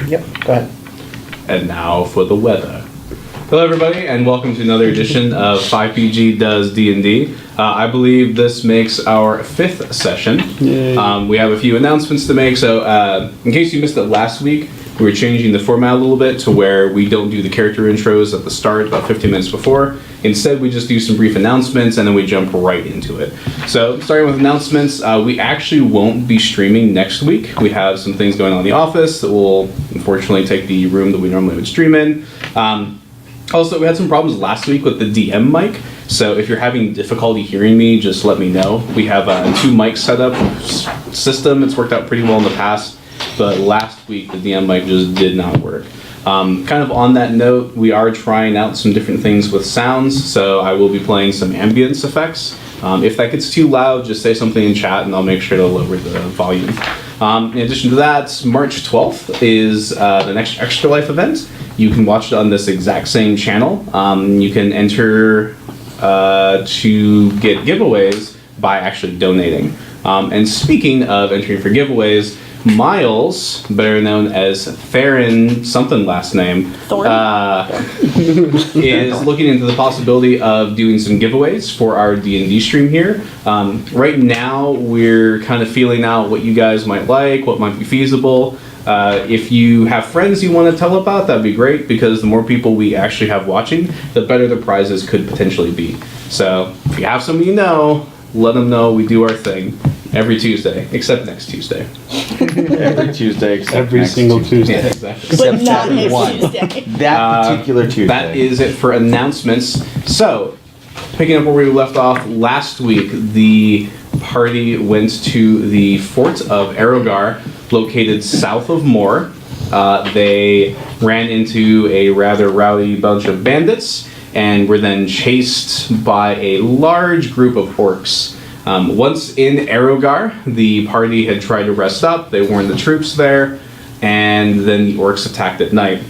Yep, go ahead. And now for the weather. Hello everybody, and welcome to another edition of 5PG Does D&D. I believe this makes our 5th session. We have a few announcements to make, so in case you missed it last week, we were changing the format a little bit to where we don't do the character intros at the start, about 15 minutes before. Instead, we just do some brief announcements, and then we jump right into it. So, starting with announcements, we actually won't be streaming next week. We have some things going on in the office that will, unfortunately, take the room that we normally would stream in. Also, we had some problems last week with the DM mic, so if you're having difficulty hearing me, just let me know. We have a 2-mic setup system. It's worked out pretty well in the past, but last week the DM mic just did not work. Kind of on that note, we are trying out some different things with sounds, so I will be playing some ambience effects. If that gets too loud, just say something in chat and I'll make sure to lower the volume. In addition to that, March 12th is the next Extra Life event. You can watch it on this exact same channel. You can enter to get giveaways by actually donating. And speaking of entering for giveaways, Miles, better known as Theron something last name, is looking into the possibility of doing some giveaways for our D&D stream here. Right now, we're kind of feeling out what you guys might like, what might be feasible. If you have friends you want to tell about, that'd be great, because the more people we actually have watching, the better the prizes could potentially be. So if you have somebody you know, let them know we do our thing every Tuesday, except next Tuesday. Every Tuesday, except every next single Tuesday. Tuesday. Yeah, exactly. But not next Tuesday. That particular Tuesday. That is it for announcements. So, picking up where we left off last week, the party went to the fort of Erogar, located south of Moor. They ran into a rather rowdy bunch of bandits and were then chased by a large group of orcs. Once in Erogar, the party had tried to rest up. They warned the troops there, and then the orcs attacked at night.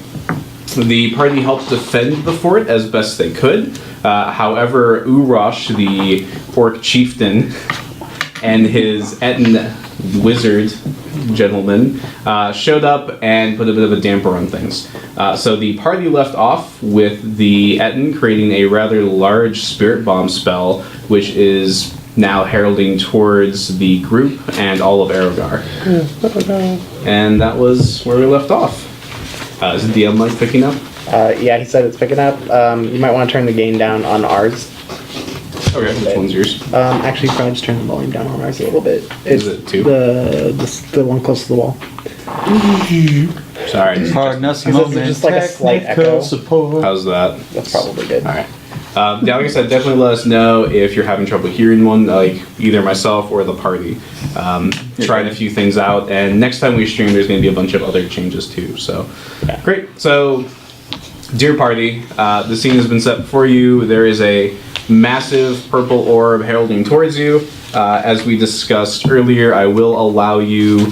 The party helped defend the fort as best they could. However, Urosh, the orc chieftain, and his Etten wizard gentleman showed up and put a bit of a damper on things. So the party left off with the Etten creating a rather large spirit bomb spell, which is now heralding towards the group and all of Erogar. And that was where we left off. Is the DM mic picking up? Yeah, he said it's picking up. You might want to turn the gain down on ours. Okay, which one's yours? Actually, probably just turn the volume down on ours a little bit. Is it 2? The one close to the wall. Sorry. Hardness Is moment. it just like a slight echo? Support. How's that? That's probably good. All right. Yeah, like I said, definitely let us know if you're having trouble hearing one, like either myself or the party. Trying a few things out, and next time we stream, there's going to be a bunch of other changes too. So, Yeah. Great. So, dear party, the scene has been set before you. There is a massive purple orb heralding towards you. As we discussed earlier, I will allow you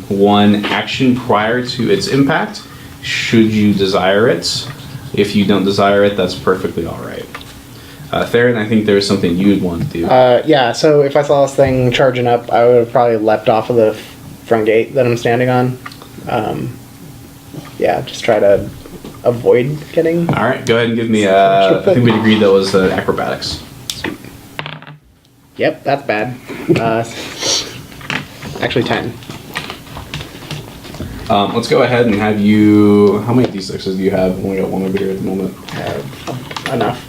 one action prior to its impact, should you desire it. If you don't desire it, that's perfectly all right. Theron, I think there's something you'd want to do. Yeah, so if I saw this thing charging up, I would have probably leapt off of the front gate that I'm standing on. Yeah, just try to avoid getting... All right, go ahead and give me I think we agreed that was acrobatics. Yep, that's bad. Actually 10. Let's go ahead and have you... How many d6s do you have? I've only got one over here at the moment. Enough.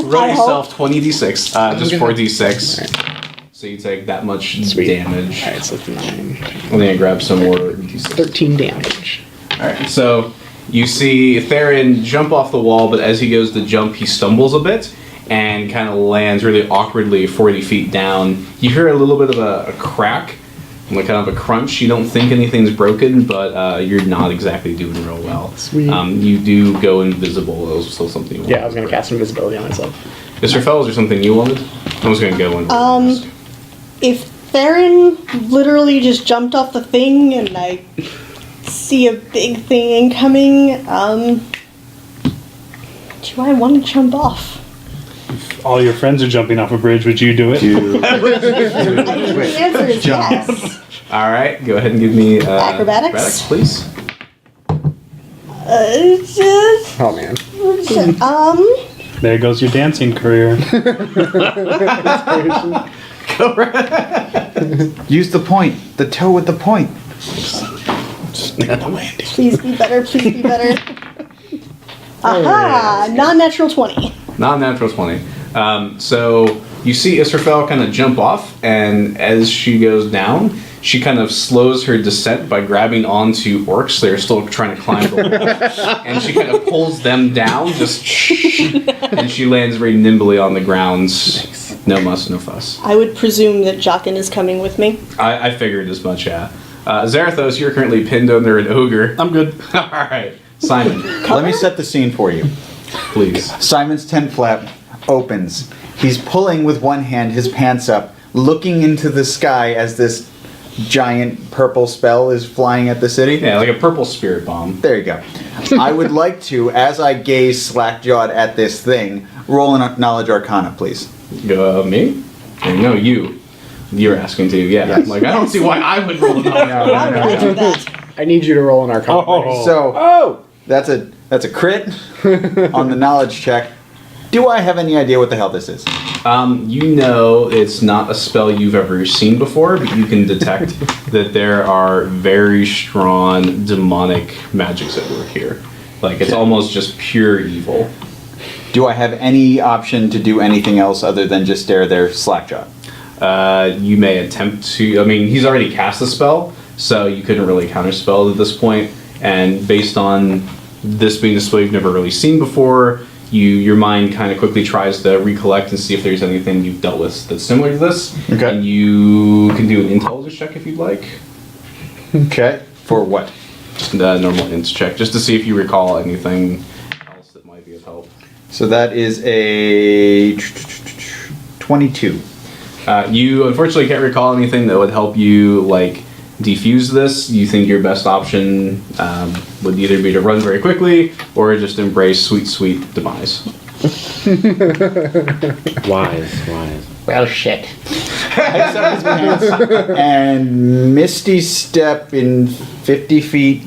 Roll yourself 20 d6. Just 4 d6. So you take that much damage. Alright, so it's 9. And then grab some more d6. 13 damage. Alright, so you see Theron jump off the wall, but as he goes to jump, he stumbles a bit and kind of lands really awkwardly 40 feet down. You hear a little bit of a crack, like kind of a crunch. You don't think anything's broken, but you're not exactly doing real well. Sweet. You do go invisible. That was still something you wanted. Yeah, I was going to cast invisibility on myself. Mr. Fells, or something you wanted? I was going to go in. If Theron literally just jumped off the thing and I see a big thing incoming, do I want to jump off? All your friends are jumping off a bridge. Would you do it? I think the answer is yes. All right, go ahead and give me Acrobatics? please. Just, Oh man. There goes your dancing career. Use the point. The toe with the point. please be better, please be better. Aha! Non-natural 20. Non-natural 20. So you see Israfel kind of jump off, and as she goes down, she kind of slows her descent by grabbing onto orcs. They're still trying to climb the wall. And she kind of pulls them down, just and she lands very nimbly on the ground. Nice. No muss, no fuss. I would presume that Jockin is coming with me. I figured as much, yeah. Zarathos, you're currently pinned under an ogre. I'm good. All right. Simon, Let me set the scene for you. please. Simon's tent flap opens. He's pulling with one hand his pants up, looking into the sky as this giant purple spell is flying at the city. Yeah, like a purple spirit bomb. There you go. I would like to, as I gaze slack-jawed at this thing, roll a knowledge arcana, please. Me? No, you. You're asking to, yeah. Yes. Like, I don't see why I would roll a knowledge. Why would I do that? I need you to roll an arcana. Oh. So, that's a crit on the knowledge check. Do I have any idea what the hell this is? You know it's not a spell you've ever seen before, but you can detect that there are very strong demonic magics at work here. Like, it's almost just pure evil. Do I have any option to do anything else other than just stare there slack-jawed? You may attempt to... I mean, he's already cast the spell, so you couldn't really counterspell at this point. And based on this being a spell you've never really seen before, your mind kind of quickly tries to recollect and see if there's anything you've dealt with that's similar to this. Okay. And you can do an intelligence check if you'd like. Okay. For what? The normal int check, just to see if you recall anything else that might be of help. So that is a 22. You unfortunately can't recall anything that would help you, like, defuse this. You think your best option would either be to run very quickly or just embrace sweet, sweet demise. Wise. Well, shit. And Misty step in 50 feet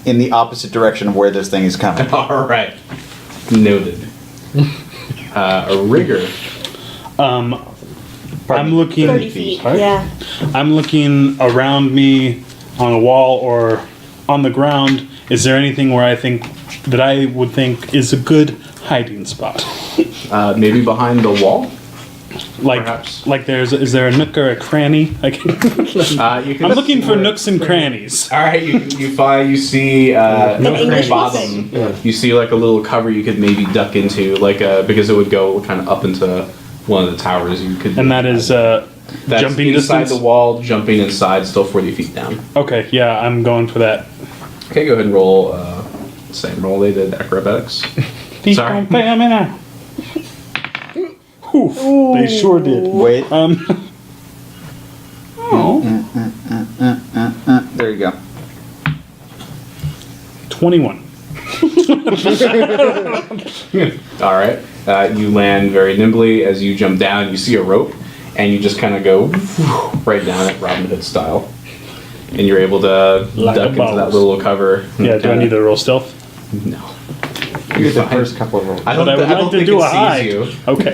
in the opposite direction of where this thing is coming. All right. Noted. A rigger. I'm looking. 30 feet, Sorry? yeah. I'm looking around me on a wall or on the ground. Is there anything where I would think is a good hiding spot? Maybe behind the wall? Perhaps. Like is there a nook or a cranny? I can. You can I'm looking for nooks and crannies. All right, you see English bottom. You see like a little cover you could maybe duck into, like because it would go kind of up into one of the towers. You could. And that is that's jumping inside distance? the wall, jumping inside, still 40 feet down. Okay, yeah, I'm going for that. Okay, go ahead and roll. Same roll they did acrobatics. Sorry. Oof, they sure did. Wait. Oh. There you go. 21. All right. You land very nimbly as you jump down. You see a rope, and you just kind of go right down it, Robin Hood style, and you're able to Like a duck into that mouse. little cover. Yeah, do I need to roll stealth? No. You get the fine. first couple of rolls. I But don't, I would I don't like to think do it a hide. sees you. Okay.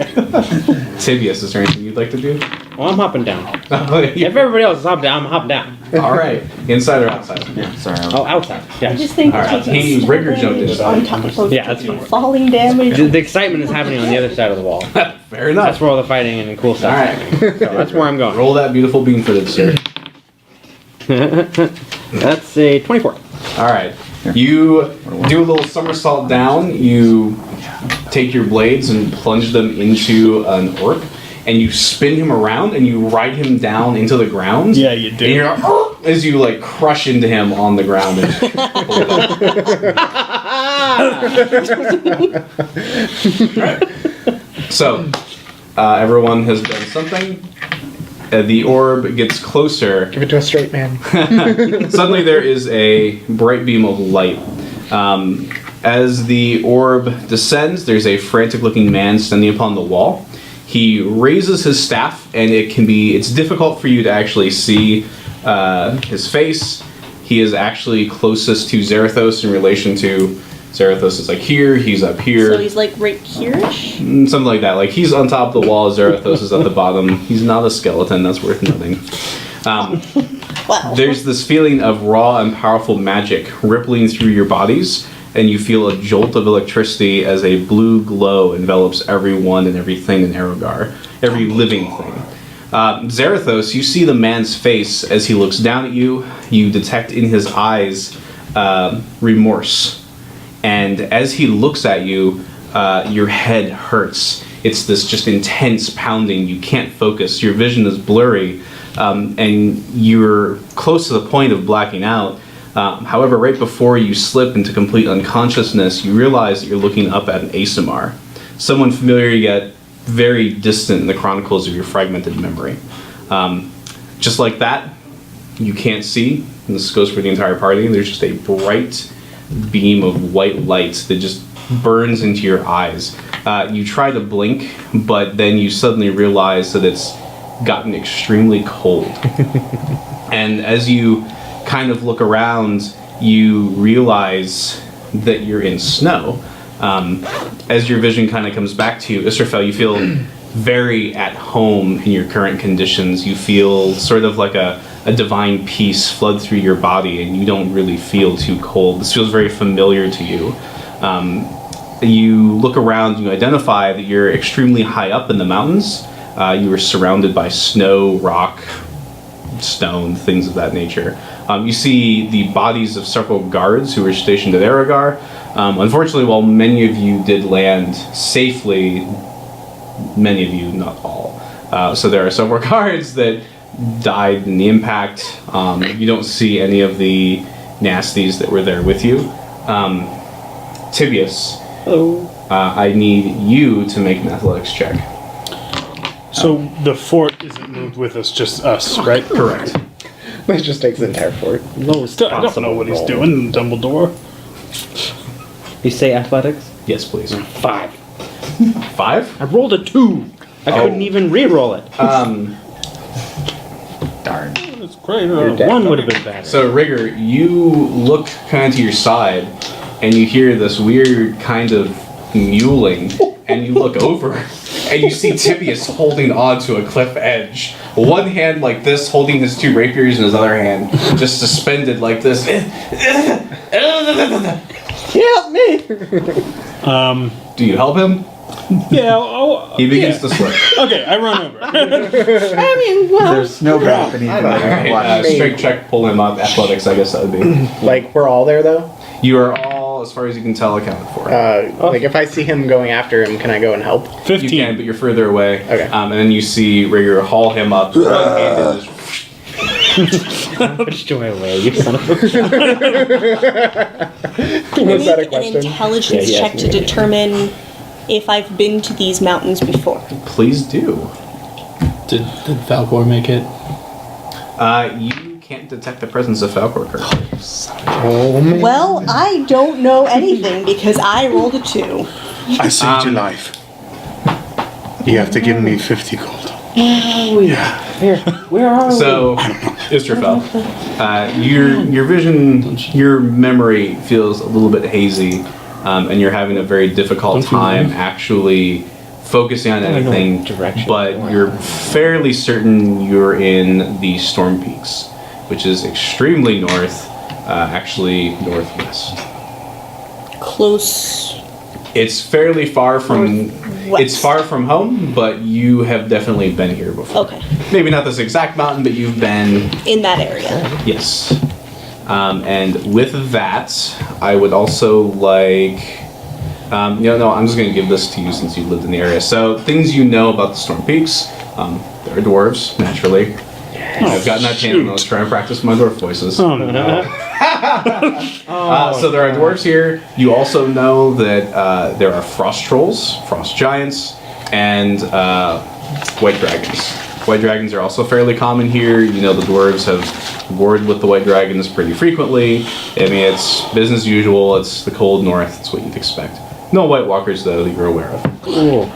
Tibius, is there anything you'd like to do? Well, I'm hopping down. Oh, If everybody else is hopping down, I'm hopping down. All right. Inside or outside? Yeah, sorry. Oh, outside. I Yeah. just think All right, taking he snow rigor jumped damage into on that. top of Yeah, that's fine. falling damage. The excitement is happening on the other side of the wall. Fair enough. That's where all the fighting and cool stuff All is right. happening. So that's where I'm going. Roll that beautiful beam-footed, sir. That's a 24. All right. You do a little somersault down. You take your blades and plunge them into an orc, and you spin him around and you ride him down into the ground. Yeah, you do. And you're as you like crush into him on the ground. And pull it up. So everyone has done something. The orb gets closer. Give it to a straight man. Suddenly there is a bright beam of light. As the orb descends, there's a frantic-looking man standing upon the wall. He raises his staff, and it's difficult for you to actually see his face. He is actually closest to Zarathos in relation to Zarathos is like here, he's up here. So he's like right here-ish? Something like that. Like he's on top of the wall, Zarathos is at the bottom. He's not a skeleton, that's worth noting. Wow. There's this feeling of raw and powerful magic rippling through your bodies, and you feel a jolt of electricity as a blue glow envelops everyone and everything in Erogar, every living thing. Zarathos, you see the man's face as he looks down at you. You detect in his eyes remorse. And as he looks at you, your head hurts. It's this just intense pounding. You can't focus. Your vision is blurry, and you're close to the point of blacking out. However, right before you slip into complete unconsciousness, you realize that you're looking up at an Asimar, someone familiar yet very distant in the chronicles of your fragmented memory. Just like that, you can't see, and this goes for the entire party, there's just a bright beam of white light that just burns into your eyes. You try to blink, but then you suddenly realize that it's gotten extremely cold. And as you kind of look around, you realize that you're in snow. As your vision kind of comes back to you, Israfel, you feel very at home in your current conditions. You feel sort of like a divine peace flood through your body, and you don't really feel too cold. This feels very familiar to you. You look around and you identify that you're extremely high up in the mountains. You are surrounded by snow, rock, stone, things of that nature. You see the bodies of several guards who were stationed at Erogar. Unfortunately, while many of you did land safely, many of you, not all. So there are several guards that died in the impact. You don't see any of the nasties that were there with you. Tibius, Hello. I need you to make an athletics check. So the fort isn't moved with us, just us, right? Correct. It just takes the entire fort. Lowest Still, I don't know possible what he's roll. doing, Dumbledore. You say athletics? Yes, please. 5. 5? I rolled a 2. I couldn't even re-roll it. Darn. That's great. One would have been better. So, Rigger, you look kind of to your side, and you hear this weird kind of mewling, and you look over, and you see Tibius holding on to a cliff edge. One hand like this, holding his 2 rapiers, and his other hand just suspended like this. Help me! Do you help him? Yeah. He begins to slip. Okay, I run over. I mean, well, There's snow drop beneath him. Alright, strength check, pull him up. Athletics, I guess that would be. Like, we're all there, though? You are all, as far as you can tell, accounted for. Like, if I see him going after him, can I go and help? 15. You can, but you're further away. Okay. And then you see Rigger haul him up. One-handed. Which do I wear, you son of a... can Was that a make an question? intelligence Yeah, check to determine if I've been to these mountains before. Please do. Did Falcor make it? You can't detect the presence of Falcor currently. Oh, man. Well, I don't know anything because I rolled a 2. I saved your life. You have to give me 50 gold. Where are we? So, Istrafel, your vision, your memory feels a little bit hazy, and you're having a very difficult time actually focusing on I know anything, direction but we're you're fairly certain you're in the Storm Peaks, which is extremely north, actually northwest. Close. It's fairly far from... Northwest. It's far from home, but you have definitely been here before. Okay. Maybe not this exact mountain, but you've been... In that area. Yes. And with that, I would I'm just going to give this to you since you lived in the area. So, things you know about the Storm Peaks. There are dwarves, naturally. I've gotten that chance. Let's try and practice my dwarf voices. Oh no. So there are dwarves here. You also know that there are frost trolls, frost giants, and white dragons. White dragons are also fairly common here. You know the dwarves have warred with the white dragons pretty frequently. I mean, it's business as usual. It's the cold north. It's what you'd expect. No white walkers, though, that you're aware of. Cool.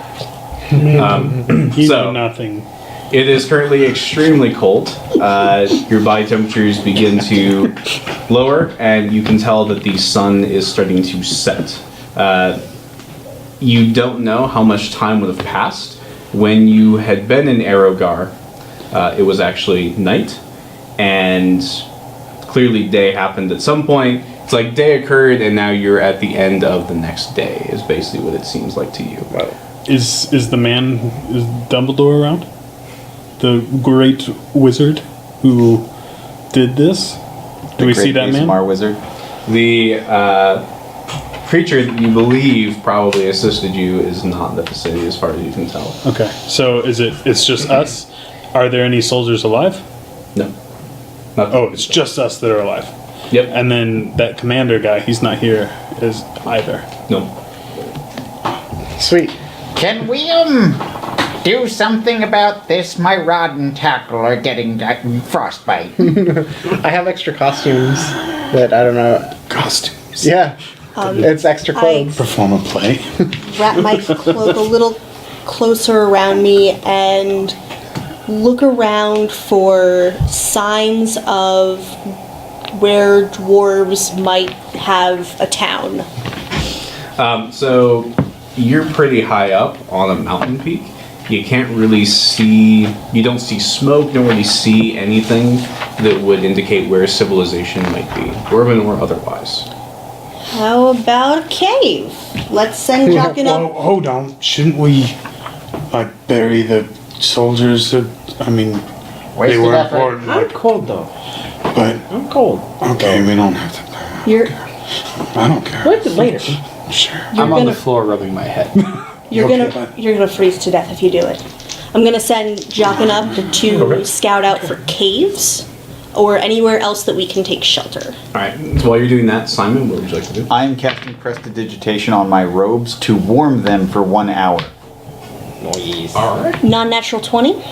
You So- know nothing. It is currently extremely cold. Your body temperatures begin to lower, and you can tell that the sun is starting to set. You don't know how much time would have passed. When you had been in Aerogar, it was actually night, and clearly day happened at some point. It's like day occurred, and now you're at the end of the next day, is basically what it seems like to you. Is Dumbledore around? The great wizard who did this? Do we see that man? ASMR wizard. The creature that you believe probably assisted you is not in the vicinity as far as you can tell. Okay, so it's just us? Are there any soldiers alive? No. Not Oh, it's just us that are alive. Yep. And then that commander guy, he's not here is either. No. Sweet. Can we, do something about this? My rod and tackle are getting frostbite. I have extra costumes that I don't know. Costumes. Yeah. It's extra clothes. Perform a play. Wrap my cloak a little closer around me and look around for signs of where dwarves might have a town. So you're pretty high up on a mountain peak. You can't really see, you don't see smoke, don't really see anything that would indicate where civilization might be, dwarven or otherwise. How about a cave? Let's send Jockin Whoa, up. hold on. Shouldn't we, bury the soldiers that, they Wasted were effort. important, I'm cold though. but, I'm cold. okay, we don't have to. You're I don't care. Wait till later. Sure. I'm on gonna- the floor rubbing my head. you're Okay, gonna bud. you're gonna freeze to death if you do it. I'm gonna send Jockin up to scout out for caves or anywhere else that we can take shelter. Alright, so while you're doing that, Simon, what would you like to do? I am casting prestidigitation on my robes to warm them for 1 hour. Alright. Non-natural 20.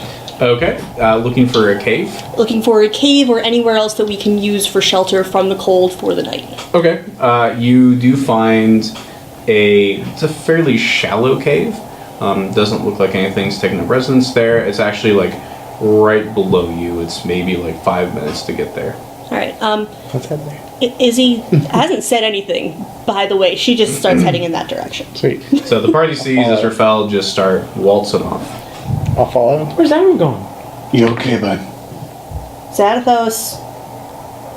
Okay, looking for a cave. Looking for a cave or anywhere else that we can use for shelter from the cold for the night. Okay, you do find it's a fairly shallow cave. Doesn't look like anything's taking up residence there. It's actually like right below you. It's maybe like 5 minutes to get there. All right. Let's head there. Izzy hasn't said anything, by the way. She just starts heading in that direction. Sweet. So the party sees as Rafael just start waltzing off. I'll follow. Where's Aaron going? You okay, bud? Zarathos.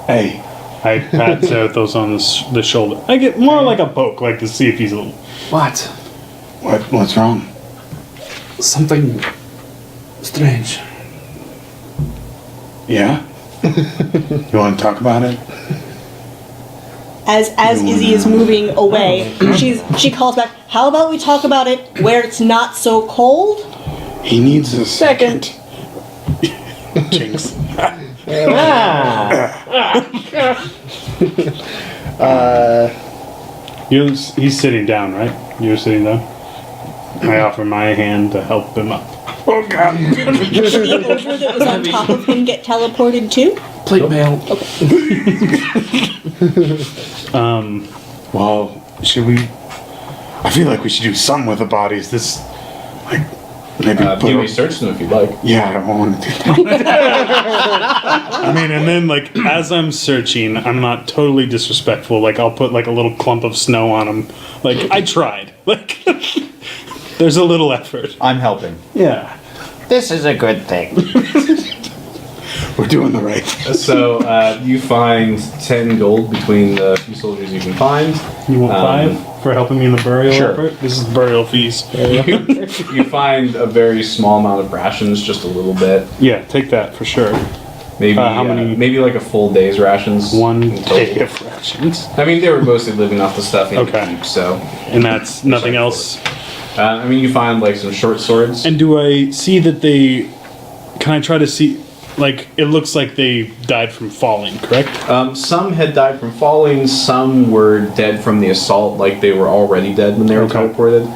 Hey, I pat Zarathos on the shoulder. I get more like a poke, like to see if he's a little... What? what's wrong? Something strange. Yeah? You want to talk about it? As Izzy is moving away, she calls back. How about we talk about it where it's not so cold? He needs a second. Jinx. He's sitting down, right? You're sitting down? I offer my hand to help him up. Oh, God. Did the ogre that was on top of him get teleported too? Plate mail. Well, should we... I feel like we should do something with the bodies. This, maybe put You a- research them if you'd like. Yeah, I don't want to do that. I mean, and then, as I'm searching, I'm not totally disrespectful. I'll put, a little clump of snow on him. I tried. There's a little effort. I'm helping. Yeah. This is a good thing. We're doing the right thing. So you find 10 gold between the few soldiers you can find. You want 5 for helping me in the burial Sure. effort? This is burial fees. You find a very small amount of rations, just a little bit. Yeah, take that for sure. Maybe How many- Maybe like a full day's rations. 1 in total. day of rations. I mean, they were mostly living off the stuff in Okay. the keep, so. And that's nothing else. You find some short swords. And do I see that they... Can I try to see... it looks like they died from falling, correct? Some had died from falling. Some were dead from the assault, like they were already dead when they were Okay. teleported.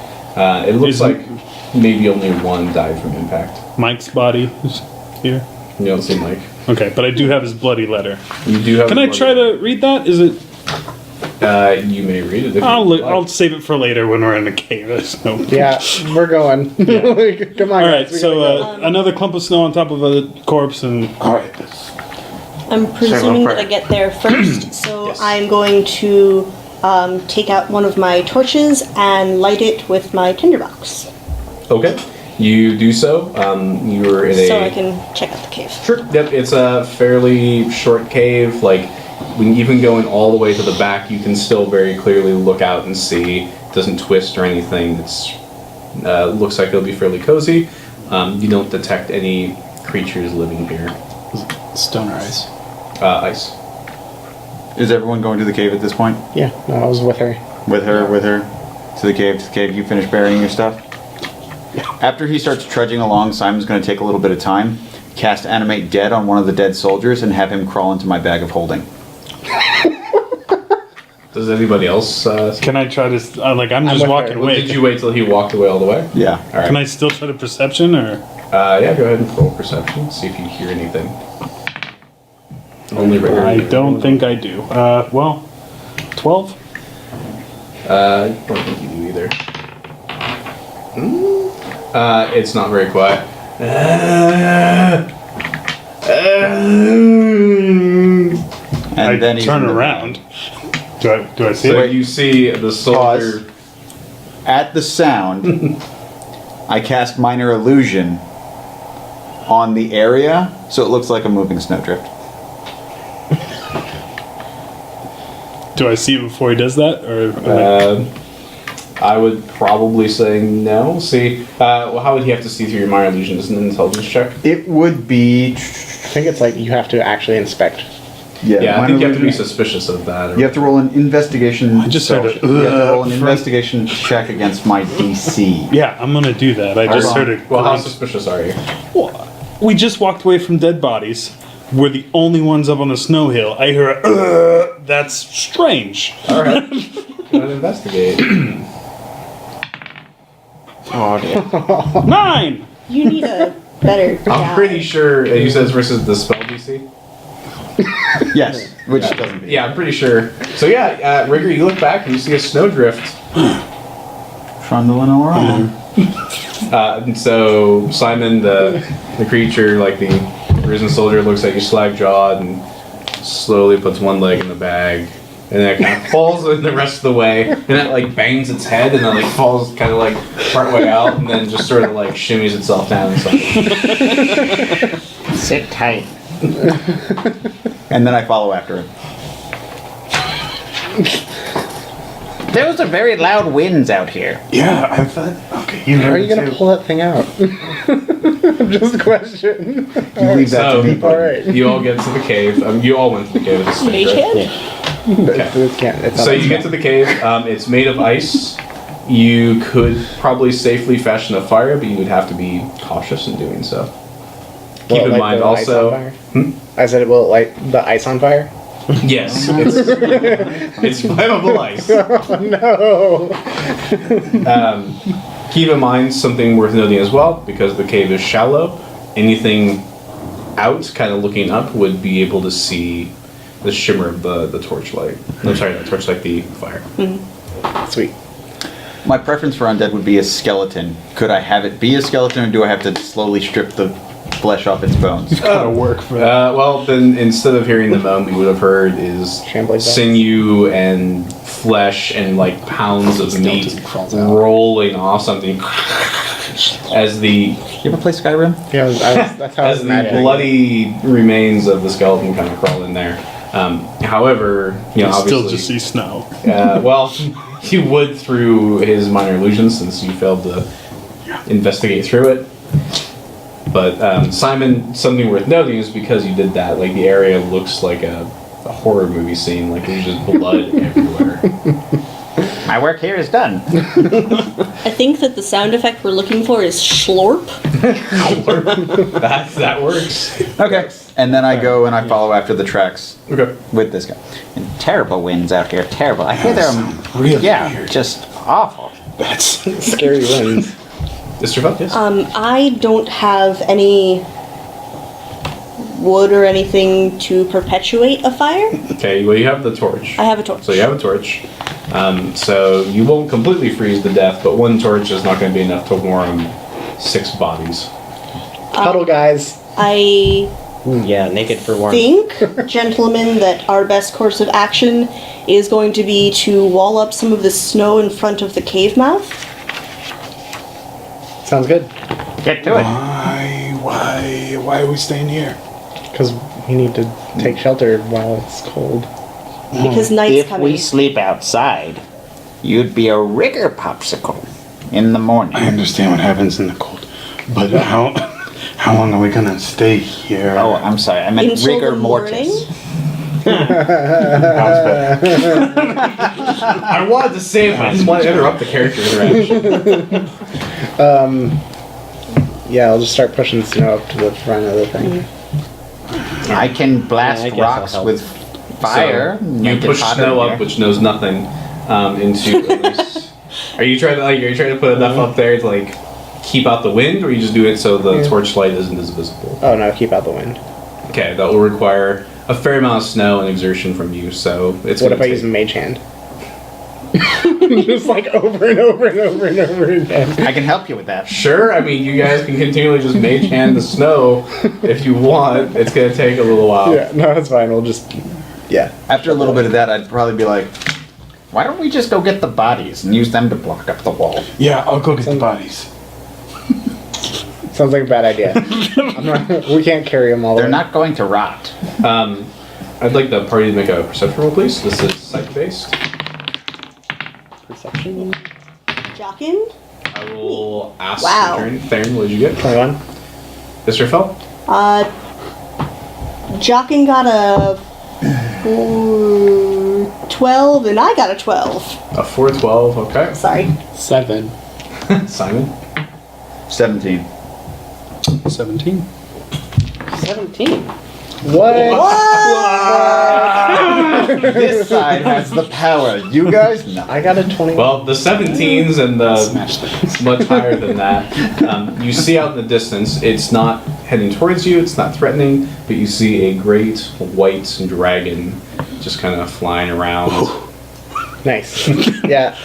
It looks Is- like maybe only one died from impact. Mike's body is here. You don't seem like. Okay, but I do have his bloody letter. You do have. Can I try to read that? Is it... You may read it if I'll you like. I'll save it for later when we're in the cave. So. Yeah, we're going. Like, come on. All right. guys, we So gotta go. another clump of snow on top of a corpse, and All right. I'm presuming that I get there first, so Yes. I'm going to take out one of my torches and light it with my tinderbox, Okay. You do so. You're in a. so I can check out the cave. Sure. Yep. It's a fairly short cave. Like, when even going all the way to the back, you can still very clearly look out and see. It doesn't twist or anything. It's looks like it'll be fairly cozy. You don't detect any creatures living here. Stone or ice? Ice. Is everyone going to the cave at this point? Yeah, no, I was with her. With her, to the cave, You finish burying your stuff? After he starts trudging along, Simon's going to take a little bit of time, cast Animate Dead on one of the dead soldiers, and have him crawl into my bag of holding. Does anybody else? can I try to? I'm just with walking her. Well, away. did you wait till he walked away all the way? Yeah. All right. Can I still try to perception or? Yeah, go ahead and roll perception. See if you hear anything. Only Ritter. I don't think I do. 12. I don't think you do either. It's not very quiet. And I then he's turn in the- around. Do I see So it? you see the soldier. At the sound, I cast Minor Illusion on the area, so it looks like a moving snowdrift. Do I see it before he does that, or? I would probably say no. See, well, how would he have to see through your minor illusion? Isn't it an intelligence check? It would be... I think it's like you have to actually inspect. Yeah, I Minor think you have to be Illusion. suspicious of that. You have to roll an investigation. I just heard you a, have to roll an from- investigation check against my DC. Yeah, I'm gonna do that. I just on. heard it. Well, how suspicious are you? We just walked away from dead bodies. We're the only ones up on the snow hill. I hear a, that's strange. All right, go ahead and investigate. Oh, dear. 9! You need a better I'm die. pretty sure you said it's versus the spell DC. Yes, which doesn't be. Yeah, I'm pretty sure. So yeah, Rigger, you look back and you see a snowdrift. Trundling around. And so Simon, the creature, like the risen soldier, looks at you slack-jawed and slowly puts one leg in the bag, and then it kind of falls in the rest of the way, and it like bangs its head, and then like falls kind of like part way out, and then just sort of like shimmies itself down. Sit tight. And then I follow after him. Those are very loud winds out here. Yeah, I thought. Okay, you How are heard you gonna too. pull that thing out? Just a question. You leave that So- to me. All right. You all get to the cave. You all went to the cave at the same Mage time. hand? It can't. It's not So that you get to the cave. It's made of ice. You could probably safely fashion a fire, but you would have to be cautious in doing so. Will Keep it in light mind the ice on also. fire? I said it will light the ice on fire. Yes, it's flammable ice. No. Keep in mind something worth noting as well, because the cave is shallow. Anything out, kind of looking up, would be able to see the shimmer of the torchlight. I'm sorry, not torchlight, the fire. Sweet. My preference for undead would be a skeleton. Could I have it be a skeleton, or do I have to slowly strip the flesh off its bones? Gotta work for that. Well, then instead of hearing the moan, we would have heard is Shambling bones. sinew and flesh and like pounds of meat Skeleton crawls out. rolling off something as the You ever play Skyrim? Yeah, that's how I as was the imagining. bloody remains of the skeleton kind of crawl in there. However, you know, I still obviously, just see snow. well, you would through his minor illusion since you failed to investigate through it. But Simon, something worth noting is because you did that, like the area looks like a horror movie scene, like there's just blood everywhere. My work here is done. I think that the sound effect we're looking for is slorp. that works. Okay. And then I go and I follow after the tracks Okay. with this guy. And terrible winds out here. Terrible. I hear they're Really yeah, weird. just awful. That's Scary winds. Mr. Funk, yes? I don't have any wood or anything to perpetuate a fire. Okay, well, you have the torch. I have a torch. So you have a torch. So you won't completely freeze to death, but one torch is not going to be enough to warm 6 bodies. Huddle, guys. I Yeah, naked for warmth. think, gentlemen, that our best course of action is going to be to wall up some of the snow in front of the cave mouth. Sounds good. Get to it. Why are we staying here? Because we need to take shelter while it's cold. Because night's If coming. we sleep outside, you'd be a rigger popsicle in the morning. I understand what happens in the cold, but how long are we gonna stay here? Oh, I'm sorry. I meant Until rigor the morning? mortis. Sounds better. I wanted to say it, but I didn't want to interrupt the character interaction. Yeah, I'll just start pushing snow up to the front of the thing. I can blast Yeah, I guess rocks I'll help. with fire. So you make it push hotter snow in up, here. which knows nothing, into at least. Are you trying to put enough up there to like keep out the wind, or you just do it so the torchlight isn't as visible? Oh no, keep out the wind. Okay, that will require a fair amount of snow and exertion from you. So it's What gonna if I take- use mage hand? Just like over and over and over and over again. I can help you with that. Sure, I mean, you guys can continually just mage hand the snow if you want. It's gonna take a little while. Yeah, no, that's fine. We'll just, yeah. After a little bit of that, I'd probably be like, Why don't we just go get the bodies and use them to block up the wall? Yeah, I'll go get the bodies. Sounds like a bad idea. We can't carry them all the They're way. not going to rot. I'd like the party to make a perception roll, please. This is psych-based. Perception. Jockin? I will ask Wow. Theron, what did you get? 21. Mr. Fell? Jockin got a 12, and I got a 12. A 412, okay. Sorry. 7. Simon? 17. 17. 17. What? This side has the power. You guys, no. I got a 21. Well, the 17s and the Smash things. much higher than that. You see out in the distance, it's not heading towards you, it's not threatening, but you see a great white dragon just kind of flying around. Nice. Yeah.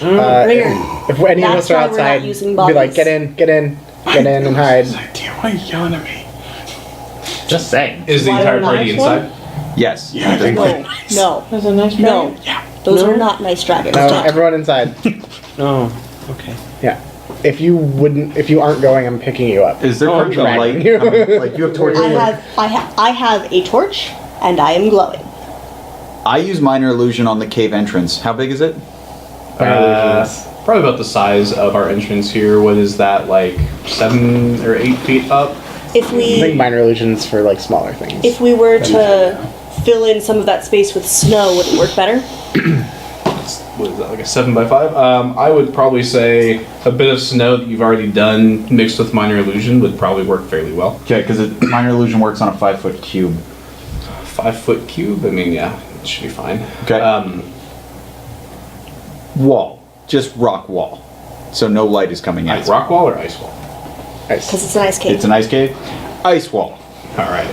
Ringer. If any of That's us are why we're not outside, using be like, bodies. get in and hide. Idea, why are you yelling at me? Just saying. Is the Why entire not? party inside? Yes. Yeah, I think No. That's a nice No. Yeah. Those are not nice dragons. No, Stop. everyone inside. Oh, okay. Yeah. If you aren't going, I'm picking you up. Is there I'm current light? dragging you. Like you have torches? I have a torch, and I am glowing. I use minor illusion on the cave entrance. How big is it? Probably about the size of our entrance here. What is that, like 7 or 8 feet up? If I think we minor illusions for like smaller things. if we were to fill in some of that space with snow, would it work better? What is that, like a 7 by 5? I would probably say a bit of snow that you've already done mixed with minor illusion would probably work fairly well. Okay, because minor illusion works on a 5-foot cube. 5-foot cube? I mean, yeah, it should be fine. Okay. Wall. Just rock wall. So no light is coming in. Rock wall or ice wall? Nice. Because it's an ice cave. It's an ice cave. Ice wall. Alright.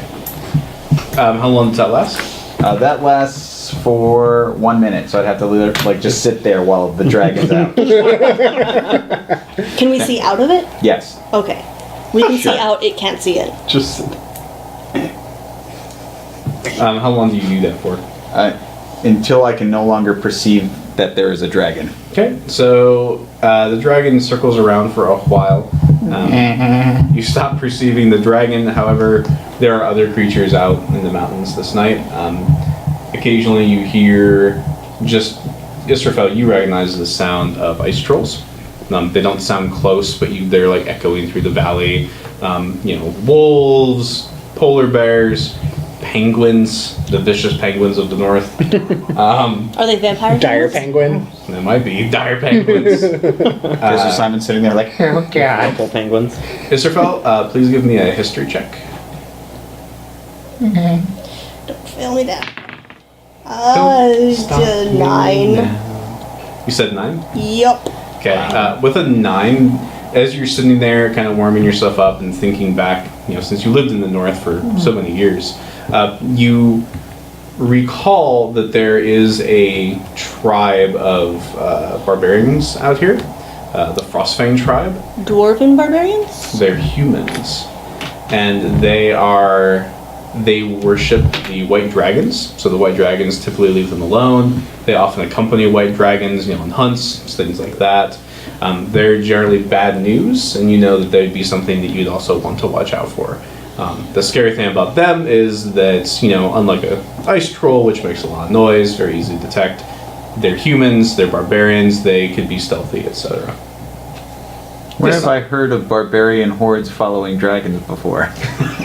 How long does that last? That lasts for 1 minute, so I'd have to like just sit there while the dragon's out. Can we see out of it? Yes. Okay. We can Sure. see out, it can't see in. Just How long do you do that for? Until I can no longer perceive that there is a dragon. Okay, so the dragon circles around for a while. You stop perceiving the dragon, however, there are other creatures out in the mountains this night. Occasionally you hear just, Israfel, you recognize the sound of ice trolls. They don't sound close, but they're like echoing through the valley. Wolves, polar bears, penguins, the vicious penguins of the north. Are they vampire Dire penguins? penguin. There might be dire penguins. There's Simon sitting there like, Oh God. Apple penguins. Israfel, please give me a history check. Don't fail me down. Stop me 9. now. You said 9? Yup. Okay, with a 9, as you're sitting there kind of warming yourself up and thinking back, since you lived in the north for so many years, You recall that there is a tribe of barbarians out here, the Frostfang tribe. Dwarven barbarians? They're humans, and they worship the white dragons. So the white dragons typically leave them alone. They often accompany white dragons, on hunts, things like that. They're generally bad news, and you know that they'd be something that you'd also want to watch out for. The scary thing about them is that, unlike a ice troll, which makes a lot of noise, very easy to detect, they're humans, they're barbarians, they could be stealthy, etc. Where have I heard of barbarian hordes following dragons before?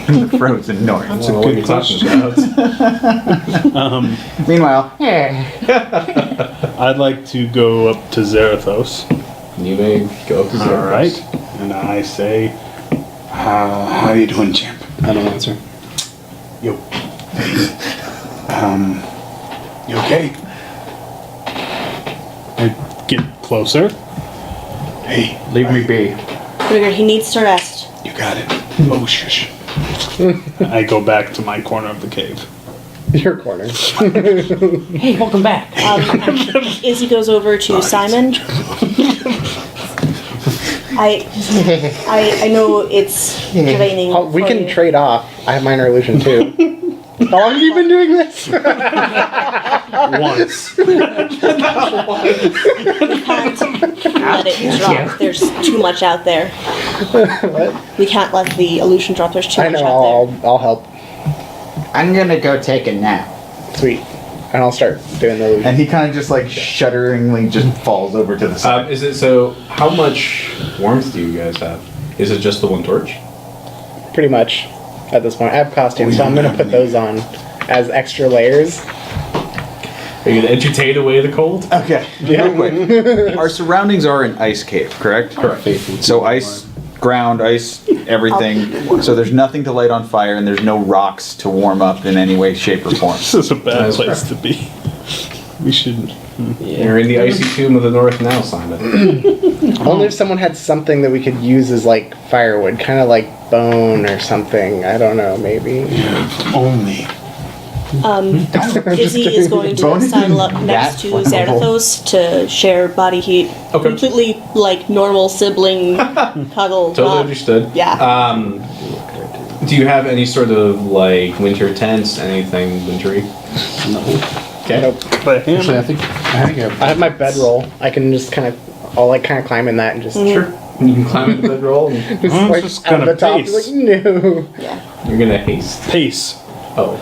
In the frozen north. That's a good question. Meanwhile, I'd like to go up to Zarathos. You may go to All right. And I say, how you doing, champ? I don't answer. Yo. You okay? I get closer. Hey, leave me be. Rigger, he needs to rest. you got it. Oh, shush. I go back to my corner of the cave. Your corner. Hey, welcome back. Izzy goes over to Simon. I know it's draining. We for can you. trade off. I have minor illusion too. How long have you been doing this? Once. We can't let it drop. There's too much out there. What? We can't let the illusion drop. There's too I much know. out there. I'll help. I'm gonna go take a nap. Sweet. And I'll start doing the illusion. And he kind of just shudderingly just falls over to the side. Is it so? How much warmth do you guys have? Is it just the one torch? Pretty much at this point. I have costumes, so I'm gonna put those on as extra layers. Are you gonna entertain away the cold? Okay, real quick. Our surroundings are an ice cave, correct? Correct. So ice, ground, ice, everything. So there's nothing to light on fire, and there's no rocks to warm up in any way, shape, or form. This is a bad That's place to be. We should. You're in the icy tomb of the north now, Simon. Only if someone had something that we could use as like firewood, kind of like bone or something. I don't know, maybe. Only. Izzy is going to Bonus sidle up next that to flammable. Zarathos to share body heat. Okay. Completely like normal sibling cuddle. Totally not- understood. Yeah. Do you have any sort of winter tents? Anything wintry? Okay. Nope. But him. Actually, I think I have my bedroll. I can just I'll kind of climb in that and just Sure. You can climb into the bedroll and just I'm like just out of gonna the top. pace. Like no. Yeah. you're gonna haste. Pace. Oh.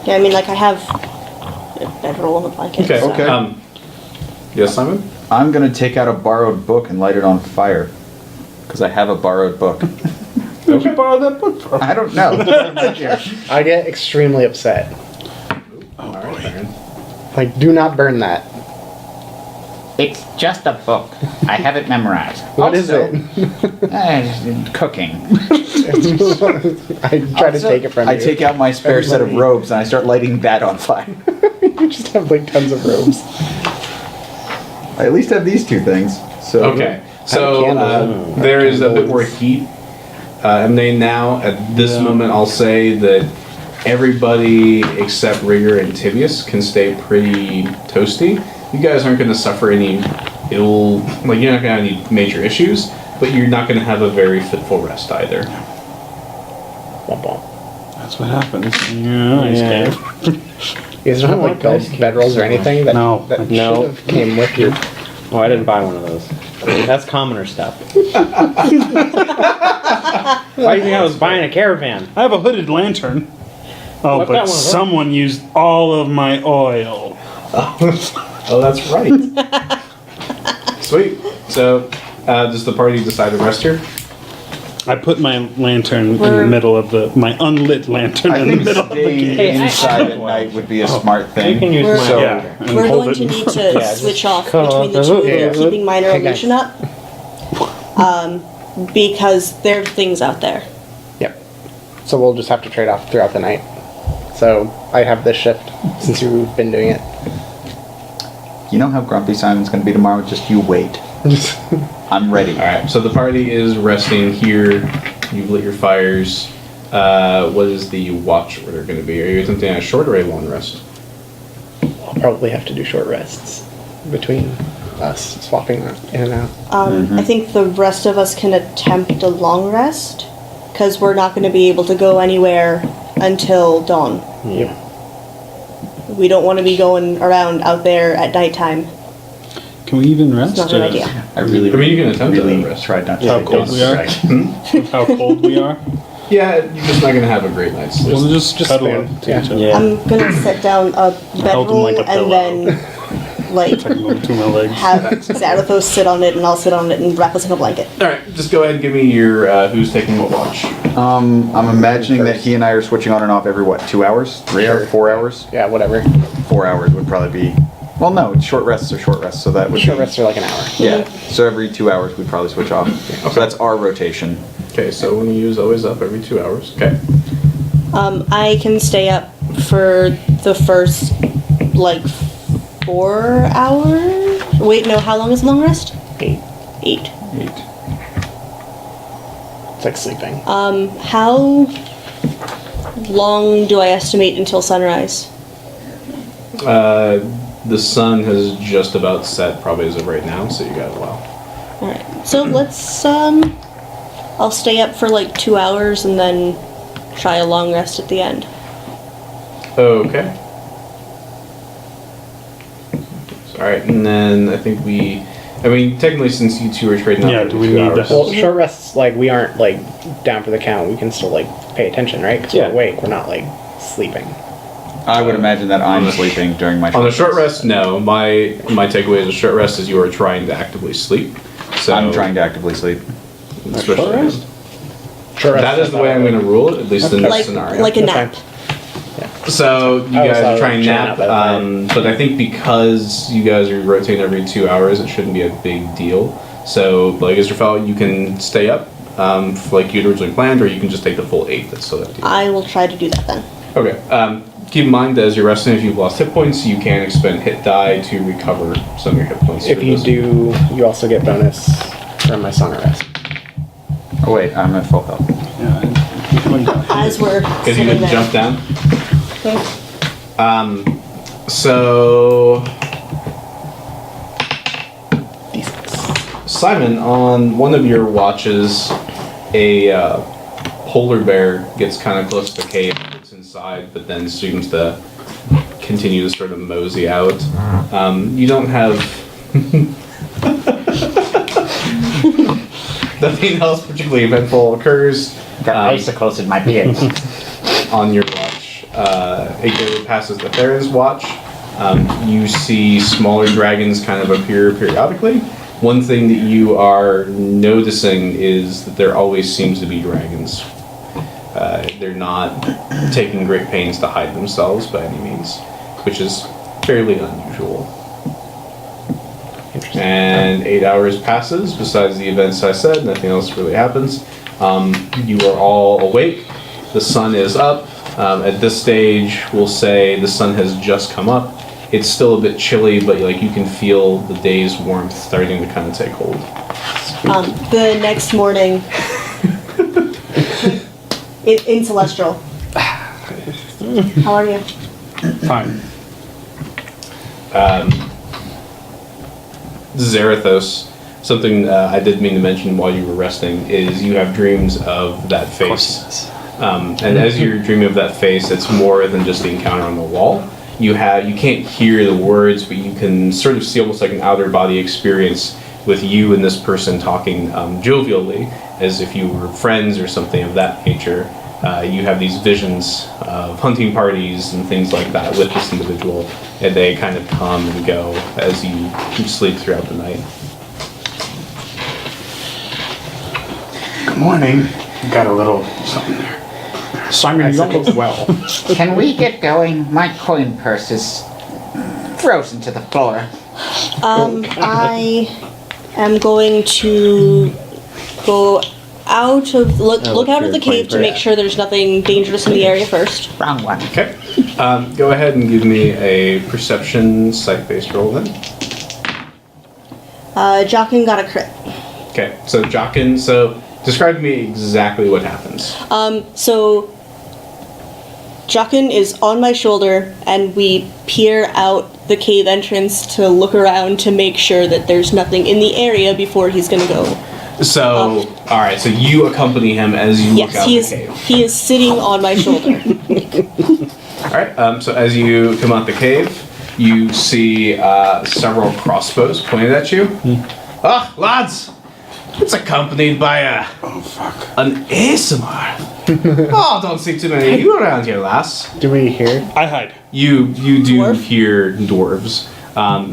Yeah, I mean, like I have a bedroll and a blanket. Okay. so- Okay. Yes, Simon. I'm gonna take out a borrowed book and light it on fire. Because I have a borrowed book. Where'd you borrow that book from? I don't know. I get extremely upset. All right, Baron. Like, do not burn that. It's just a book. I have it memorized. What is Also, it? Cooking. I try to take it from you. I take out my spare set of robes and I start lighting that on fire. You just have like tons of robes. I at least have these two things. So Okay. So candles. there is a bit more heat emanating now. At this moment, I'll say that everybody except Rigger and Tibius can stay pretty toasty. You guys aren't going to suffer any you're not going to have any major issues, but you're not going to have a very fitful rest either. Womp womp. That's what happens. Yeah, ice cave. You guys don't have like gold bedrolls or anything that No. that No. should have came with you. Oh, I didn't buy one of those. That's commoner stuff. Why do you think I was buying a caravan? I have a hooded lantern. Oh, I've got but one of those. someone used all of my oil. Oh, that's right. Sweet. So, does the party decide to rest here? I put my lantern in the middle of my unlit lantern I in the think middle of the staying cave. Hey, I inside have at one. night would be a smart thing. You can use We're- my So- lantern. And We're hold going to it. need to just switch off cut between the off two of the you, hook. keeping minor Hey, guys. illusion up. Because there are things out there. Yep. So we'll just have to trade off throughout the night. So I have this shift since you've been doing it. You know how grumpy Simon's going to be tomorrow? Just you wait. I'm ready. All right. So the party is resting here. You've lit your fires. what is the watch order going to be? Are you attempting a short or a long rest? I'll probably have to do short rests between us, swapping in and out. I think the rest of us can attempt a long rest, because we're not going to be able to go anywhere until dawn. Yep. We don't want to be going around out there at nighttime. Can we even rest? It's not a good or- idea. I really, I mean, you can attempt to really rest. tried not to. How say cold don't we are? strike. How cold we are? Yeah, you're just not going to have a great night's sleep. We'll just cuddle stand, up to yeah. each other. Yeah. I'm going to set down a Held him bedroll like a and pillow. then, like, I can go between my legs. have Zarathos sit on it and I'll sit on it and wrap us in a blanket. All right, just go ahead and give me your who's taking what watch. I'm imagining that he and I are switching on and off every what? 2 hours? 3 Sure. hours? 4 hours? Yeah, whatever. 4 hours would probably be. Well, no, short rests are short rests, so that would Short be. rests are like an hour. Yeah. So every 2 hours we'd probably switch off. So that's our rotation. Okay, so when you use always up every 2 hours. Okay. I can stay up for the first, like, 4 hours? Wait, no, how long is the long rest? 8. 8. 8. It's like sleeping. How long do I estimate until sunrise? The sun has just about set, probably as of right now, so you got a while. Alright, so let's, I'll stay up for like 2 hours and then try a long rest at the end. Okay. All right, and then I think technically since you two are trading up Yeah, every do we 2 need hours, to- Well, short rests, like, we aren't, like, down for the count. We can still, like, pay attention, right? Because Yeah. we're awake. We're not, like, sleeping. I would imagine that I'm sleeping during my on a short rest, no. My takeaway is a short rest is you are trying to actively sleep. So I'm trying to actively sleep. especially short rest? Short rests, that is the I way I'm thought- going to rule it, at least in this Like, scenario. like a That's nap. So you I guys was are trying to chilling nap, out by the fire. but I think because you guys are rotating every 2 hours, it shouldn't be a big deal. So, like Israfel, you can stay up, like you'd originally planned, or you can just take the full 8. That's still up to you. I will try to do that then. Okay. Keep in mind that as you're resting, if you've lost hit points, you can expend hit die to recover some of your hit points. If for you this. do, you also get bonus from my song of rest. Oh wait, I'm at full health. Yeah, I'm coming down. As we're Because you sitting didn't there. jump down. Okay. So Simon, on one of your watches, a polar bear gets kind of close to the cave, gets inside, but then seems to continue to sort of mosey out. You don't have nothing else particularly eventful occurs Got icicles in my beard. on your watch. It goes passes the Theron's watch. You see smaller dragons kind of appear periodically. One thing that you are noticing is that there always seems to be dragons. They're not taking great pains to hide themselves by any means, which is fairly unusual. And 8 hours passes, besides the events I said, nothing else really happens. You are all awake. The sun is up. At this stage, we'll say the sun has just come up. It's still a bit chilly, but like you can feel the day's warmth starting to kind of take hold. The next morning, in Celestial. How are you? Fine. Zarathos, something I did mean to mention while you were resting is you have dreams of that face. And as you're dreaming of that face, it's more than just the encounter on the wall. You can't hear the words, but you can sort of see almost like an outer body experience with you and this person talking jovially, as if you were friends or something of that nature. You have these visions of hunting parties and things like that with this individual, and they kind of come and go as you sleep throughout the night. Good morning. Got a little something there. Simon, you don't look well. Can we get going? My coin purse is frozen to the floor. I am going to go out of look out of the cave to make sure there's nothing dangerous in the area first. Wrong one. Okay. Go ahead and give me a perception sight-based roll then. Jockin got a crit. Okay, so Jockin, Describe to me exactly what happens. So Jockin is on my shoulder, and we peer out the cave entrance to look around to make sure that there's nothing in the area before he's gonna go. So, all right. So you accompany him as you look Yes, out the cave. he is sitting on my shoulder. All right. So as you come out the cave, you see several crossbows pointed at you. Ah, lads! It's accompanied by an ASMR. Oh, don't see too many of you around here, lass. Do we hear? I hide. You do Dwarf? hear dwarves.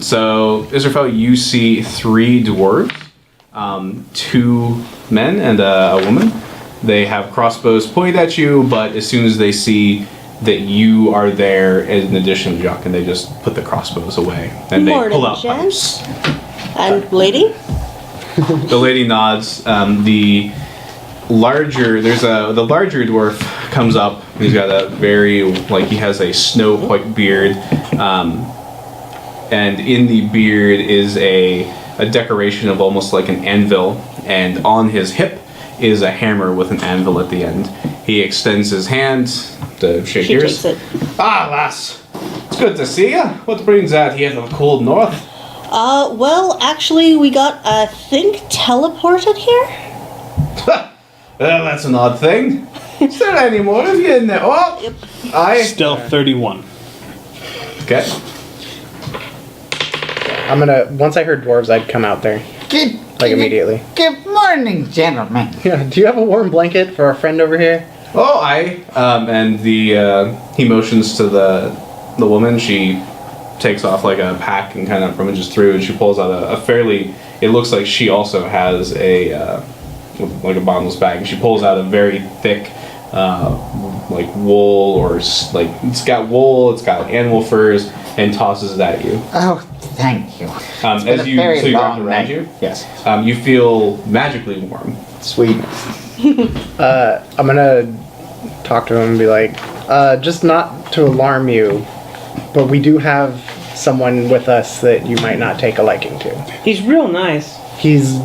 So Israfel, you see 3 dwarves, 2 men and a woman. They have crossbows pointed at you, but as soon as they see that you are there, in addition to Jock, and they just put the crossbows away and they pull out gents. pipes. And lady? The lady nods. The larger dwarf comes up. He's got a he has a snow white beard, and in the beard is a decoration of almost like an anvil, and on his hip is a hammer with an anvil at the end. He extends his hand to shake She yours. takes it. Ah, lass, it's good to see you. What brings out here to the cold north? Well, actually, we got, I think, teleported here? Well, that's an odd thing. Is there any more of you in there? Oh, Yep. Stealth 31. Okay. I'm gonna. Once I heard dwarves, I'd come out there immediately. Good morning, gentlemen. Yeah. Do you have a warm blanket for our friend over here? Oh, and he motions to the woman. She takes off like a pack and kind of rummages through, and she pulls out a fairly. It looks like she also has a like a bottomless bag, and she pulls out a very thick, like wool or like it's got wool, it's got animal furs, and tosses it at you. Oh, thank you. As you very so you wrap it long around night. you. Yes. You feel magically warm. Sweet. I'm gonna talk to him and be like, just not to alarm you, but we do have someone with us that you might not take a liking to. He's real nice. He's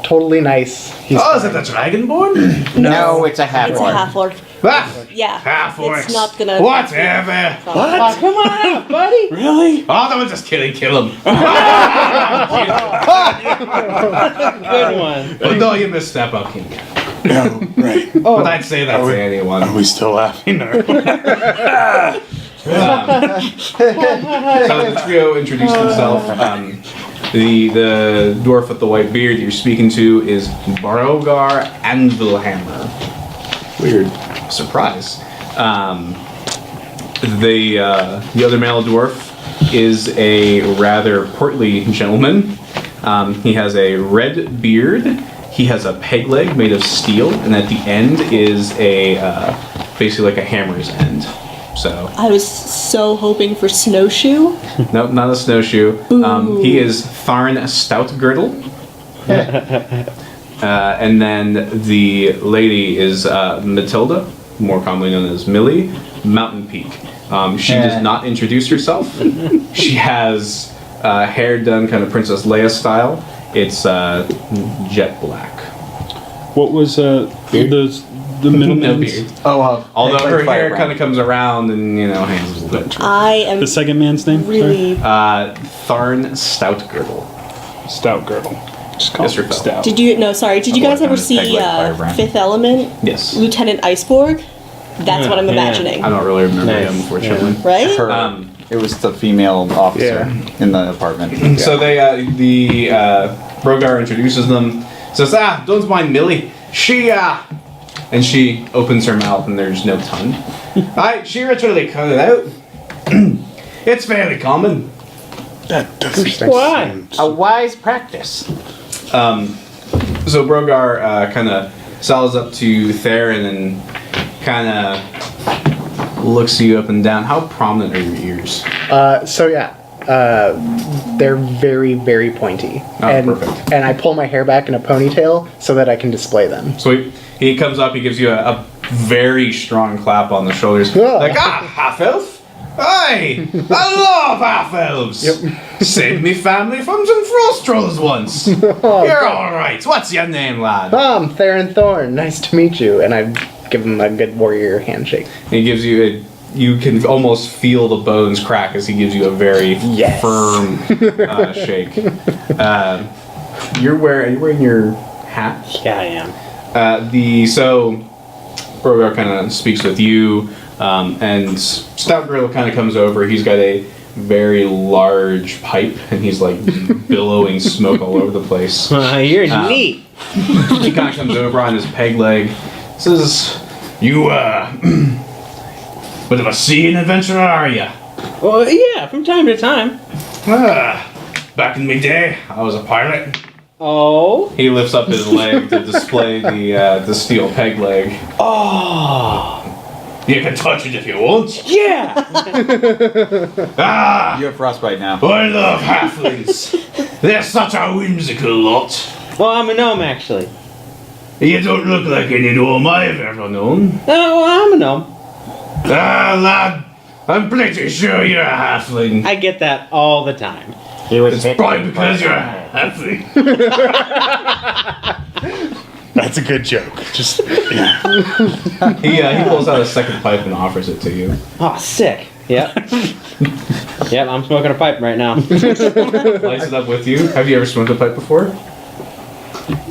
totally nice. He's Oh, is it the Dragonborn? No, it's a half It's a half-orc. Ah, Yeah. half-orcs. It's not gonna... Whatever. What? Come on, buddy. Really? Oh, no, just kidding. Kill him. Good one. Well, no, you misstep up. King. No, right. But I'd say that to anyone. Are we still laughing? Or? So the trio introduced themselves. The dwarf with the white beard you're speaking to is Brogar Anvilhammer. Weird. Surprise. The other male dwarf is a rather portly gentleman. He has a red beard. He has a peg leg made of steel, and at the end is a basically like a hammer's end. So I was so hoping for snowshoe. nope, not a snowshoe. He is Tharn Stoutgirdle. And then the lady is Matilda, more commonly known as Millie Mountain Peak. She does not introduce herself. She has hair done kind of Princess Leia style. It's jet black. What was the middle No man's? beard. Oh, Although her hair firebrand. kind of comes around and, hangs a little bit. I am The second man's name? really... Tharn Stoutgirdle. Sorry. Stout girdle. Just call Yes, it Rafael. stout. Did you... No, sorry. Did you guys ever Otherwise known as see Peg Leg Firebrand. Fifth Element? Yes. Lieutenant Iceborg? That's what I'm Yeah. imagining. I don't really remember Nice. him, unfortunately. Right? Her, it was the female officer in the apartment. So they, the Brogar introduces them. Says, don't mind Millie. She, and she opens her mouth and there's no tongue. She literally cut it out. It's fairly common. That doesn't Why? seem- A wise practice. So Brogar kind of saddles up to Theron and kind of looks you up and down. How prominent are your ears? They're very, very pointy. Oh, and, perfect. And I pull my hair back in a ponytail so that I can display them. So he comes up, he gives you a very strong clap on the shoulders. Yeah. Like, half elf? Hey! I love half-elves! Yep. Saved me family from some frost trolls once. You're alright. What's your name, lad? I'm Theron Thorn. Nice to meet you. And I give him a good warrior handshake. He gives you you can almost feel the bones crack as he gives you a very Yes. firm shake. You're wearing your hat? Yeah, I am. Brogar kind of speaks with you, and Stout Grill kind of comes over. He's got a very large pipe, and he's like billowing smoke all over the place. You're neat. He kind of comes over on his peg leg, says, "You bit of a seeing adventurer, are you?" Well, yeah, from time to time. Back in me day, I was a pirate. Oh. He lifts up his leg to display the steel peg leg. Oh. You can touch it if you want. Yeah. You have frostbite now. I love halflings. They're such a whimsical lot. Well, I'm a gnome, actually. You don't look like any gnome I've ever known. Oh, well, I'm a gnome. Lad, I'm pretty sure you're a halfling. I get that all the time. He was It's hit probably by because you're a lightning. halfling. That's a good joke. Just yeah. He pulls out a second pipe and offers it to you. Oh, sick. Yep. Yep, I'm smoking a pipe right now. Lights it up with you. Have you ever smoked a pipe before?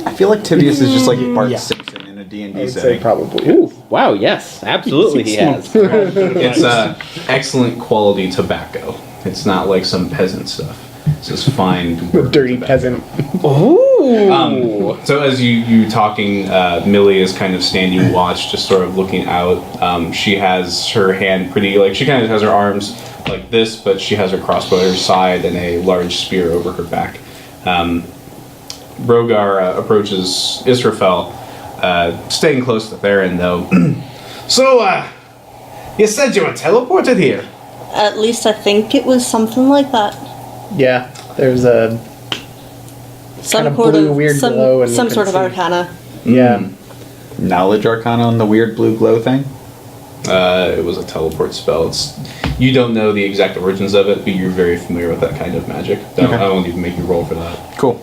I feel like Tibius is just like Bart Simpson in a D&D I would say setting. probably. Ooh, wow, yes, absolutely he has. It's excellent quality tobacco. It's not like some peasant stuff. It's just fine. Dirty peasant. Ooh. So as you talking, Millie is kind of standing watch, just sort of looking out. She has her hand pretty, like, she kind of has her arms like this, but she has her crossbow at her side and a large spear over her back. Brogar approaches Israfel, staying close to Theron, though. So, you said you were teleported here? At least I think it was something like that. Yeah, there's a Some Kind of sort blue of weird glow and you some can sort of see- arcana. yeah. Knowledge Arcana on the weird blue glow thing? It was a teleport spell. You don't know the exact origins of it, but you're very familiar with that kind of magic. I won't even make you roll for that. Cool.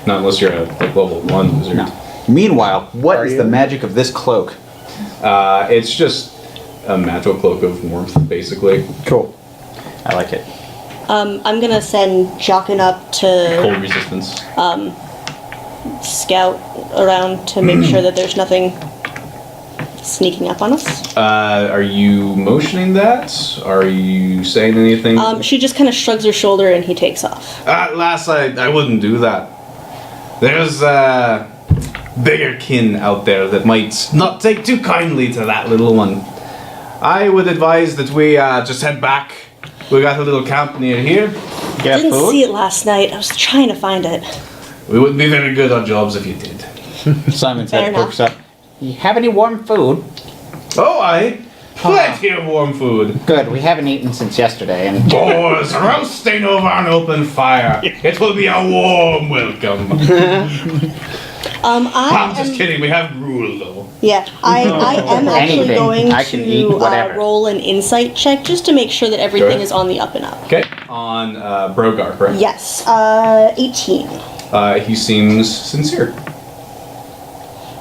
Not unless you're a level 1 wizard. No. Meanwhile, what Are is you? the magic of this cloak? It's just a magical cloak of warmth, basically. Cool. I like it. I'm gonna send Jockin up to Cold resistance. scout around to make sure that there's nothing sneaking up on us. Are you motioning that? Are you saying anything? She just kind of shrugs her shoulder and he takes off. Lass, I wouldn't do that. There's bigger kin out there that might not take too kindly to that little one. I would advise that we just head back. We got a little camp near here. I didn't see it last night. I was trying to find it. We wouldn't be very good on jobs if you did. Simon's Fair head enough. perks up. You have any warm food? Oh, aye. Plenty of warm food. Good, we haven't eaten since yesterday, and Boars roasting over an open fire. It will be a warm welcome. I'm just kidding. We have gruel, though. Yeah, I am actually Anything. going I can eat to whatever. roll an insight check just to make sure that everything Sure. is on the up and up. Okay. On Brogar, correct? Yes, 18. He seems sincere.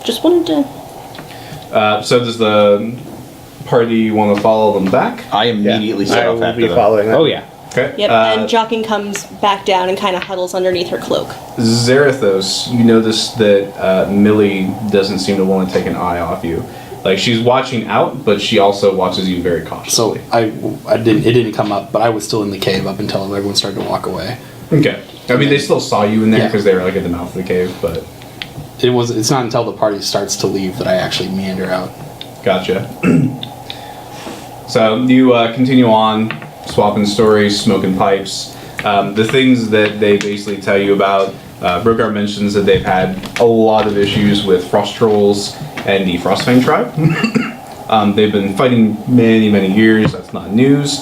Just wanted to. So does the party want to follow them back? I immediately set I off will after be them. following that. Oh, yeah. Okay. Yep, and Jockin comes back down and kind of huddles underneath her cloak. Zarathos, you notice that Millie doesn't seem to want to take an eye off you. Like, she's watching out, but she also watches you very So cautiously. I didn't. It didn't come up, but I was still in the cave up until everyone started to walk away. Okay. I mean, they still saw you in there Yeah. because they were like at the mouth of the cave, but It's not until the party starts to leave that I actually meander out. gotcha. So you continue on, swapping stories, smoking pipes. The things that they basically tell you about, Brogar mentions that they've had a lot of issues with frost trolls and the Frostfang tribe. They've been fighting many years, that's not news,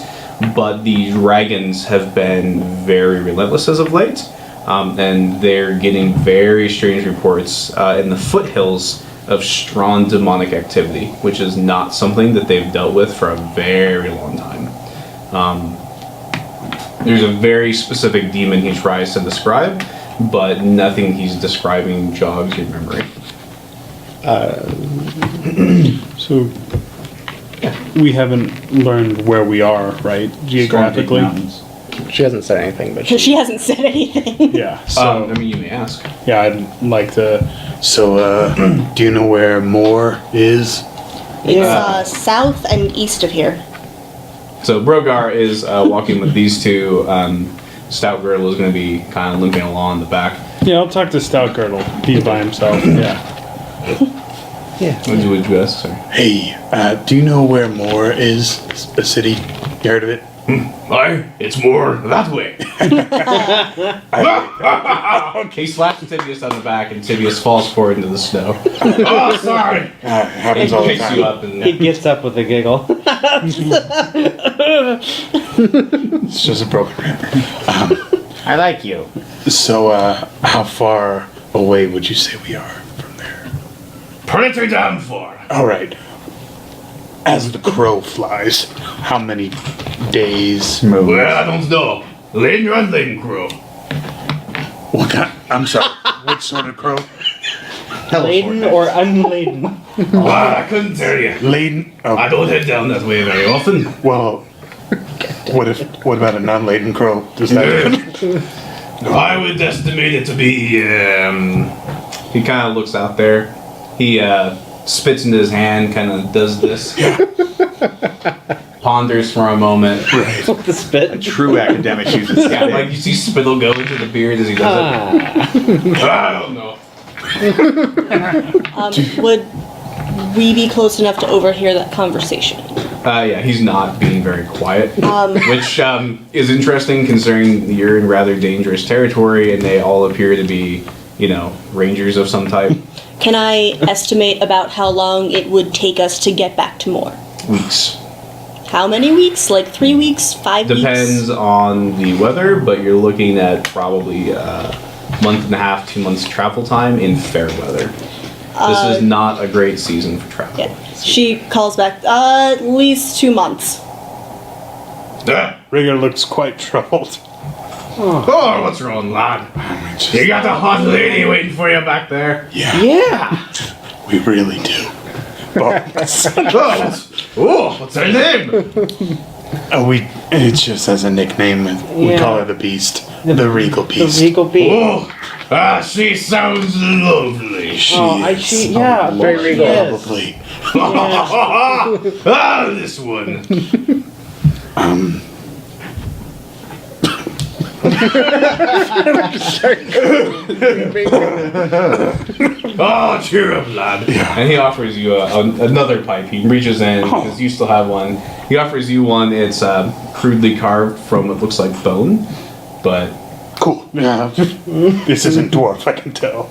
but the dragons have been very relentless as of late, and they're getting very strange reports in the foothills of strong demonic activity, which is not something that they've dealt with for a very long time. There's a very specific demon he tries to describe, but nothing he's describing jogs your memory. So we haven't learned where we are, right? Geographically. Mountains. She hasn't said anything, but She hasn't said anything. Yeah. So I mean, you may ask. yeah, I'd like to. So, do you know where Moore is? It's south and east of here. So Brogar is walking with these two. Stout Girdle is going to be kind of limping along in the back. Yeah, I'll talk to Stout Girdle. He's by himself. Yeah. What would you ask, sir? Hey, do you know where Moore is? A city? You heard of it? Aye, it's more that way. He slaps Tibius on the back, and Tibius falls forward into the snow. Oh, sorry. It happens all the Picks you time. up and He gets up with a giggle. It's just a broken rib. I like you. So, how far away would you say we are from there? pretty damn far. All right. As the crow flies, how many days? Move. Well, I don't know. Laden or unladen crow. What kind? I'm sorry. Which sort of crow? Laden or unladen? Well, I couldn't tell you. Laden. I Oh, don't head down that way very often. well. What about a non-laden crow? Does that? I would estimate it to be, He kind of looks out there. He, spits into his hand, kind of does this. Ponders for a moment. With the spit? True academic uses. Yeah, like you see spittle go into the beard as he does it. I don't know. Would we be close enough to overhear that conversation? Yeah, he's not being very quiet, which is interesting considering you're in rather dangerous territory and they all appear to be, rangers of some type. Can I estimate about how long it would take us to get back to Moore? Weeks. How many weeks? Like 3 weeks? 5 weeks? Depends on the weather, but you're looking at probably a month and a half, 2 months travel time in fair weather. This is not a great season for travel. Yeah. She calls back, at least 2 months. Rigger looks quite troubled. Oh, what's wrong, lad? You got a hot lady waiting for you back there. Yeah. We really do. What's her name? It's just as a nickname. We Yeah. call her the Beast, the Regal The Beast. regal beast. She sounds lovely. Yeah, very regal. Probably. This one. Oh, cheer up, lad. And he offers you another pipe. He reaches in, because you still have one. He offers you one. It's crudely carved from what looks like bone, but... Cool. Yeah. This isn't dwarf, I can tell.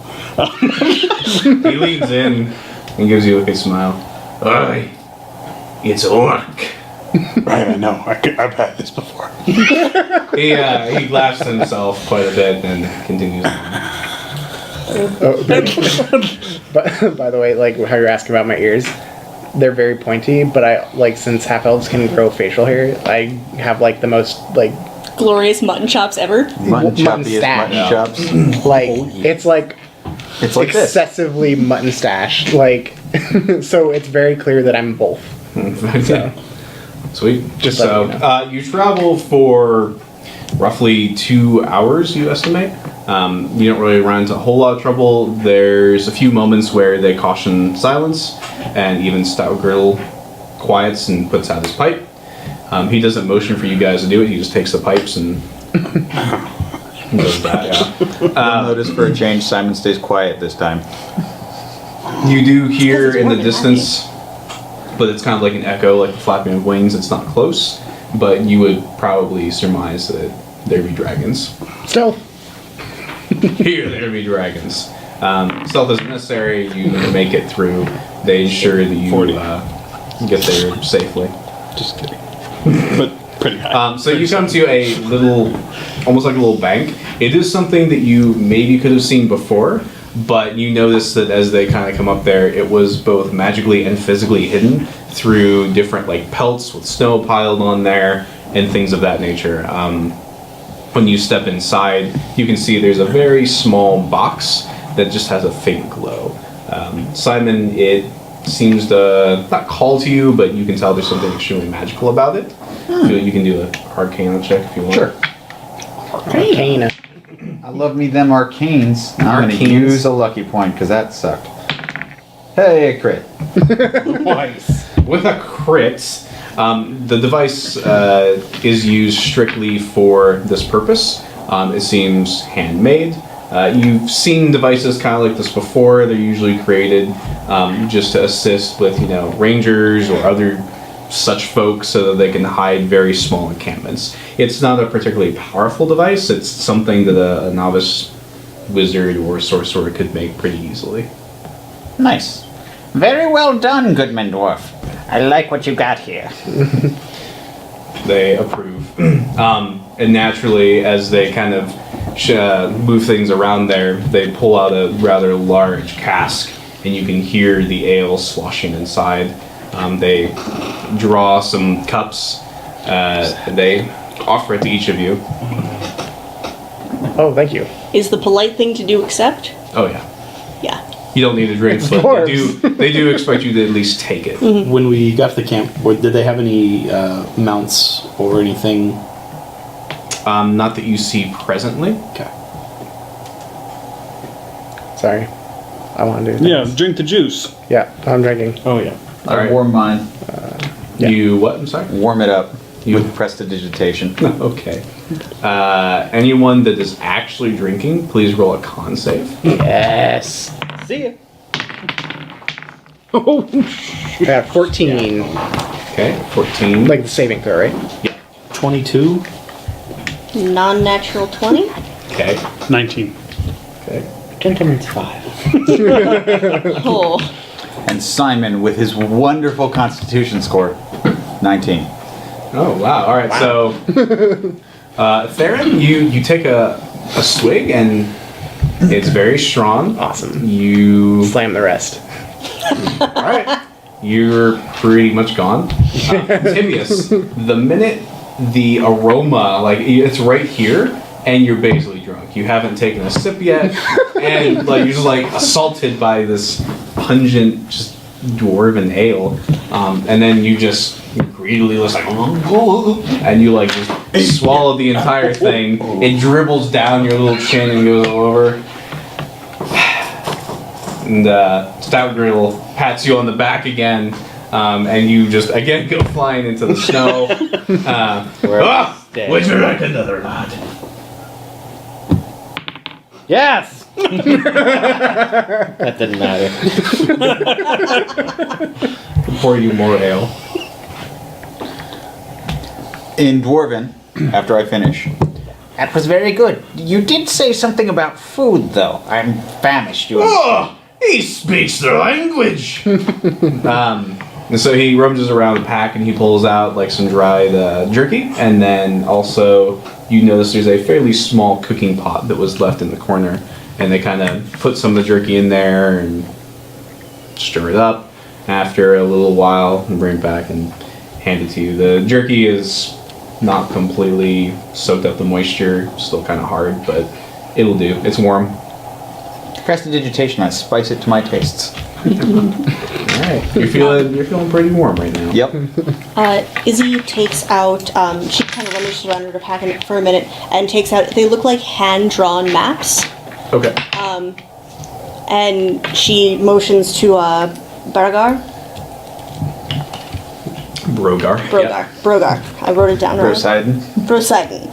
He leans in and gives you a big smile. Aye, it's orc. Right, I know. I've had this before. He laughs to himself quite a bit and continues on. But by the way, like how you're asking about my ears, they're very pointy. But since half elves can grow facial hair, I have like the most Glorious mutton chops ever. Mutton choppiest stash. mutton chops. it's like It's like this. excessively mutton stash. So it's very clear that I'm both. So. Sweet. Just so letting you travel for roughly 2 hours, you estimate. You don't really run into a whole lot of trouble. There's a few moments where they caution silence, and even Stout Girdle quiets and puts out his pipe. He doesn't motion for you guys to do it. He just takes the pipes and does that. Yeah. You'll notice for a change, Simon stays quiet this time. You do hear it's in the warm and distance, but it's kind of like an echo, like the flapping of wings. It's not close, but you would probably surmise that there be dragons. Stealth. Here, there be dragons. Stealth isn't necessary. You make it through. They ensure that you get there safely. Just kidding. But pretty high. So you come to a little, almost like a little bank. It is something that you maybe could have seen before, but you notice that as they kind of come up there, it was both magically and physically hidden through different pelts with snow piled on there, and things of that nature. When you step inside, you can see there's a very small box that just has a faint glow. Simon, it seems to not call to you, but you can tell there's something extremely magical about it. You can do an Arcana check if you want. Sure. Arcana. I love me them arcanes. I'm going to Arcanes. use a lucky point because that sucked. Hey, a crit. Nice. With a crit, the device is used strictly for this purpose. It seems handmade. You've seen devices kind of like this before. They're usually created just to assist with, rangers or other such folks so that they can hide very small encampments. It's not a particularly powerful device. It's something that a novice wizard or sorcerer could make pretty easily. Nice. Very well done, Goodman Dwarf. I like what you got here. They approve. And naturally, as they kind of move things around there, they pull out a rather large cask, and you can hear the ale sloshing inside. They draw some cups, and they offer it to each of you. Oh, thank you. Is the polite thing to do accept? Oh yeah, Yeah. you don't need a drink, It's but dwarves. they do expect you to at least take it. When we got to the camp, did they have any mounts or anything? Not that you see presently. Okay. Sorry. I want to do Yeah, things. drink the juice. Yeah, I'm drinking. Oh yeah. I Alright. warm mine. Yeah. You what? I'm sorry. Warm it up You- with prestidigitation. Okay. Anyone that is actually drinking, please roll a con save. Yes. See ya. I got 14. Okay, 14. Like the saving throw, right? 22. Non-natural 20? Okay. 19. Okay. Gentleman's 5. Oh. And Simon, with his wonderful constitution score, 19. Oh wow! All right, so Theron, you take a swig and it's very strong. Awesome. You Slam the rest. all right? You're pretty much gone. Tibius, the minute the aroma, like it's right here, and you're basically drunk. You haven't taken a sip yet, and like you're just like assaulted by this pungent, just dwarven ale, and then you just greedily just like, and you like just swallow the entire thing. It dribbles down your little chin and goes all over. And Stout Griddle pats you on the back again, and you just again go flying into the snow. Dead. Would you like another lad? Yes! That didn't matter. Pour you more ale. In Dwarven, after I finish, That was very good. You did say something about food, though. I'm famished. You Oh, he speaks the language. And so he rummages around the pack and he pulls out like some dried jerky, and then also you notice there's a fairly small cooking pot that was left in the corner, and they kind of put some of the jerky in there and stir it up. After a little while, and bring it back and hand it to you. The jerky is not completely soaked up the moisture, still kind of hard, but it'll do. It's warm. prestidigitation, I spice it to my tastes. All right, you're feeling pretty warm right now. Yep. Izzy takes out, she kind of rummages around in her pack for a minute and takes out, they look like hand-drawn maps. Okay. And she motions to Brogar. Brogar. Brogar. Brogar. I wrote it down wrong. Poseidon. Broseidon.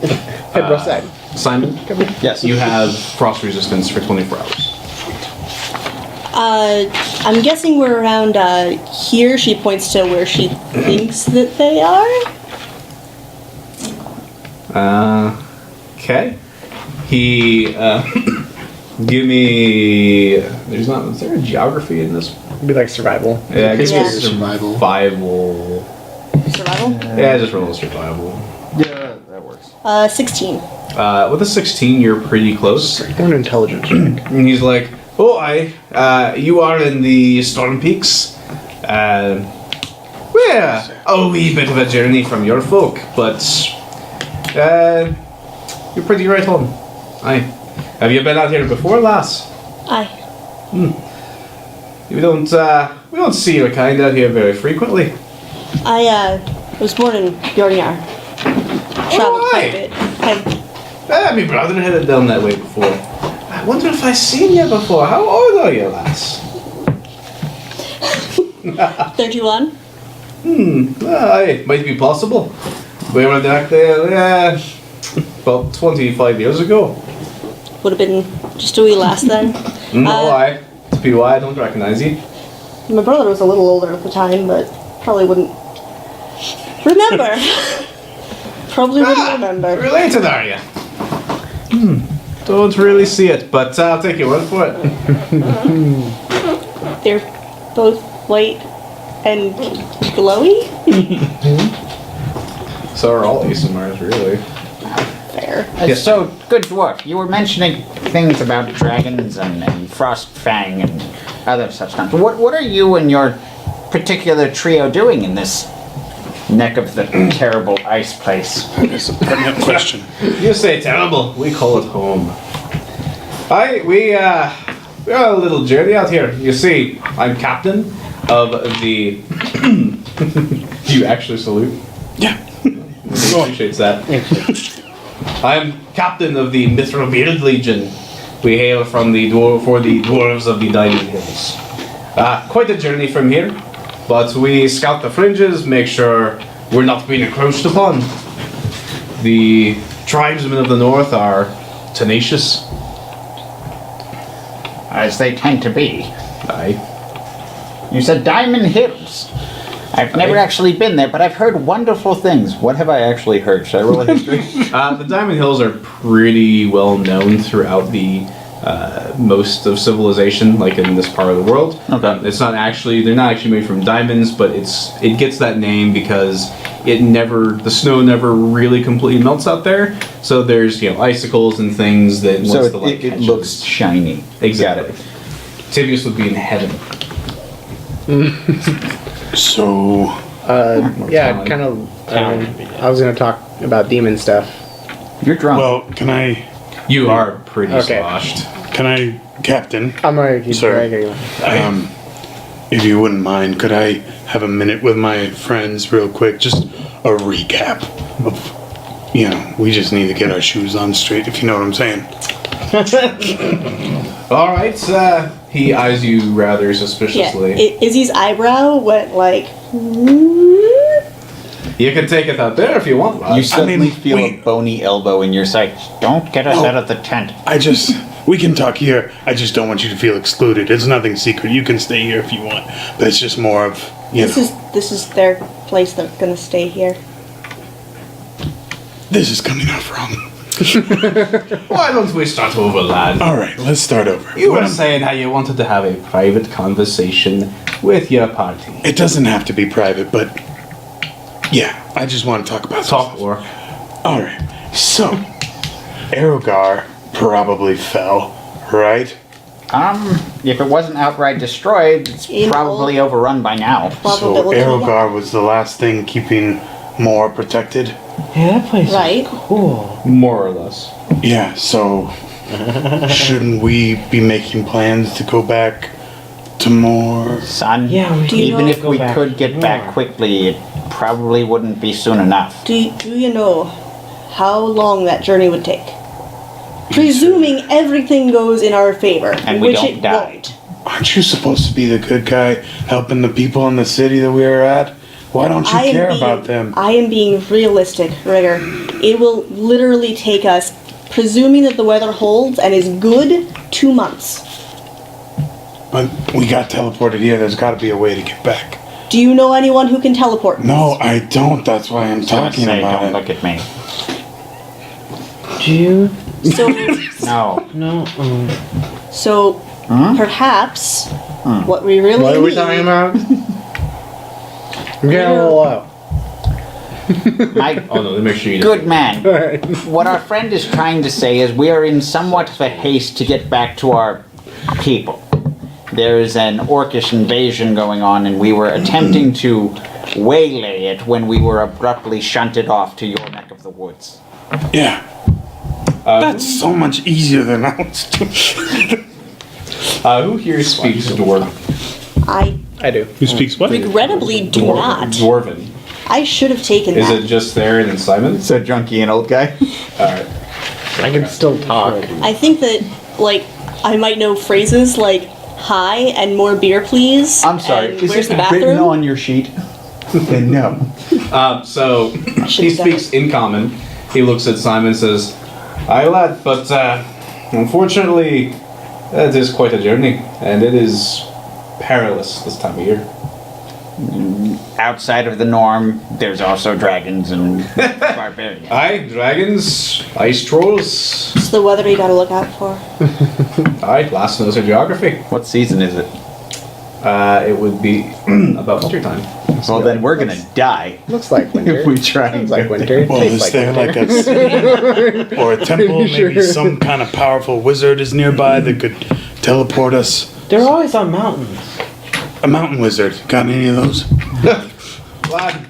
Hey, bro, side. Simon, Yes. you have frost resistance for 24 hours. I'm guessing we're around here. She points to where she thinks that they are. Okay. He give me. Is there a geography in this? It'd be like survival. Yeah, give me Yeah. Survival. survival. Survival? Yeah, just roll a survival. Yeah, that works. 16. With a 16, you're pretty close. Or an intelligence check. And he's like, "Oh, you are in the Storm Peaks. Well, a wee bit of a journey from your folk, but you're pretty right on. Aye. Have you been out here before, lass? Aye. We don't see your kind out here very frequently. I was born in Bjornyar. Traveled quite a aye. bit. My brother headed down that way before. I wonder if I've seen you before. How old are you, lass? 31. Aye, might be possible. We were back there about 25 years ago. Would have been just a wee lass then. No, aye. To be why I don't recognize you. My brother was a little older at the time, but probably wouldn't remember. Probably wouldn't remember. Related, are you? Don't really see it, but I'll take your word for it. They're both white and glowy. So are all ASMRs, really. Fair. Yes. So, good dwarf, you were mentioning things about dragons and Frostfang and other such things. What are you and your particular trio doing in this neck of the terrible ice place? That's a pertinent question. You say terrible. We call it home. We are on a little journey out here. You see, I'm captain of the. Do you actually salute? Yeah. He appreciates that. I am captain of the Mithril-Bearded Legion. We hail from the Dwarves of the Diamond Hills. Quite a journey from here, but we scout the fringes, make sure we're not being encroached upon. The tribesmen of the north are tenacious. As they tend to be. Aye. You said Diamond Hills. I've never actually been there, but I've heard wonderful things. What have I actually heard? Should I roll a history? The Diamond Hills are pretty well known throughout the most of civilization, like in this part of the world. Okay. They're not actually made from diamonds, but it gets that name because the snow never really completely melts out there. So there's icicles and things that once So the light it catches. looks shiny. Exactly. Tibius would be in heaven. So, Yeah, kind of. I was gonna talk about demon stuff. You're drunk. Well, can I, You are pretty Okay. sloshed. Captain? I'm gonna keep Sir. dragging. if you wouldn't mind, could I have a minute with my friends real quick? Just a recap of, we just need to get our shoes on straight, if you know what I'm saying. All right. He eyes you rather Yeah. suspiciously. Izzy's eyebrow went like. You can take it out there if you want. Lad. you suddenly feel a wait. bony elbow in your side. Don't get us No. out of the tent. We can talk here. I just don't want you to feel excluded. It's nothing secret. You can stay here if you want. But it's just more of, This is their place. They're gonna stay here. this is coming off wrong. Why don't we start over, lad? All right, let's start over. You What were am- saying how you wanted to have a private conversation with your party. It doesn't have to be private, but yeah, I just want to talk about some Talk stuff. work. All right, so Erogar probably fell, right? If it wasn't outright destroyed, it's In probably overrun by now. So Probability. Erogar was the last thing keeping Moor protected. Yeah, that place Right. is cool. More or less. Yeah, so shouldn't we be making plans to go back to Moor? Son, Yeah, we even know- if we Go back could get back more. quickly, it probably wouldn't be soon enough. Do you know how long that journey would take? Presuming everything goes in our favor, And we which don't it die. won't. Aren't you supposed to be the good guy helping the people in the city that we are at? Why don't you care about them? I am being realistic, Rigger. It will literally take us, presuming that the weather holds and is good, 2 months. But we got teleported here. There's got to be a way to get back. Do you know anyone who can teleport? No, I don't. That's why I'm talking Say, about don't it. look at me. Do you? So, No. No. so perhaps what we really What are we need- talking about? I'm getting a little low. My Oh no, make sure you good man. What our friend is trying to say is we are in somewhat of a haste to get back to our people. there's an orcish invasion going on, and we were attempting to waylay it when we were abruptly shunted off to your neck of the woods. Yeah. That's so much easier than I was doing. Who here speaks Dwarven? I do. Who speaks what? regrettably do not. Dwarven. I should have taken Is that. it just there and then Simon? So junkie and old guy. Alright. I can still talk. I think that, like, I might know phrases like "hi" and "more beer, please." I'm sorry. and Is "where's it the bathroom?" written on your sheet? Then no. So he should've done speaks in common. He looks at Simon and says, "Aye, lad, but unfortunately, it is quite a journey, and it is perilous this time of year." Outside of the norm, there's also dragons and barbarians. Aye, dragons, ice trolls. It's the weather you gotta look out for. Aye, last knows her geography. What season is it? It would be about winter time. Well, then we're gonna die. Looks like winter. If we try and Sounds like get winter. Well, Tastes is like there winter. like a city or a temple? Maybe some kind of powerful wizard is nearby that could teleport us. They're always on mountains. A mountain wizard. Got any of those? Lad,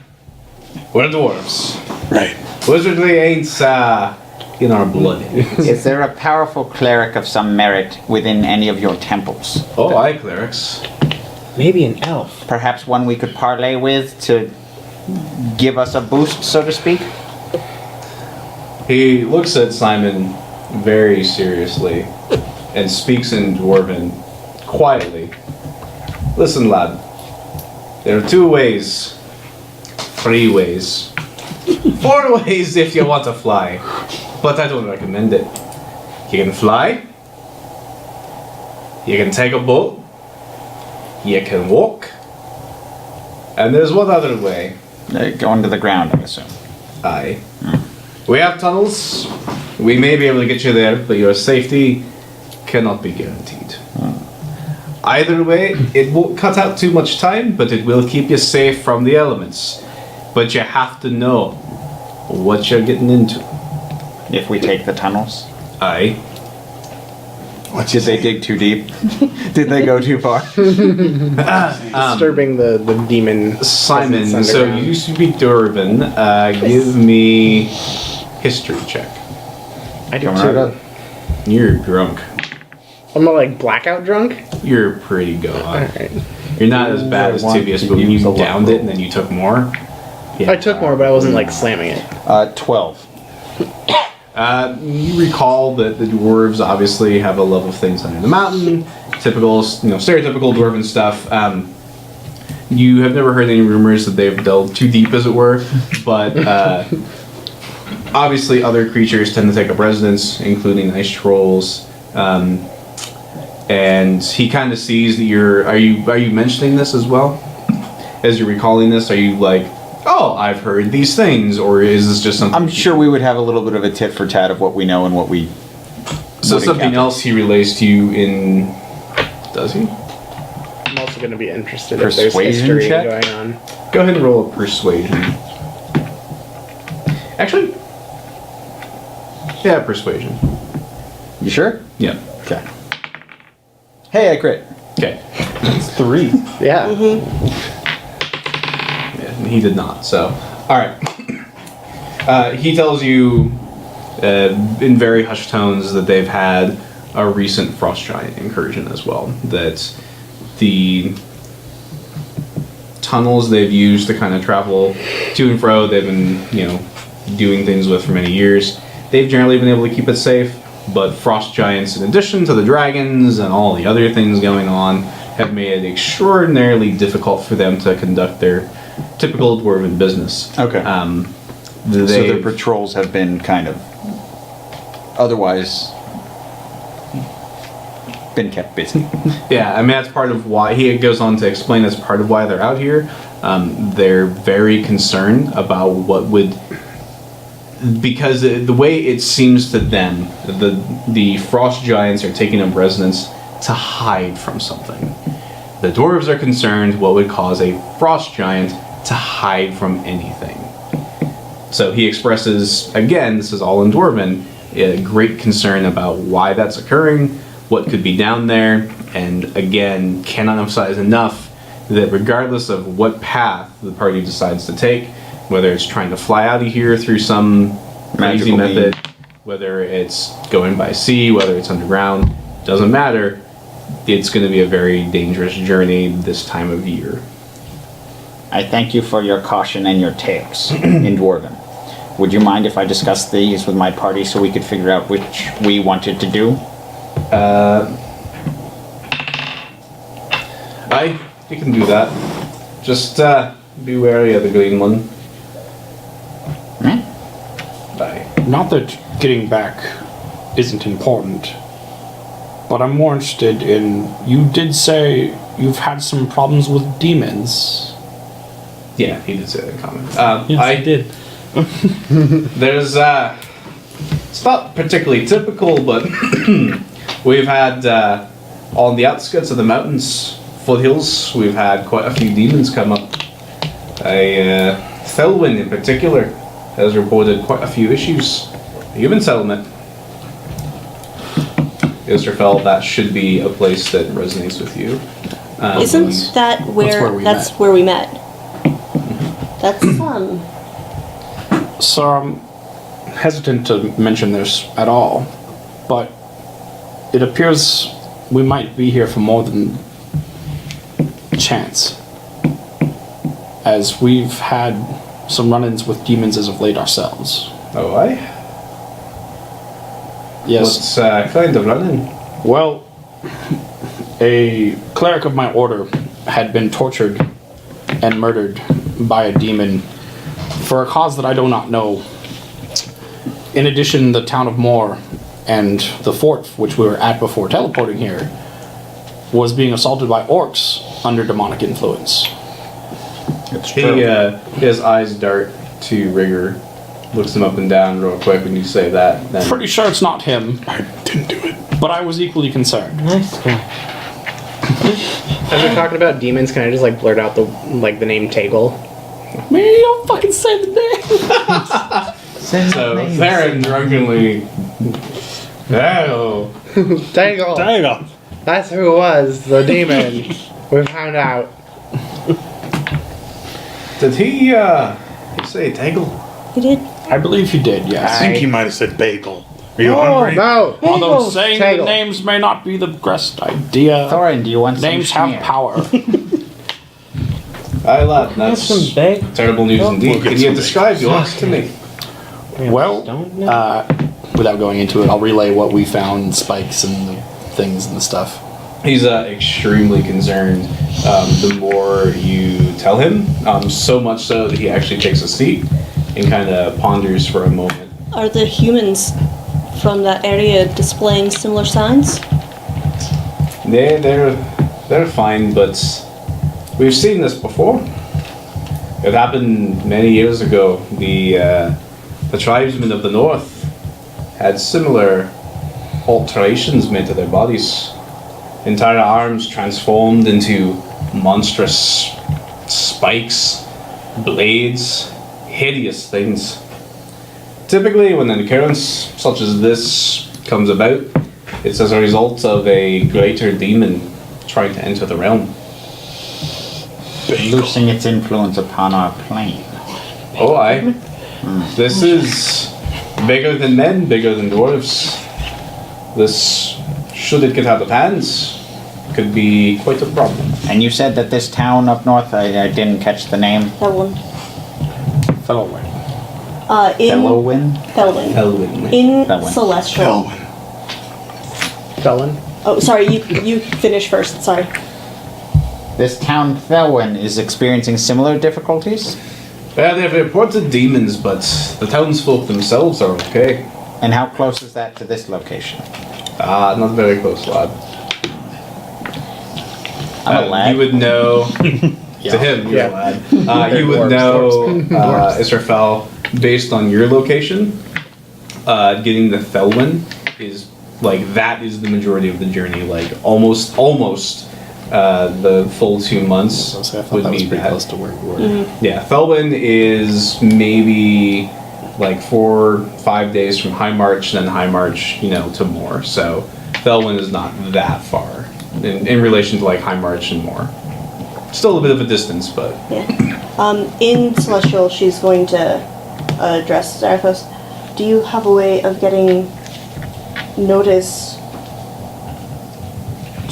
we're dwarves. Right. Wizardry ain't in our blood. Is there a powerful cleric of some merit within any of your temples? Oh, aye, clerics. Maybe an elf. Perhaps one we could parlay with to give us a boost, so to speak? He looks at Simon very seriously and speaks in Dwarven quietly. Listen, lad. There are 2 ways. 3 ways. 4 ways if you want to fly. But I don't recommend it. You can fly. You can take a boat. You can walk. And there's one other way. Going to the ground, I assume. Aye. We have tunnels. We may be able to get you there, but your safety cannot be guaranteed. Either way, it won't cut out too much time, but it will keep you safe from the elements. But you have to know what you're getting into. If we take the tunnels. Aye. Did they dig too deep? Did they go too far? Disturbing the demon. Simon, presence so underground. you speak Dwarven. Give me history check. I do Coming right up. too. You're drunk. I'm not like blackout drunk. You're pretty gone. Alright. You're not as bad as I want Tibius, to but when use you a lot downed roll. it and then you took more. I took more, but I wasn't like slamming it. 12. You recall that the dwarves obviously have a love of things under the mountain, typical, stereotypical dwarven stuff. You have never heard any rumors that they've delved too deep, as it were, but obviously other creatures tend to take up residence, including ice trolls. And he kind of sees that you're. Are you mentioning this as well? As you're recalling this, are you like, oh, I've heard these things, or is this just something? I'm sure we would have a little bit of a tit for tat of what we know and what we. So would something encounter. else he relays to you in. Does he? I'm also going to be interested if there's Persuasion history check? going on. Go ahead and roll a persuasion. Actually, yeah, persuasion. You sure? Yeah. Okay. Hey, I crit. Okay. It's 3. Yeah. Yeah, and he did not. So, all right. He tells you in very hushed tones that they've had a recent frost giant incursion as well. That the tunnels they've used to kind of travel to and fro, they've been, doing things with for many years. They've generally been able to keep it safe, but frost giants, in addition to the dragons and all the other things going on, have made it extraordinarily difficult for them to conduct their typical dwarven business. Okay. So their They patrols have been kind of otherwise been kept busy. Yeah, I mean that's part of why he goes on to explain that's part of why they're out here. They're very concerned about what would, because the way it seems to them, the frost giants are taking up residence to hide from something. The dwarves are concerned what would cause a frost giant to hide from anything. So he expresses, again, this is all in Dwarven, a great concern about why that's occurring, what could be down there, And again, cannot emphasize enough that regardless of what path the party decides to take, whether it's trying to fly out of here through some crazy Magical method, whether it's going by sea, whether it's underground, doesn't matter. It's going to be a very dangerous journey this time of year. I thank you for your caution and your tales in Dwarven. Would you mind if I discussed these with my party so we could figure out which we wanted to do? You can do that. Just be wary of the green one. Hmm? Bye. Not that getting back isn't important, but I'm more interested in. You did say you've had some problems with demons. Yeah, he did say that in comment. Yes, I did. There's it's not particularly typical, but we've had on the outskirts of the mountains, foothills, we've had quite a few demons come up. Thelwyn in particular has reported quite a few issues. The human settlement. Israfel, that should be a place that resonates with you. Isn't that where That's where we met? That's So I'm hesitant to mention this at all, but it appears we might be here for more than chance, as we've had some run-ins with demons as of late ourselves. Oh, aye? Yes. What's kind of running? Well, a cleric of my order had been tortured and murdered by a demon for a cause that I do not know. In addition, the town of Moor and the fort, which we were at before teleporting here, was being assaulted by orcs under demonic influence. It's true. His eyes dart to Rigger, looks him up and down real quick when you say that. Then Pretty sure it's not him, I didn't do it. but I was equally concerned. Nice guy. As we're talking about demons, can I just like blurt out the name Tagel? Man, you don't fucking say the name! so Theron drunkenly. Oh, Tagel. There you go. That's who it was. The demon. We found out. did he say Tangle? you did. I believe he did, I yes. think he might have said bagel. Are you Oh hungry? no! Although saying the Tagel. names may not be the best idea. Thorin, do you want Names some have schmear? power. Aye, lad, Have some that's bag. terrible news indeed. We'll get Can you some describe yours to me? Well, Don't know. without going into it, I'll relay what we found, spikes and the things and the stuff. He's extremely concerned the more you tell him, so much so that he actually takes a seat and kind of ponders for a moment. Are the humans from that area displaying similar signs? They're fine, but we've seen this before. It happened many years ago. The tribesmen of the north had similar alterations made to their bodies. Entire arms transformed into monstrous spikes, blades, hideous things. Typically, when an occurrence such as this comes about, it's as a result of a greater demon trying to enter the realm. Loosing its influence upon our plane. Oh, aye. This is bigger than men, bigger than dwarves. This, should it get out of hands, could be quite a problem. And you said that this town up north, I didn't catch the name. That one. Felloway. In Thelwyn? Thelwyn. Elwyn. In Thelwyn. Celestial. Kelvin. Felon. Oh, sorry. You finish first. Sorry. This town Thelwyn is experiencing similar difficulties? Well, they've reported demons, but the townsfolk themselves are okay. And how close is that to this location? Not very close, lad. I'm a lad. You would know. To him, you're Yeah. a lad. They're You would dwarves, know Israfel, based on your location. Getting the Thelwyn is like that is the majority of the journey. Like almost the full 2 months So I thought would that was be pretty that. close to where we were. Yeah, Thelwyn is maybe like 4 or 5 days from High March, then High March, to more. So Thelwyn is not that far. in relation to like High March and more. Still a bit of a distance, but Yeah. In Celestial, she's going to address Zarathos. Do you have a way of getting notice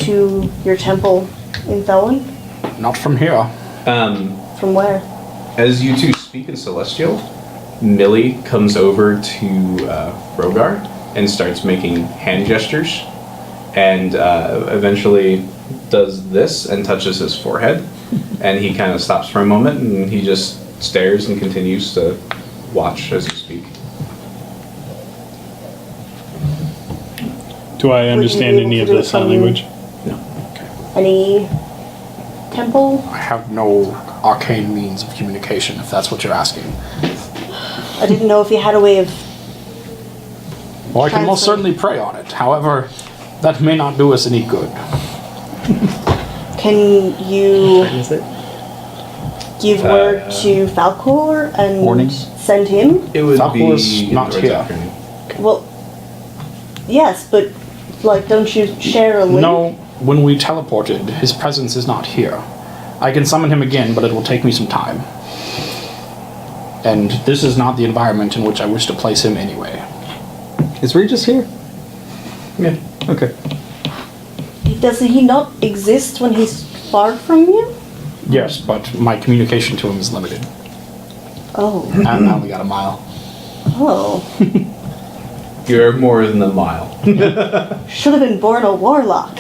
to your temple in Felwyn? Not from here. From where? as you two speak in Celestial, Millie comes over to Rogar and starts making hand gestures, and eventually does this and touches his forehead, and he kind of stops for a moment and he just stares and continues to watch as you speak. Do I understand any of the sign language? No. Any temple? I have no arcane means of communication, if that's what you're asking. I didn't know if you had a way of... Well, I can most certainly pray on it. However, that may not do us any good. Can you Is it? give word to Falcor and Warnings? send him? It would Falcor's be not towards here. afternoon. Well, yes, but, like, don't you share a link? No, when we teleported, his presence is not here. I can summon him again, but it will take me some time. And this is not the environment in which I wish to place him anyway. Is Regis here? Yeah. Okay. Does he not exist when he's far from you? Yes, but my communication to him is limited. Oh. And I only got a mile. Oh. You're more than a mile. Should have been born a warlock.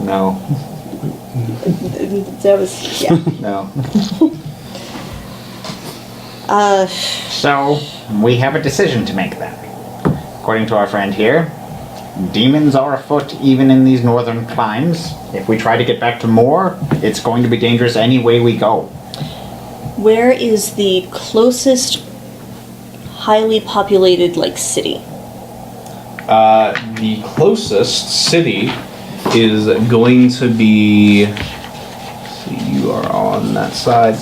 No. That was, yeah. No. So, we have a decision to make then. According to our friend here, demons are afoot even in these northern climes. If we try to get back to Moor, it's going to be dangerous any way we go. Where is the closest highly populated, like, city? The closest city is going to be. Let's see, you are on that side.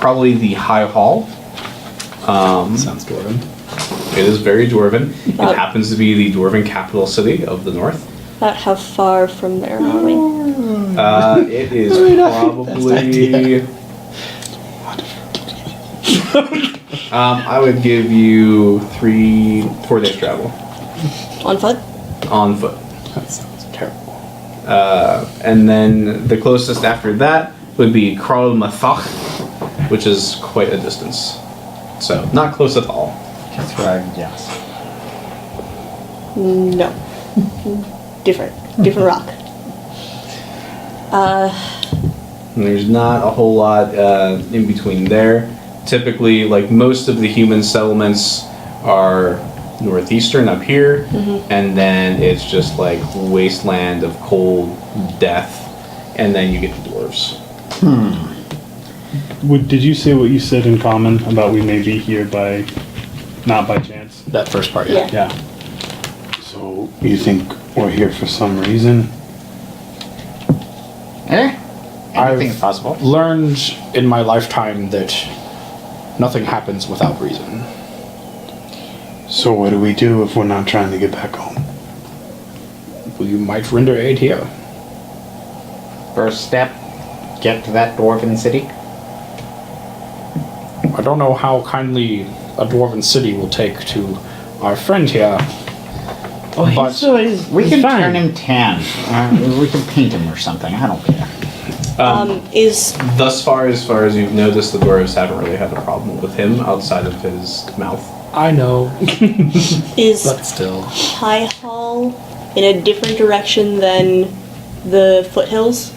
Probably the High Hall. Sounds dwarven. It is very dwarven. It Oh. happens to be the dwarven capital city of the north. About how far from there are we? It is probably. I would give you 4 days travel On foot? on foot. That sounds terrible. And then the closest after that would be Kral Mathach, which is quite a distance. So, not close at all. That's right, yes. No. Different rock. And there's not a whole lot in between there. Typically, like most of the human settlements are northeastern up here, and then it's just like wasteland of cold death, and then you get the dwarves. Did you say what you said in common about we may be here by, not by chance? That first part, Yeah. Yeah. So you think we're here for some reason? Anything's possible. Learned in my lifetime that nothing happens without reason. So what do we do if we're not trying to get back home? Well, you might render aid here. First step, get to that dwarven city. I don't know how kindly a dwarven city will take to our friend here. Oh, But We can fine. turn him tan. We can paint him or something. I don't care. Is Thus far as you've noticed, the dwarves haven't really had a problem with him outside of his mouth. I know, is but still. High Hall in a different direction than the foothills?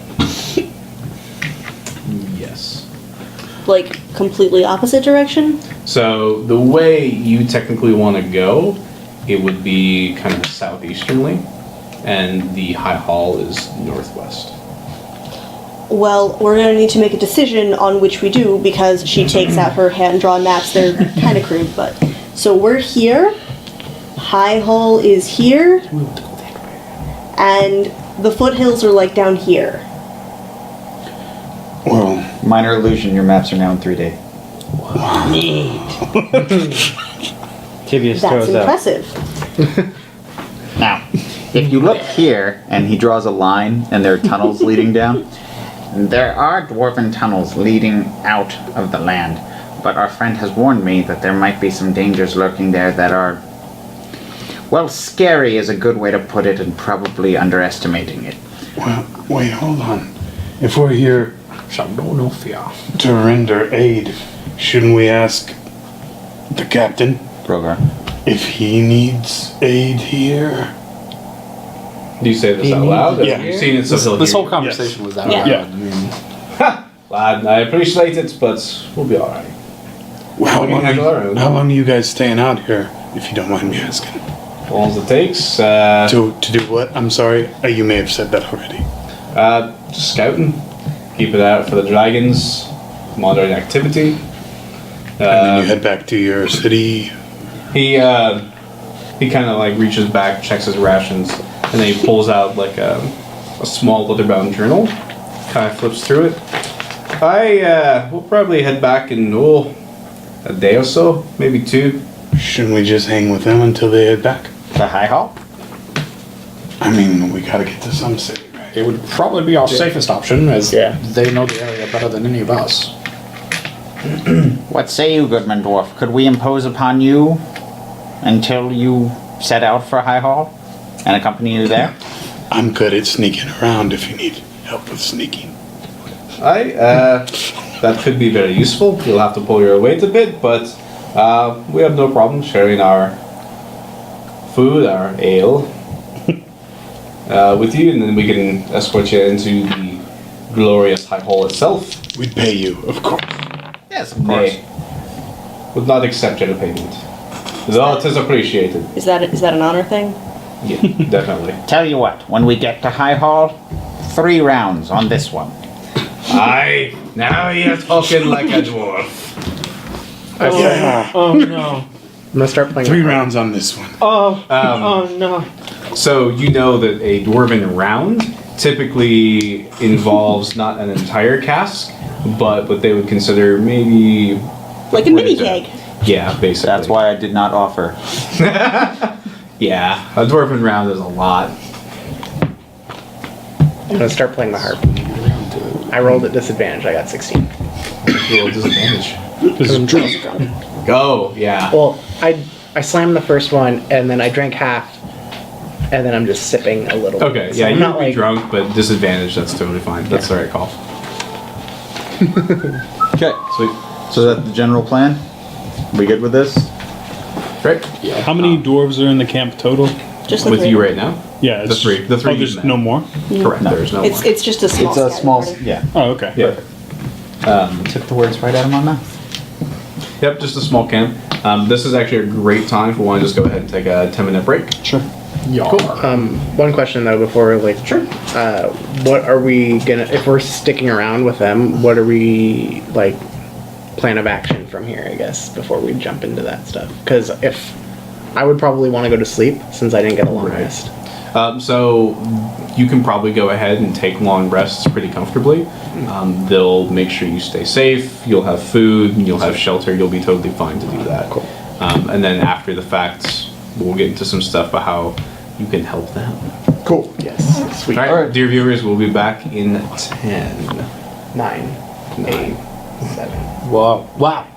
Yes. Like completely opposite direction? So the way you technically want to go, it would be kind of southeasternly, and the High Hall is northwest. Well, we're gonna need to make a decision on which we do because she takes out her hand-drawn maps. They're kind of crude, but so we're here. High Hall is here, and the foothills are like down here. Well, Minor illusion, your maps are now in 3D. Tibius That's throws up. impressive. Now, If you look here, and he draws a line, and there are tunnels leading down. There are dwarven tunnels leading out of the land, but our friend has warned me that there might be some dangers lurking there that are, well, scary is a good way to put it, and probably underestimating it. Well, wait, hold on. If we're here No fear. to render aid, shouldn't we ask the captain Rogar. if he needs aid here? Do you say this out loud? Yeah. You've seen it, so he'll This hear whole you. conversation was that. Yeah. Yeah. I mean, Lad, I appreciate it, but we'll be alright. Well, We can handle our own. how long are you guys staying out here, if you don't mind me asking? As long as it takes. To do what? I'm sorry. You may have said that already. Just scouting. Keep it out for the dragons. Monitoring activity. And then you head back to your city. He kind of like reaches back, checks his rations, and then he pulls out like a small leather-bound journal. Kind of flips through it. We'll probably head back in a day or so, maybe 2. Shouldn't we just hang with them until they head back? The High Hall? I mean, we gotta get to some city, right? it would probably be our safest option, as Yeah. they know the area better than any of us. What say you, Goodman Dwarf? Could we impose upon you until you set out for High Hall and accompany you there? I'm good at sneaking around if you need help with sneaking. That could be very useful. You'll have to pull your weight a bit, but we have no problem sharing our food, our ale, with you, and then we can escort you into the glorious High Hall itself. We'd pay you, of course. Yes, of course. Nay, would not accept your payment. Though it is appreciated. Is that an honor thing? Yeah, definitely. Tell you what, when we get to High Hall, 3 rounds on this one. Aye, now you're talking like a dwarf. Yeah. Oh no. I'm gonna start playing. 3 rounds on this one. Oh no. So you know that a dwarven round typically involves not an entire cask, but what they would consider maybe Like a mini keg. Yeah, basically. That's why I did not offer. Yeah, a dwarven round is a lot. I'm gonna start playing the harp. I rolled at disadvantage. I got 16. Roll disadvantage. This is true. Go, yeah. Well, I slammed the first one and then I drank half, and then I'm just sipping a little. Okay, So yeah, I'm you'd not be like drunk, but disadvantage, that's totally fine. That's the right call. Okay. Sweet. So that's the general plan? We good with this? Great. How many dwarves are in the camp total? Just the With three. you right now? Yeah, The three. The three Oh, there's you've no met. more. Correct, there's no more. It's just a small. It's a scattered small, party. yeah. Oh, okay. Yeah. Took the words right out of my mouth. Yep, just a small camp. This is actually a great time if we want to just go ahead and take a 10-minute break. Sure. Cool. One question though before sure. What are we gonna if we're sticking around with them? What are we like? Plan of action from here, I guess, before we jump into that stuff. Because if I would probably want to go to sleep since I didn't get a long Right. rest. So you can probably go ahead and take long rests pretty comfortably. They'll make sure you stay safe. You'll have food. You'll have shelter. You'll be totally fine to do that. Cool. And then after the fact, we'll get into some stuff about how you can help them. Cool. Yes. Sweet. All right, dear viewers, we'll be back in 10. 9, 8, 7. Wow. Wow.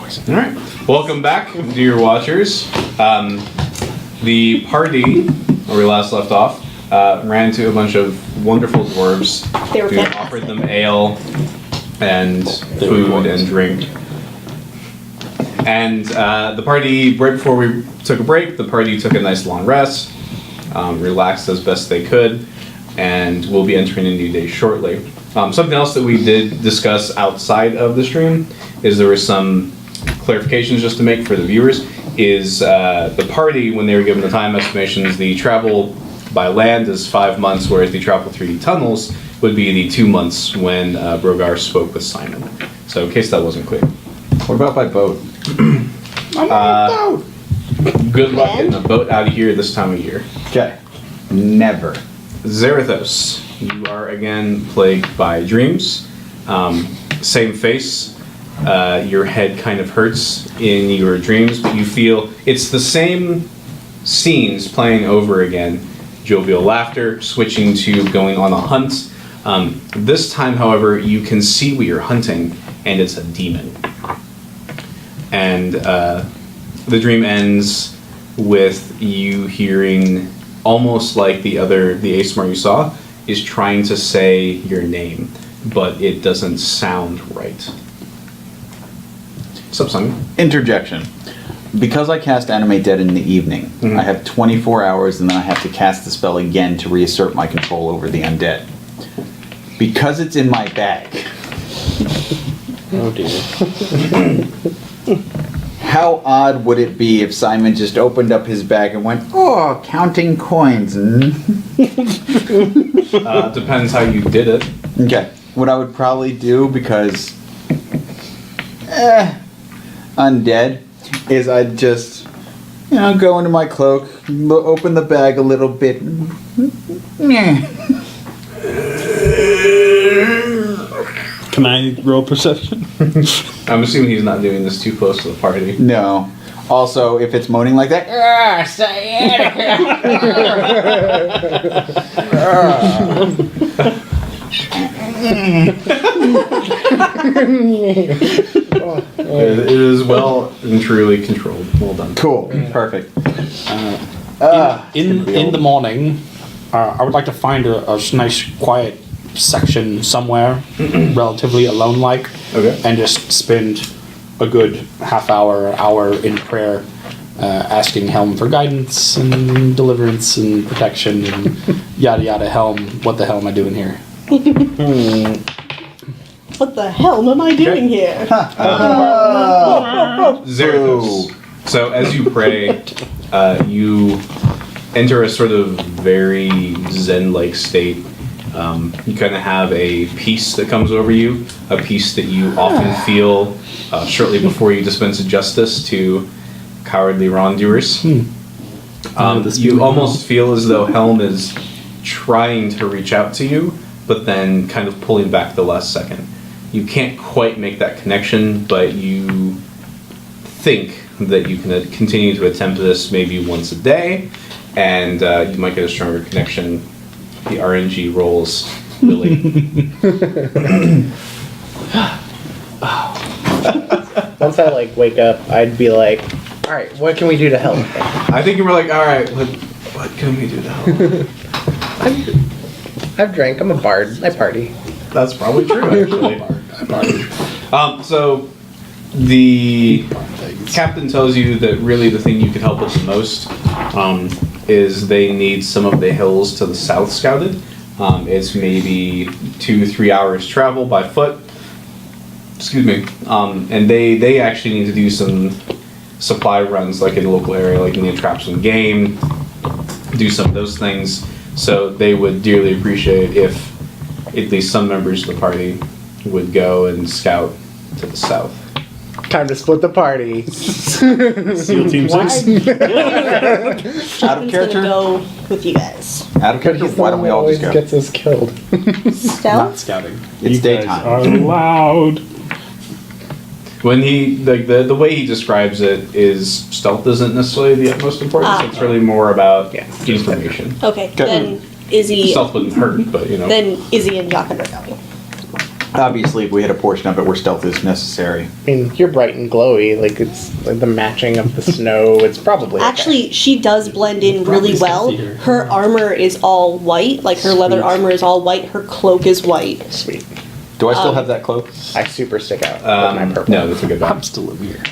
All right. Welcome back, dear watchers. The party, where we last left off, ran to a bunch of wonderful dwarves They were who fantastic. offered them ale and food and drink. And the party, right before we took a break, the party took a nice long rest, relaxed as best they could, and we'll be entering a new day shortly. Something else that we did discuss outside of the stream is there were some clarifications just to make for the viewers, is the party, when they were given the time estimations, the travel by land is 5 months, whereas the travel through the tunnels would be the 2 months when Brogar spoke with Simon. So in case that wasn't clear. What about by boat? Good luck getting a boat out of here this time of year. Okay. Never. Zarathos, you are again plagued by dreams. Same face. Your head kind of hurts in your dreams, but you feel it's the same scenes playing over again. Jovial laughter, switching to going on a hunt. This time, however, you can see what you're hunting, and it's a demon. And the dream ends with you hearing, almost like the ASMR you saw, is trying to say your name, but it doesn't sound right. What's up, Simon? Interjection. Because I cast Animate Dead in the evening, I have 24 hours and then I have to cast the spell again to reassert my control over the undead. Because it's in my bag, Oh dear. how odd would it be if Simon just opened up his bag and went, oh, counting coins. Depends how you did it. Okay. What I would probably do, because undead, is I'd just, go into my cloak, open the bag a little bit. Can I roll perception? I'm assuming he's not doing this too close to the party. No. Also, if it's moaning like that, It is well and truly controlled. Well done. cool, perfect. In the morning, I would like to find a nice quiet section somewhere, relatively alone-like, Okay. and just spend a good half hour, hour in prayer, asking Helm for guidance and deliverance and protection and yada yada. Helm, what the hell am I doing here? What the hell am I doing here? Zarathos. So as you pray, you enter a sort of very zen-like state. You kind of have a peace that comes over you, a peace that you often feel shortly before you dispense justice to cowardly wrongdoers. You almost feel as though Helm is trying to reach out to you, but then kind of pulling back the last second. You can't quite make that connection, but you think that you can continue to attempt this maybe once a day, and you might get a stronger connection. The RNG rolls really. Once I wake up, I'd be like, all right, what can we do to help? I think you were like, all right, what can we do to help? I've drank. I'm a bard. I party. That's probably true, actually. So the captain tells you that really the thing you can help with the most is they need some of the hills to the south scouted. It's maybe 2-3 hours travel by foot. Excuse me. And they actually need to do some supply runs, like in the local area, like you need to trap some game, do some of those things. So they would dearly appreciate if at least some members of the party would go and scout to the south. Time to split the party. SEAL Team 6? Out of Chapman's character? gonna go with you guys. Out of character? Why don't we all just go? Gets us killed. Stealth? Scouting. It's You guys daytime. are loud. When he the way he describes it is stealth isn't necessarily the utmost importance. It's really more about information. Okay, then Izzy. Stealth wouldn't hurt, but Then Izzy and Jockin are going. Obviously, if we hit a portion of it where stealth is necessary. I mean, you're bright and glowy. Like it's like the matching of the snow. It's probably okay. Actually, she does blend in really well. Her armor is all white, like her leather armor is all white. Her cloak is white. Sweet. Do I still have that cloak? I super stick out with my purple. No, that's a good I'm bet. still over here.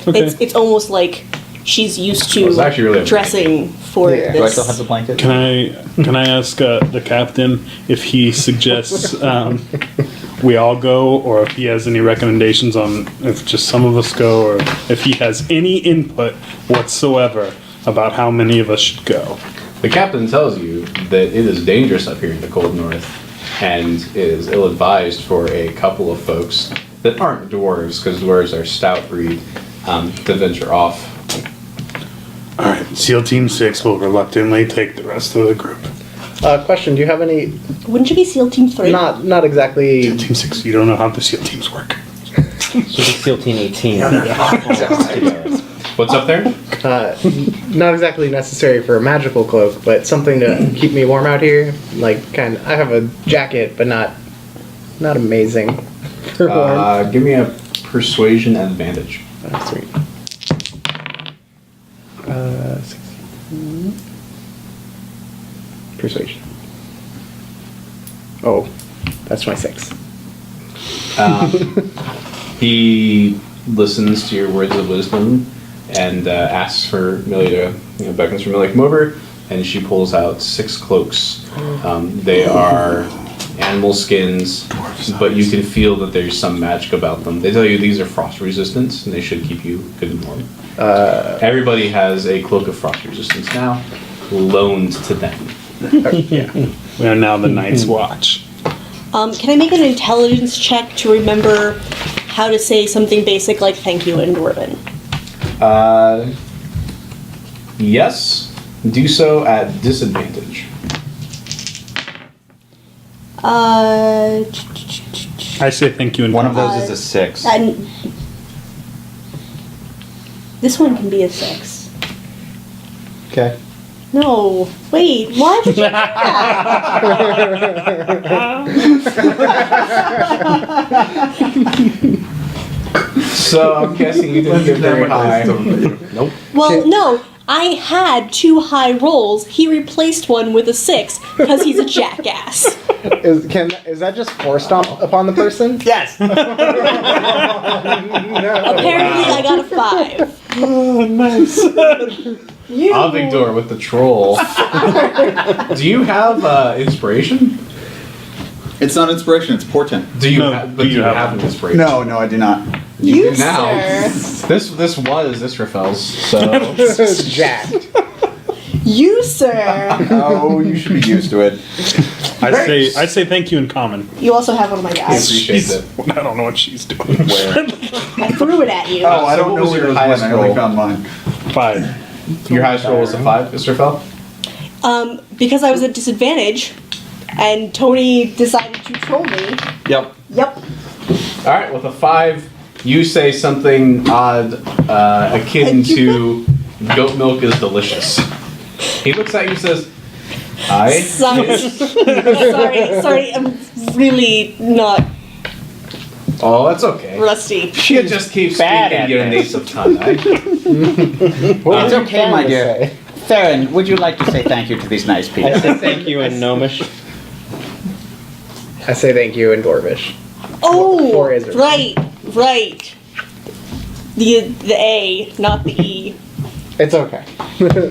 Okay. It's almost like she's used Well, it's actually really to dressing for Yeah. Do I this. still have the blanket? Can I ask the captain if he suggests we all go, or if he has any recommendations on if just some of us go, or if he has any input whatsoever about how many of us should go? The captain tells you that it is dangerous up here in the cold north, and it is ill-advised for a couple of folks that aren't dwarves, because dwarves are stout breed, to venture off. All right, SEAL Team 6 will reluctantly take the rest of the group. Question: do you have any? Wouldn't you be SEAL Team 3? Not exactly. SEAL Team 6, you don't know how the SEAL teams work. Should be SEAL Team 18. What's up there? Not exactly necessary for a magical cloak, but something to keep me warm out here. Like, I have a jacket, but not amazing for warm. Give me a persuasion advantage. Oh, sweet. 16. Persuasion. Oh, that's my 6. He listens to your words of wisdom and asks for Millie to, beckons for Millie to come over, and she pulls out 6 cloaks. They are animal skins, but you can feel that there's some magic about them. They tell you these are frost resistant, and they should keep you good and warm. Everybody has a cloak of frost resistance now, loaned to them. Yeah. We are now the Night's Watch. Can I make an intelligence check to remember how to say something basic like thank you in Dwarven? Yes, do so at disadvantage. Uh, I say thank you in One of common. those is a 6. and this one can be a 6. Okay. No, wait, why would you do that? So I'm guessing you didn't get very high. Nope. Well, no, I had 2 high rolls. He replaced one with a 6 because he's a jackass. Is that just forced upon the person? Yes. Apparently, I got a 5. Oh, nice. Ah, Victor with the troll. Do you have inspiration? It's not inspiration, it's portent. Do you? No, But do you have an inspiration? No, I do not. You, do now. sir. This was Israfel's. So Jacked. You, sir. Oh, you should be used to it. I say thank you in common. You also have one of my I guys. appreciate it. I don't know what she's doing. Where? I threw it at you. Oh, I don't what know was where your yours highest went. I only roll? found mine. 5. Your highest roll was a 5, Israfel? Because I was at disadvantage, and Tony decided to troll me. Yep. Yep. All right, with a 5, you say something odd, akin to "goat milk is delicious." He looks at you and says, "I." Sorry, I'm really not Oh, that's okay. rusty. She just keeps Bad speaking at your this. native tongue. Eh? It's okay, my dear. Theron, would you like to say thank you to these nice people? I said thank you in Gnomish. I say thank you in Dwarvish. Oh, For Israel. right. The A, not the E. It's okay.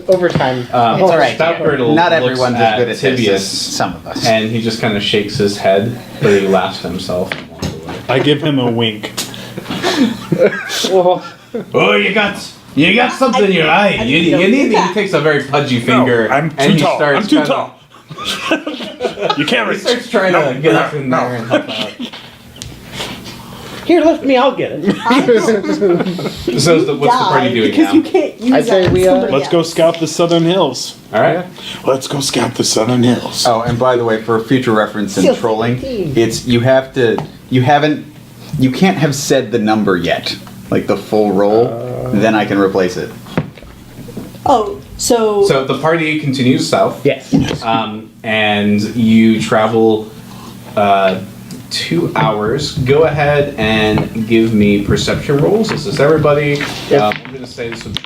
Over time. It's all right. Stout dear. Girdle Not looks everyone's at as good at Tibius, this as some of us. and he just kind of shakes his head, but he laughs to himself and walks away. I give him a wink. Oh, you got something in your eye. You need. He takes a very pudgy finger. I'm and too he tall. starts I'm too kinda- tall. You can't He reach. starts trying to get up in there and help out. Here, lift me, I'll get it. So what's the party doing because now? you can't use I'd say that on we, somebody Let's go else. scout the southern hills. All right. Let's go scout the southern hills. Oh, and by the way, for future reference in Seal trolling, 15. it's you can't have said the number yet, like the full roll. Then I can replace it. Oh, so So the party continues south. Yes. And you travel 2 hours. Go ahead and give me perception rolls. This is everybody. I'm going to say this would be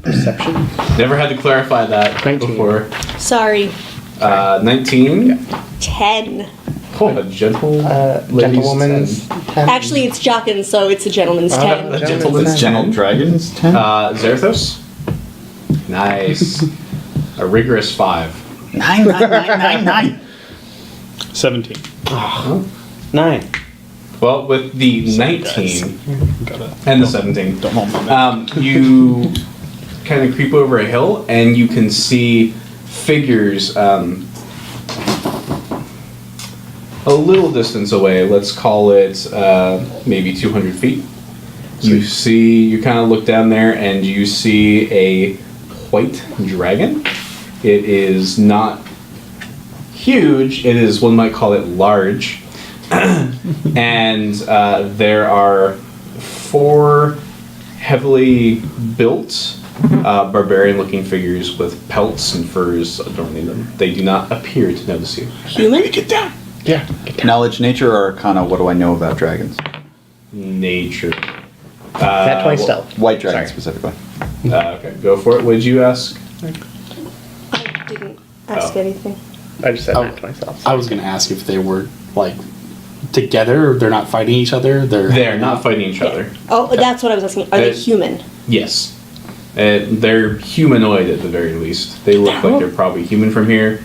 Perception. Never had to clarify that 19. before. Sorry. 19. 10. A gentle Gentlewoman's 10. Actually, it's Jockin, so it's a gentleman's 10. A gentleman's Gentle 10. dragons 10? Zarathos. Nice. A rigorous 5. 9, 9, 9, 9, 9. 17. 9. Well, with the 19 and the 17, Don't hold my you kind of creep over a hill and you can see figures a little distance away. Let's call it maybe 200 feet. You kind of look down there and you see a white dragon. It is not huge. It is, one might call it large. And there are 4 heavily built barbarian-looking figures with pelts and furs adorning them. They do not appear to notice you. Human? Get down. Yeah. Knowledge, nature, or arcana? What do I know about dragons? Nature. That 20 stealth. White dragons Sorry. specifically. Okay, go for it. What did you ask? I didn't ask Oh. anything. I just said Oh. that 20 stealth. I was gonna ask if they were like together. They're not fighting each other. They're not fighting each other. Oh, that's what I was asking. Are they Uh, human? Yes. They're humanoid at the very least. They look like they're probably human from here.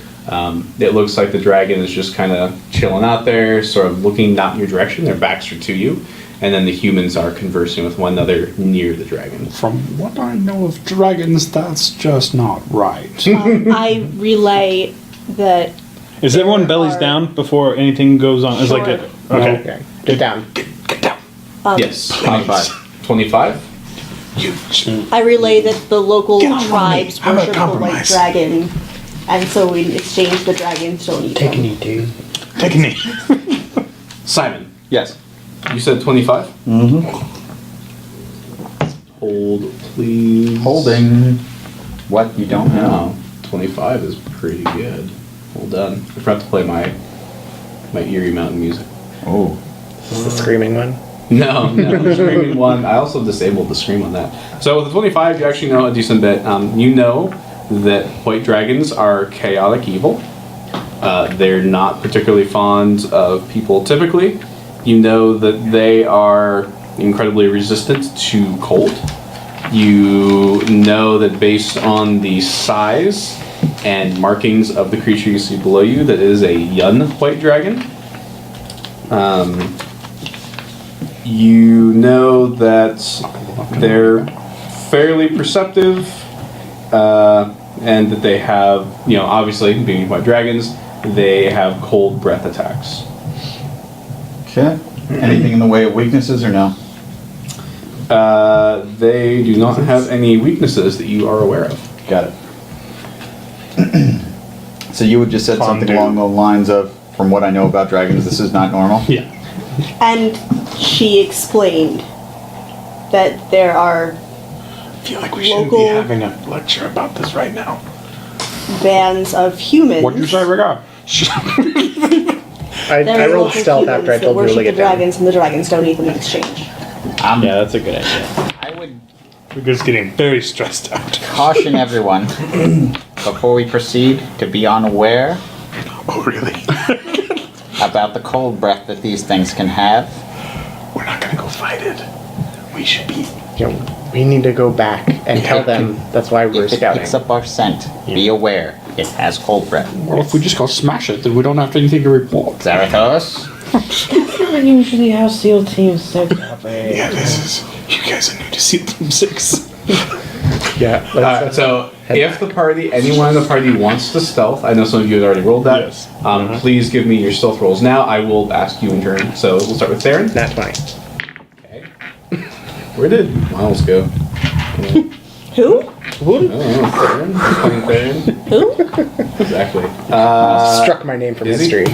It looks like the dragon is just kind of chilling out there, sort of looking not in your direction. Their backs are to you. And then the humans are conversing with one another near the dragon. From what I know of dragons, that's just not right. I relay that. Is everyone bellies Are- down before anything goes on? It's like Sure. okay. Okay. Get down. Yes. 25. 25? I relay that the local Get on one tribes knee. How about worship the white compromise? dragon, and so in exchange, the dragons don't eat Take a them. knee, dude. Take a knee. Simon, Yes. you said 25? Mm-hmm. Hold, please. Holding. What? You don't know? No, 25 is pretty good. Hold on. I forgot to play my eerie mountain music. Oh. This is the screaming one. No, the screaming one. I also disabled the scream on that. So with the 25, you actually know a decent bit. You know that white dragons are chaotic evil. They're not particularly fond of people typically. You know that they are incredibly resistant to cold. You know that based on the size and markings of the creature you see below you, that it is a young white dragon. You know that they're fairly perceptive, and that they have, obviously being white dragons, they have cold breath attacks. Okay. Anything in the way of weaknesses or no? They do not have any weaknesses that you are aware of. Got it. So you would just said something Fondue. along the lines of, from what I know about dragons, this is not normal? Yeah. And she explained that there are I feel like we shouldn't be Local- having a lecture about this right now. bands of humans. What'd you say, Rigor? I There are rolled local stealth humans after I that told you to worship look the at down. dragons, and the dragons don't eat them in exchange. Yeah, that's a good idea. I would We're just getting very stressed out. caution everyone before we proceed to be unaware Oh, really? about the cold breath that these things can have. We're not gonna go fight it. We should be. We need to go back and tell them that's why we're If it scouting. picks up our scent, be aware it has cold breath. Well, if we just go smash it, then we don't have anything to report. Zarathos? Usually how SEAL teams set up. Yeah, this is. You guys are new to SEAL Team 6. Yeah. let's- So if anyone in the party wants to stealth, I know some of you had already rolled that. Yes. Please give me your stealth rolls now. I will ask you in turn. So we'll start with Theron. Nat 20. Okay. Where did Miles go? Who? Oh, Theron. Playing Theron. Who? Exactly. Struck my name from is he? history.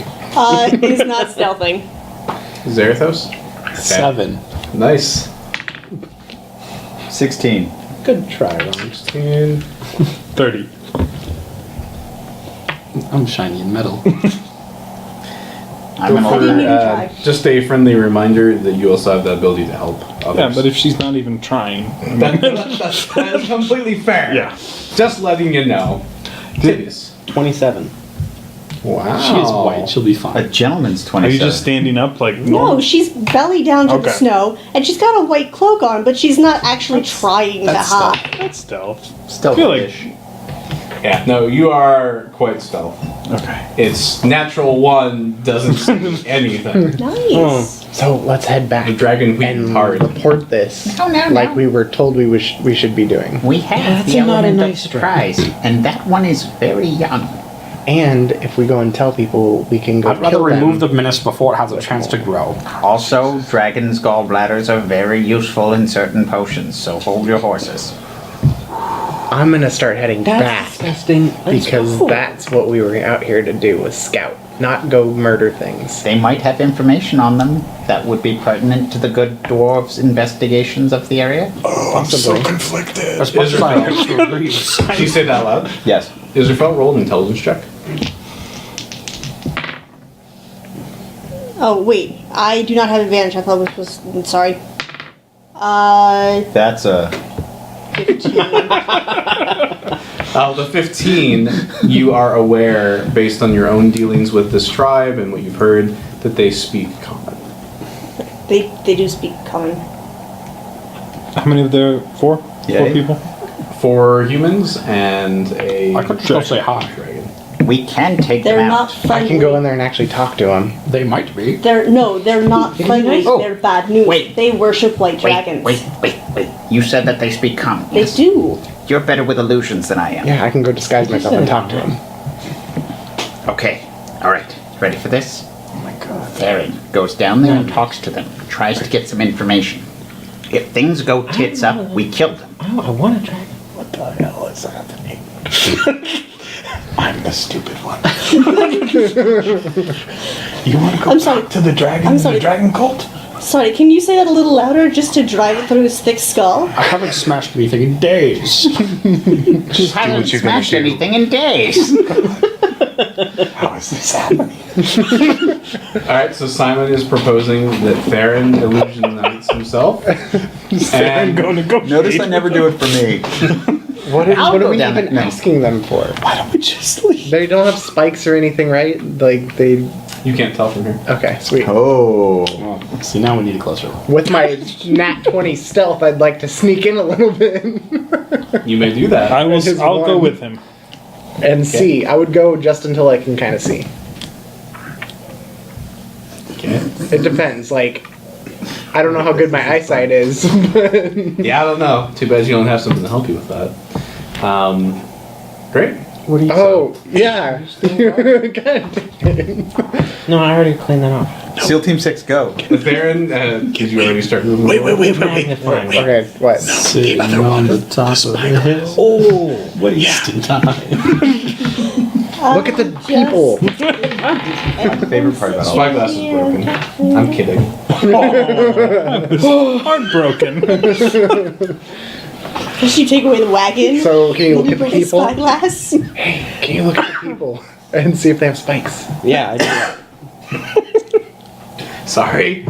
He's not stealthing. Zarathos. 7. Nice. 16. Good try, Ron. 16. 30. I'm shiny in metal. I'm an What do you old need to man. try? Just a friendly reminder that you also have the ability to help others. Yeah, but if she's not even trying, that's completely fair. Yeah. Just letting you know. Tibius. 27. Wow. She is white. She'll be A fine. gentleman's are 27. you just standing up like No, normal? she's belly down to the Okay. snow, and she's got a white cloak on, but she's not actually trying to That's hide. stealth. That's stealth. Still I feel like Yeah, no, you are quite stealth. okay. It's natural one doesn't see anything. Nice. So let's head back The dragon and wheat hard. report this No, no, like no. we were told we should be doing. We have that's the not a element of nice surprise, and that one is very young. And if we go and tell people, we can go I'd rather kill remove the them. menace before it has a chance to grow. Also, dragon's gallbladders are very useful in certain potions, so hold your horses. I'm gonna start heading That's back disgusting. because that's what we were out here to do, was scout, not go murder things. They might have information on them that would be pertinent to the good dwarves' investigations of the area. Oh, I'm so Possibly. conflicted. As much as I also agree with Did you say that loud? Yes. Is your phone roll an intelligence check? Oh wait, I do not have advantage. I thought this was. I'm sorry. That's a 15. The 15, you are aware, based on your own dealings with this tribe and what you've heard, that they speak common. They do speak common. How many of there? Four? Yeah. Four people? 4 humans and a I could still say hi. dragon. We can take They're them not out. friendly. I can go in there and actually talk to them. They might be. They're not friendly. Oh. They're bad news. Wait. They worship white dragons. Wait. You said that they speak common. They do. You're better with illusions than I am. Yeah, I can go disguise myself and talk to them. Okay. All right. Ready for this? Oh my god. Theron goes down there and talks to them, tries to get some information. If things go tits up, we kill them. Oh, I want to try. What the hell is happening? I'm the stupid one. You want to go I'm sorry. talk to the dragon? I'm sorry. The dragon cult? Sorry, can you say that a little louder just to drive it through his thick skull? I haven't smashed anything in days. He what hasn't you're gonna smashed do. anything in days. How is this happening? Alright, so Simon is proposing that Theron illusionites himself. I'm and going to go. Notice I never do it for me. What I'll are go we down even there. No. asking them for? Why don't we just leave? They don't have spikes or anything, right? Like they. you can't tell from here. Okay, sweet. Oh. Well, see, now we need a closer look. With my nat 20 stealth, I'd like to sneak in a little bit You may do that. I will. That is I'll go one. with him. and see. I would go just until I can kind of see. Okay. It depends. Like, I don't know how good my eyesight is. But Yeah, I don't know. Too bad you don't have something to help you with that. Great. What do you oh, yeah. God. No, I already cleaned that off. SEAL Team 6, go. Theron, did you already start moving? Wait. Magnifying. Okay, what? Sitting on the top of the hill. Oh, Wasting time. Look at the people. My favorite part about all Spyglass is broken. I'm kidding. Heartbroken. Does she take away the wagon? So, can you look Will at the break his people? spyglass? Can you look at the people and see if they have spikes? yeah, I do that. Sorry.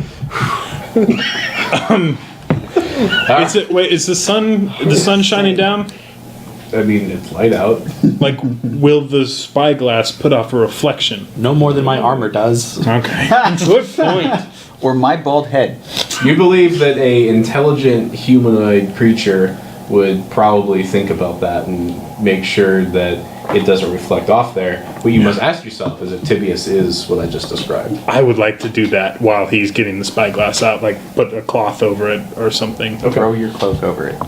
Is it? Wait, is the sun shining down? I mean, it's light out. Like, will the spyglass put off a reflection? No more than my armor does. Okay. Good point. Or my bald head. You believe that a intelligent humanoid creature would probably think about that and make sure that it doesn't reflect off there. What you must ask yourself is if Tibius is what I just described. I would like to do that while he's getting the spyglass out, like put a cloth over it or something. Throw your cloak over it.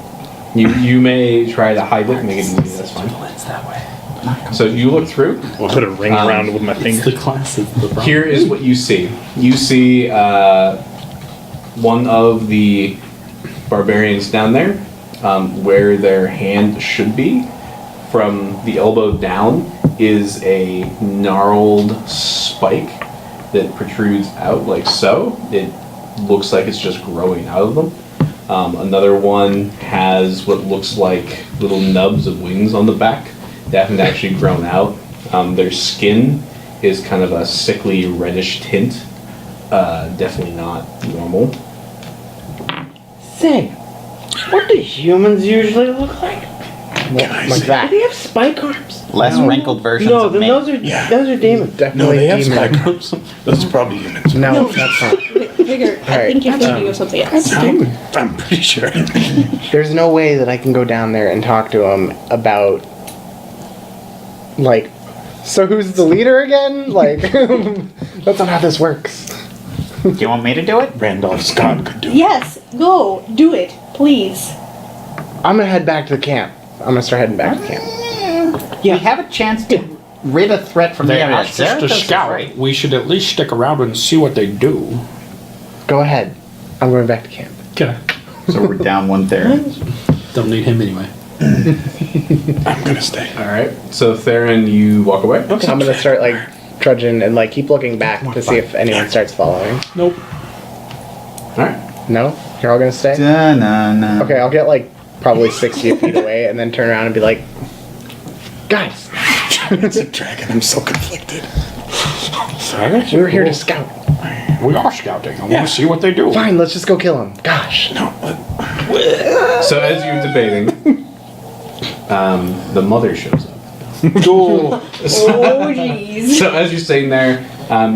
You may try to hide it, make it easy, that's fine. It's that way. So you look through. I'll put a ring around it with my It's finger. the class is the problem. Here is what you see. You see one of the barbarians down there, where their hand should be. From the elbow down is a gnarled spike that protrudes out like so. It looks like it's just growing out of them. Another one has what looks like little nubs of wings on the back that haven't actually grown out. Their skin is kind of a sickly reddish tint. Definitely not normal. Say, what do humans usually look like? Like Do that. they have spike arms? Less wrinkled versions No, of then me. those are demons. No, Definitely they have demon. spike arms. Those are probably humans. No, that's not. Vigor, I Alright, think you're thinking of something else. I'm pretty sure. There's no way that I can go down there and talk to him about, like, so who's the leader again? Like, that's not how this works. Do you want me to do it? Randolph Scott could do it. Yes, go, do it, please. I'm gonna head back to the camp. I'm gonna start heading back to camp. We have a chance to rid a threat from They the area. asked us to Zarathos is scout. right. We should at least stick around and see what they do. Go ahead. I'm going back to camp. Okay. So we're down one there. Don't need him anyway. I'm gonna stay. All right. So Theron, you walk away. I'm gonna start like trudging and like keep looking back to see if anyone starts following. Nope. All right. No? You're all gonna stay? Da-na-na. Okay, I'll get like probably 60 feet away and then turn around and be like, guys, It's a dragon. I'm so conflicted. we were here to scout. We are scouting. I want to see what they do. Fine, let's just go kill him. Gosh. No, So as you're debating, the mother shows up. Oh, Oh, jeez. So as you're sitting there,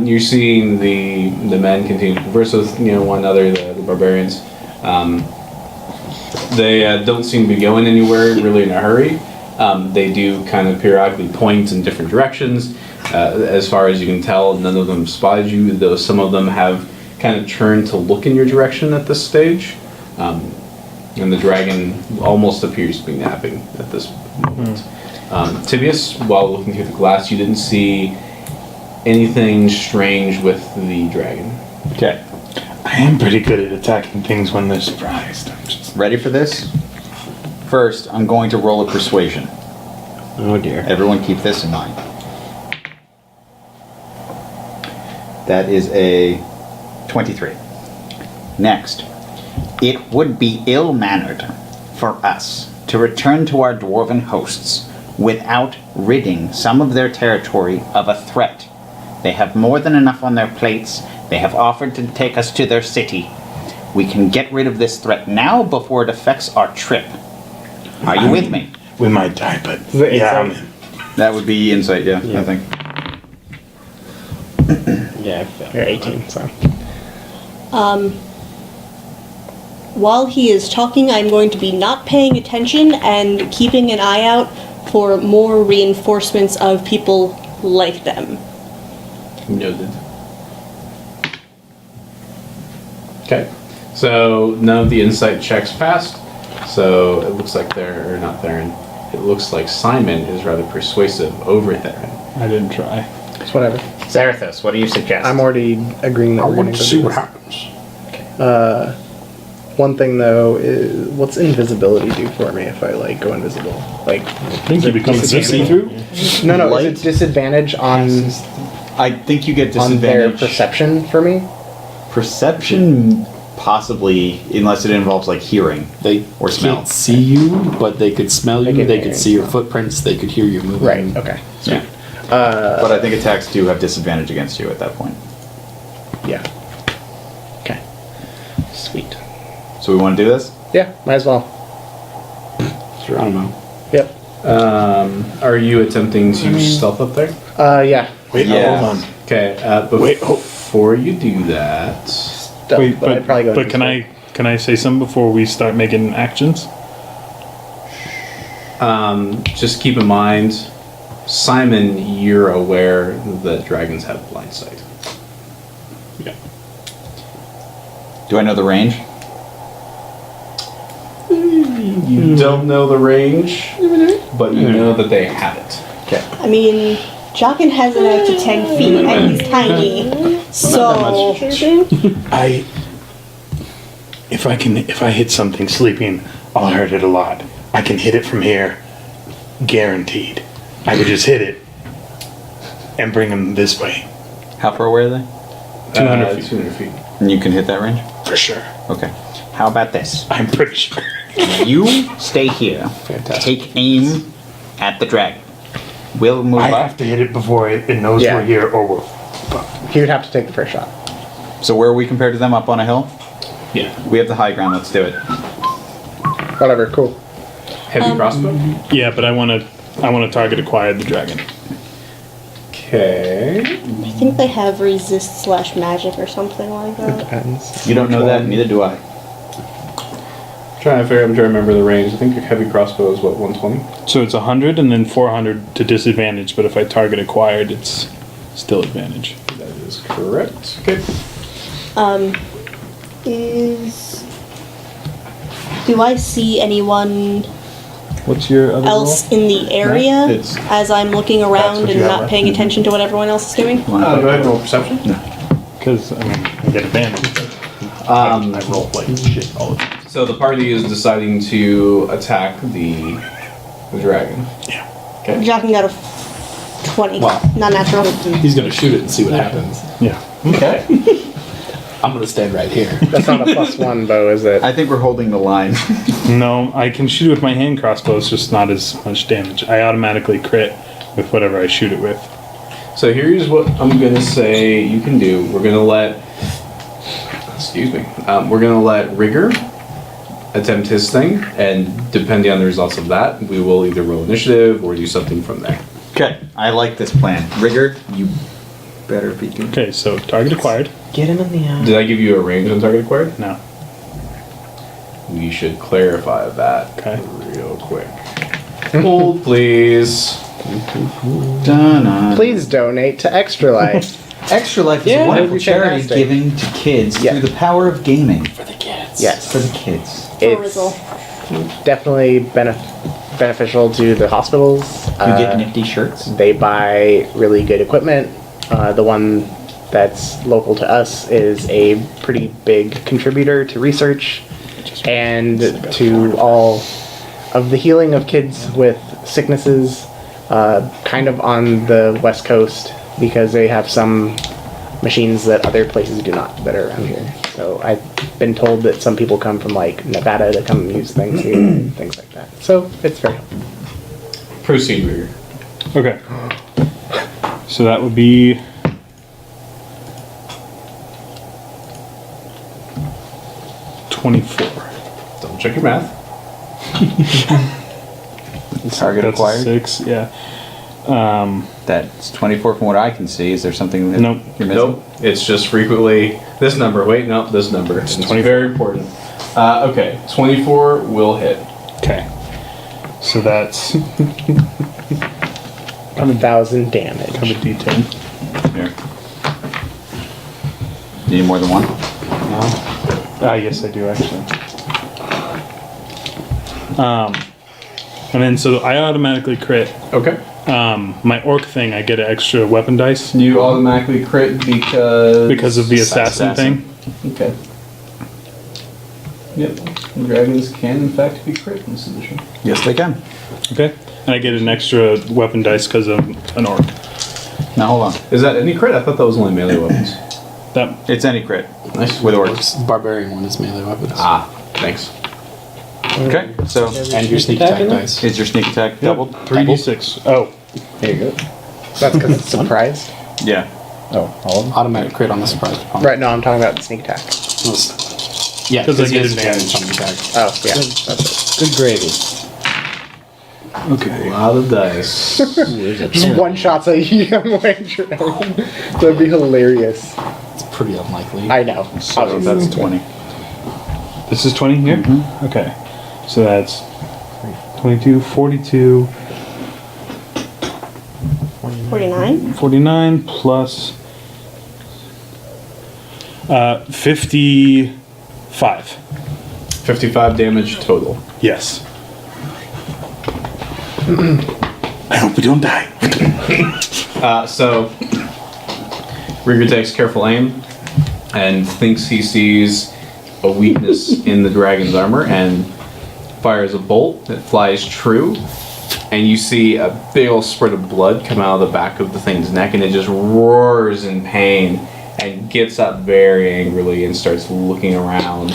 you're seeing the men continue to converse with one another, the barbarians. They don't seem to be going anywhere really in a hurry. They do kind of periodically point in different directions. As far as you can tell, none of them spotted you, though some of them have kind of turned to look in your direction at this stage. And the dragon almost appears to be napping at this moment. Tibius, while looking through the glass, you didn't see anything strange with the dragon. Okay. I am pretty good at attacking things when they're surprised. I'm just. Ready for this? First, I'm going to roll a persuasion. Oh dear. Everyone keep this in mind. That is a 23. Next, it would be ill-mannered for us to return to our dwarven hosts without ridding some of their territory of a threat. They have more than enough on their plates. They have offered to take us to their city. We can get rid of this threat now before it affects our trip. Are you with me? We might die, but it yeah, I'm insight? in. That would be insight, yeah. I think. Yeah, I failed. You're 18, so. While he is talking, I'm going to be not paying attention and keeping an eye out for more reinforcements of people like them. Noted. Okay. So none of the insight checks passed. So it looks like they're not Theron. It looks like Simon is rather persuasive over Theron. I didn't try. It's whatever. Zarathos, what do you suggest? I'm already agreeing that I we're want gonna to go see do what this. happens. One thing though is, what's invisibility do for me if I like go invisible? Like, I think you become see-through. no, Light? is it disadvantage on I think you get their disadvantage. perception for me? Perception, possibly, unless it involves like hearing. They Or smell. can't see you, but they could smell you. can They hear could and see your smell. footprints. They could hear you moving. Right. Okay. Yeah. But I think attacks do have disadvantage against you at that point. Yeah. Okay. Sweet. So we want to do this? Yeah. Might as well. Geronimo. Yep. Are you attempting to stealth up there? Yeah. Wait, Yeah. hold on. Okay. Wait, oh. Before you do that, Stealth, Wait, but I'd probably go. but can I say something before we start making actions? just keep in mind, Simon, you're aware that dragons have blind sight. Yeah. Do I know the range? You don't know the range, but you know that they have it. Okay. I mean, Jockin has it out to 10 feet and he's tiny. So, If I hit something sleeping, I'll hurt it a lot. I can hit it from here, guaranteed. I could just hit it and bring them this way How far away are they? 200 feet. 200 feet. And you can hit that range? for sure. Okay. How about this? I'm pretty sure. You stay here. Fantastic. Take aim at the dragon. We'll move I up. have to hit it before it knows Yeah. we're here, or we're. He would have to take the first shot. So where are we compared to them? Up on a hill? Yeah. We have the high ground. Let's do it. Whatever, cool. Heavy crossbow? Yeah, but I want to target acquired the dragon. Okay. I think they have resist/magic or something like that. Depends. You don't know that? Neither do I. I'm trying to remember the range. I think your heavy crossbow is what, 120? So it's 100 and then 400 to disadvantage, but if I target acquired, it's still advantage. That is correct. Okay. Do I see anyone What's your other else in the area It's- as I'm looking That's around what and you have not left. paying attention to what everyone else is doing? Go ahead and roll perception. Because, I mean, I get advantage, but I roll like shit all the time. So the party is deciding to attack the dragon. Jocking got a 20. Wow. Not natural. He's gonna shoot it and see what happens. Yeah. Okay. I'm gonna stand right here. That's not a +1 bow, is it? I think we're holding the line. No, I can shoot it with my hand crossbow, it's just not as much damage. I automatically crit with whatever I shoot it with. So here's what I'm gonna say you can do. We're gonna let, we're gonna let Rigger attempt his thing, and depending on the results of that, we will either roll initiative or do something from there. Okay. I like this plan. Rigger, you better be good. Okay, so target acquired. Get him in the eye. Did I give you a range on target acquired? No. We should clarify that Okay. real quick. Hold, please. Dun-dun. Please donate to Extra Life. Extra Life is Yeah, a wonderful that'd be charity fantastic. giving to kids Yeah. through the power of gaming For the kids. Yes. for the kids. For It's Rizzle. definitely beneficial to the hospitals. You get nifty shirts. They buy really good equipment. The one that's local to us is a pretty big contributor to research and to all of the healing of kids with sicknesses, kind of on the West Coast, because they have some machines that other places do not that are around here. So I've been told that some people come from like Nevada to come use things here and things like that. So it's very helpful. Proceed, Rigger. Okay. So that would be 24. Double check your math. Target That's a acquired. 6, yeah. That's 24 from what I can see. Is there something that Nope. you're missing? Nope. It's just frequently this number. Wait, no, this number. It's 24. very important. Okay, 24 will hit. Okay. So that's 1,000 damage. kind of a D10. Here. You need more than one? Yes, I do actually. And then so I automatically crit. Okay. My orc thing, I get an extra weapon dice You automatically crit because of the assassin thing. Okay. Yep. Dragons can in fact be crit in this edition. Yes, they can. Okay. And I get an extra weapon dice because of an orc. Now hold on. Is that any crit? I thought that was only melee weapons. That It's any crit Nice. with orcs. Barbarian one is melee weapons. Ah, thanks. Okay, so And your sneak attack dice. is your sneak attack doubled? 3d6. Oh, There you go. That's because it's surprised. Yeah. Oh, all of them? Automatic crit on the surprise opponent. Right, no, I'm talking about sneak attack. Yeah, 'Cause I because he get has advantage. advantage on the attack. Oh, yeah. That's Good gravy. A lot of dice. it. Just one shot's a young ranger. That'd be hilarious. It's pretty unlikely. I know. So Obviously. that's 20. this is 20 here? Okay. So that's 22, 42, 49? 49 plus 55. 55 damage total. Yes. I hope we don't die. So, Rigger takes careful aim and thinks he sees a weakness in the dragon's armor and fires a bolt that flies true. And you see a big old spurt of blood come out of the back of the thing's neck, and it just roars in pain and gets up very angrily and starts looking around.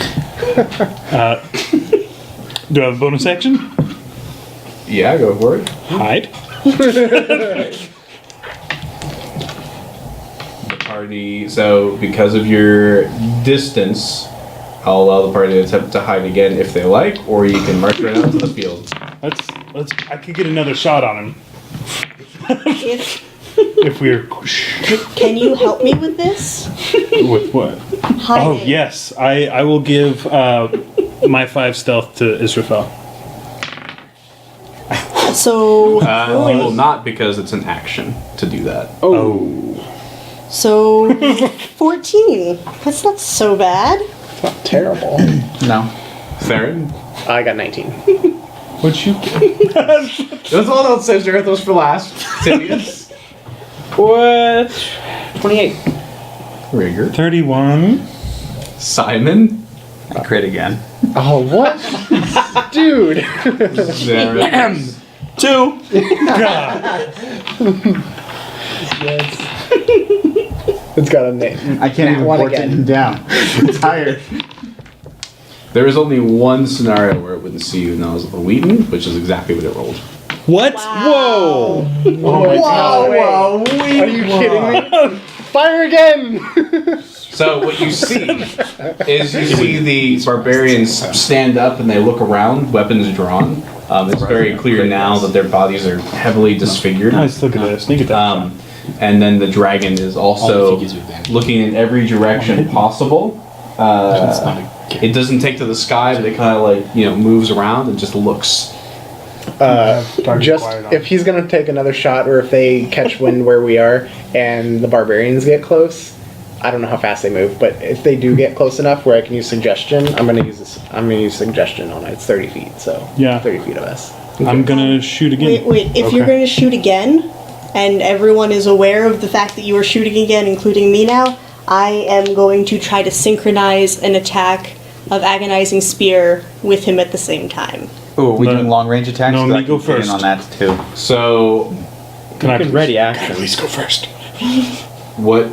Do I have a bonus action? Yeah, go for it. Hide. The party. So because of your distance, I'll allow the party to attempt to hide again if they like, or you can march right out to the field. Let's. I could get another shot on him If, if we're. can you help me with this? With what? Hiding. Oh yes, I will give my 5 stealth to Israfel. So, You will not because it's an action to do that. so 14. That's not so bad. Not terrible. No. Theron? I got 19. What'd you get? That's all else says Earth was for last. Sidious. What? 28. Rigger. 31. Simon. I crit again. Oh, what? Dude. Zaren. 2. God. It's got a name. I can't even One put again. it down. I'm tired. There is only one scenario where it wouldn't see you, and that was the Wheaton, which is exactly what it rolled. What? Wow. Whoa, are you kidding me? Fire again! So what you see is you see the barbarians stand up and they look around, weapons drawn. It's very clear now that their bodies are heavily disfigured. Nice, look at this. Sneak attack. And then the dragon is also looking in every direction possible. It doesn't take to the sky, but it kind of like moves around and just looks. Just if he's gonna take another shot, or if they catch wind where we are and the barbarians get close, I don't know how fast they move, but if they do get close enough where I can use suggestion, I'm gonna use suggestion on it. It's 30 feet, so Yeah. 30 feet of us. I'm gonna shoot again. Wait, if you're Okay. going to shoot again, and everyone is aware of the fact that you are shooting again, including me now, I am going to try to synchronize an attack of Agonizing Spear with him at the same time. Oh, are we No. doing long range attacks? No, 'Cause I me go can get in first. on that too. So Can I Ready At action. least go first. what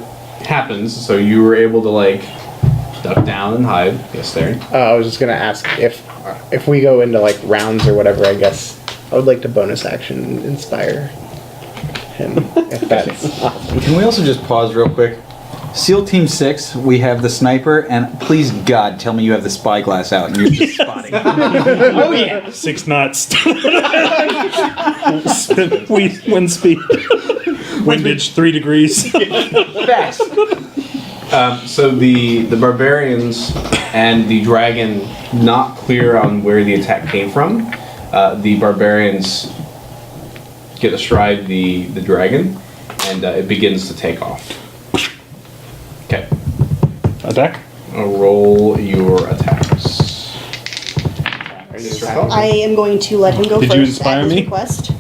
happens? So you were able to like duck down and hide. Yes, there. I was just gonna ask if we go into like rounds or whatever. I guess I would like to bonus action inspire him. If that's Can we also just pause real quick? SEAL Team 6, we have the sniper, and please God, tell me you have the spyglass out and you're just spotting. Oh yeah. 6 knots. Wind speed. Windage 3 degrees. Fast. So the barbarians and the dragon not clear on where the attack came from. The barbarians get astride the dragon, and it begins to take off. Okay, Attack. roll your attacks. I am going to let him go Did first you inspire at his me? request.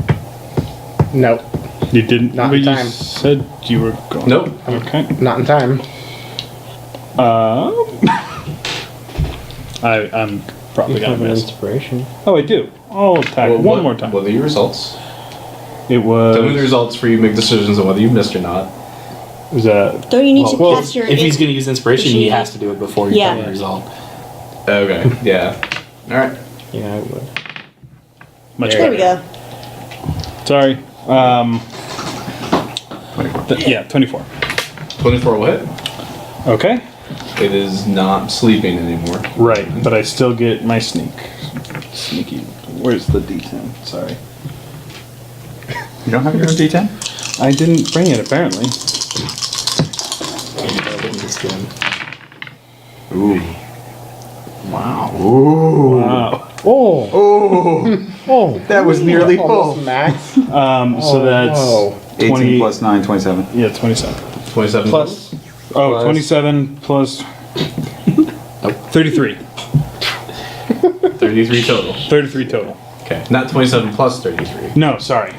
no, You didn't. Not but in you time. said you were going. Nope. Okay. not in time. I'm probably gonna Have an miss. inspiration. Oh, I do. I'll attack Well, one more time. What are your results? It was. Tell me the results for you. Make decisions on whether you missed or not. Was that? Don't you need to Well, cast your... If he's going to use inspiration, he has to do it before you Yeah. tell the result. Okay. Yeah. All right. Yeah, I would. Much There we better. go. Sorry. Yeah, 24. 24 will hit. Okay. It is not sleeping anymore. Right, but I still get my sneak. Sneaky. Where's the D10? Sorry. You don't have your own D10? I didn't bring it apparently. Ooh. Wow. Oh, That was nearly almost full. max. So that's whoa. 18 20 plus 9, 27. Yeah, 27. 27 Plus. Oh, Plus- 27 plus. 33. 33 total. 33 total. Okay. Not 27 plus 33. No, sorry.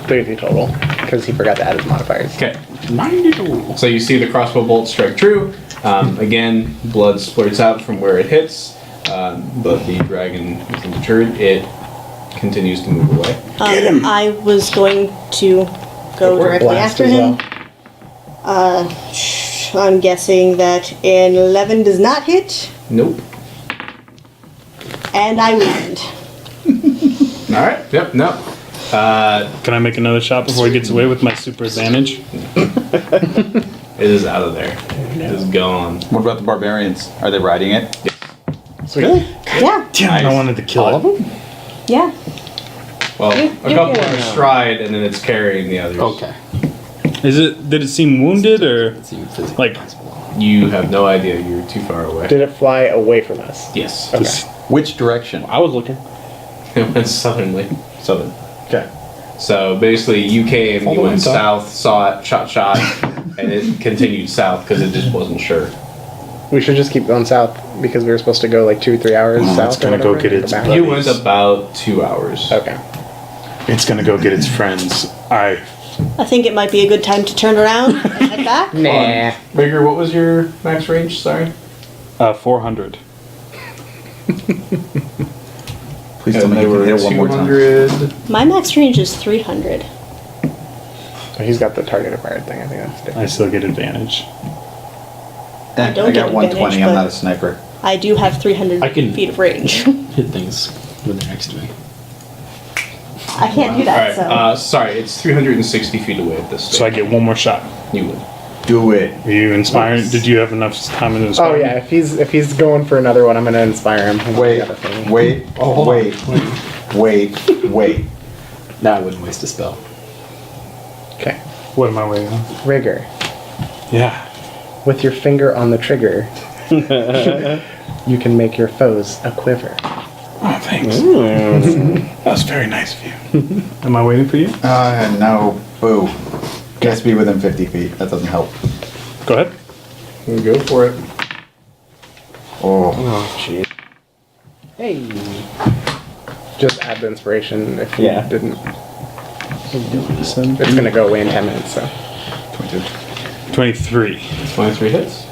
33 total, because he forgot to add his modifiers. Okay. 92. So you see the crossbow bolt strike true. Again, blood splurts out from where it hits, but the dragon isn't deterred. It continues to move away. I was going to go directly Blast after as him. well. I'm guessing that an 11 does not hit, Nope. and I land. All right. Yep. No. Can I make another shot before he gets away with my super advantage? It is out of there. It is gone. What about the barbarians? Are they riding it? Really? Yeah. Damn, I wanted to kill it. Yeah. Well, You- a you're couple good are now. stride, and then it's carrying the others. Okay. Did it seem wounded or like? You have no idea. You're too far away. Did it fly away from us? Yes. Okay. Which direction? I was looking. It went southernly. Southern. Okay. So basically, you came, Follow you went him, Tom. south, saw it, shot, and it continued south because it just wasn't sure. We should just keep going south because we were supposed to go like 2 or 3 hours Oh, south. it's gonna or go whatever, get and its back. butt. You went about 2 hours. Okay. It's gonna go get its friends. I think it might be a good time to turn around and head back. Nah. Bigger, what was your max range? Sorry. 400. Please tell me they you can were hit it one more time. 200. My max range is 300. So he's got the target acquired thing. I think that's different. I still get advantage. I don't I get got 120. advantage, I'm but- not a sniper. I do have 300 I can- feet of range. Hit things when they're next to me. I can't do that, so. Alright, sorry, it's 360 feet away at this stage. So I get one more shot. You would. Do it. Are you inspiring? Did you have enough time to inspire? Oh yeah, if he's going for another one, I'm gonna inspire him. He's Wait. got a thingy. Wait. Oh, hold wait. Wait. Wait. Now I wouldn't waste a spell. Okay. What am I waiting on? Rigor. Yeah. With your finger on the trigger, you can make your foes a quiver. Oh, thanks. That was very nice of you. Am I waiting for you? No. Boo. It has to be within 50 feet. That doesn't help. Go ahead. You go for it. Oh. Oh, jeez. Hey. Just add the inspiration if you Yeah. didn't. It's gonna go away in 10 minutes, so. 22. 23. 23 hits.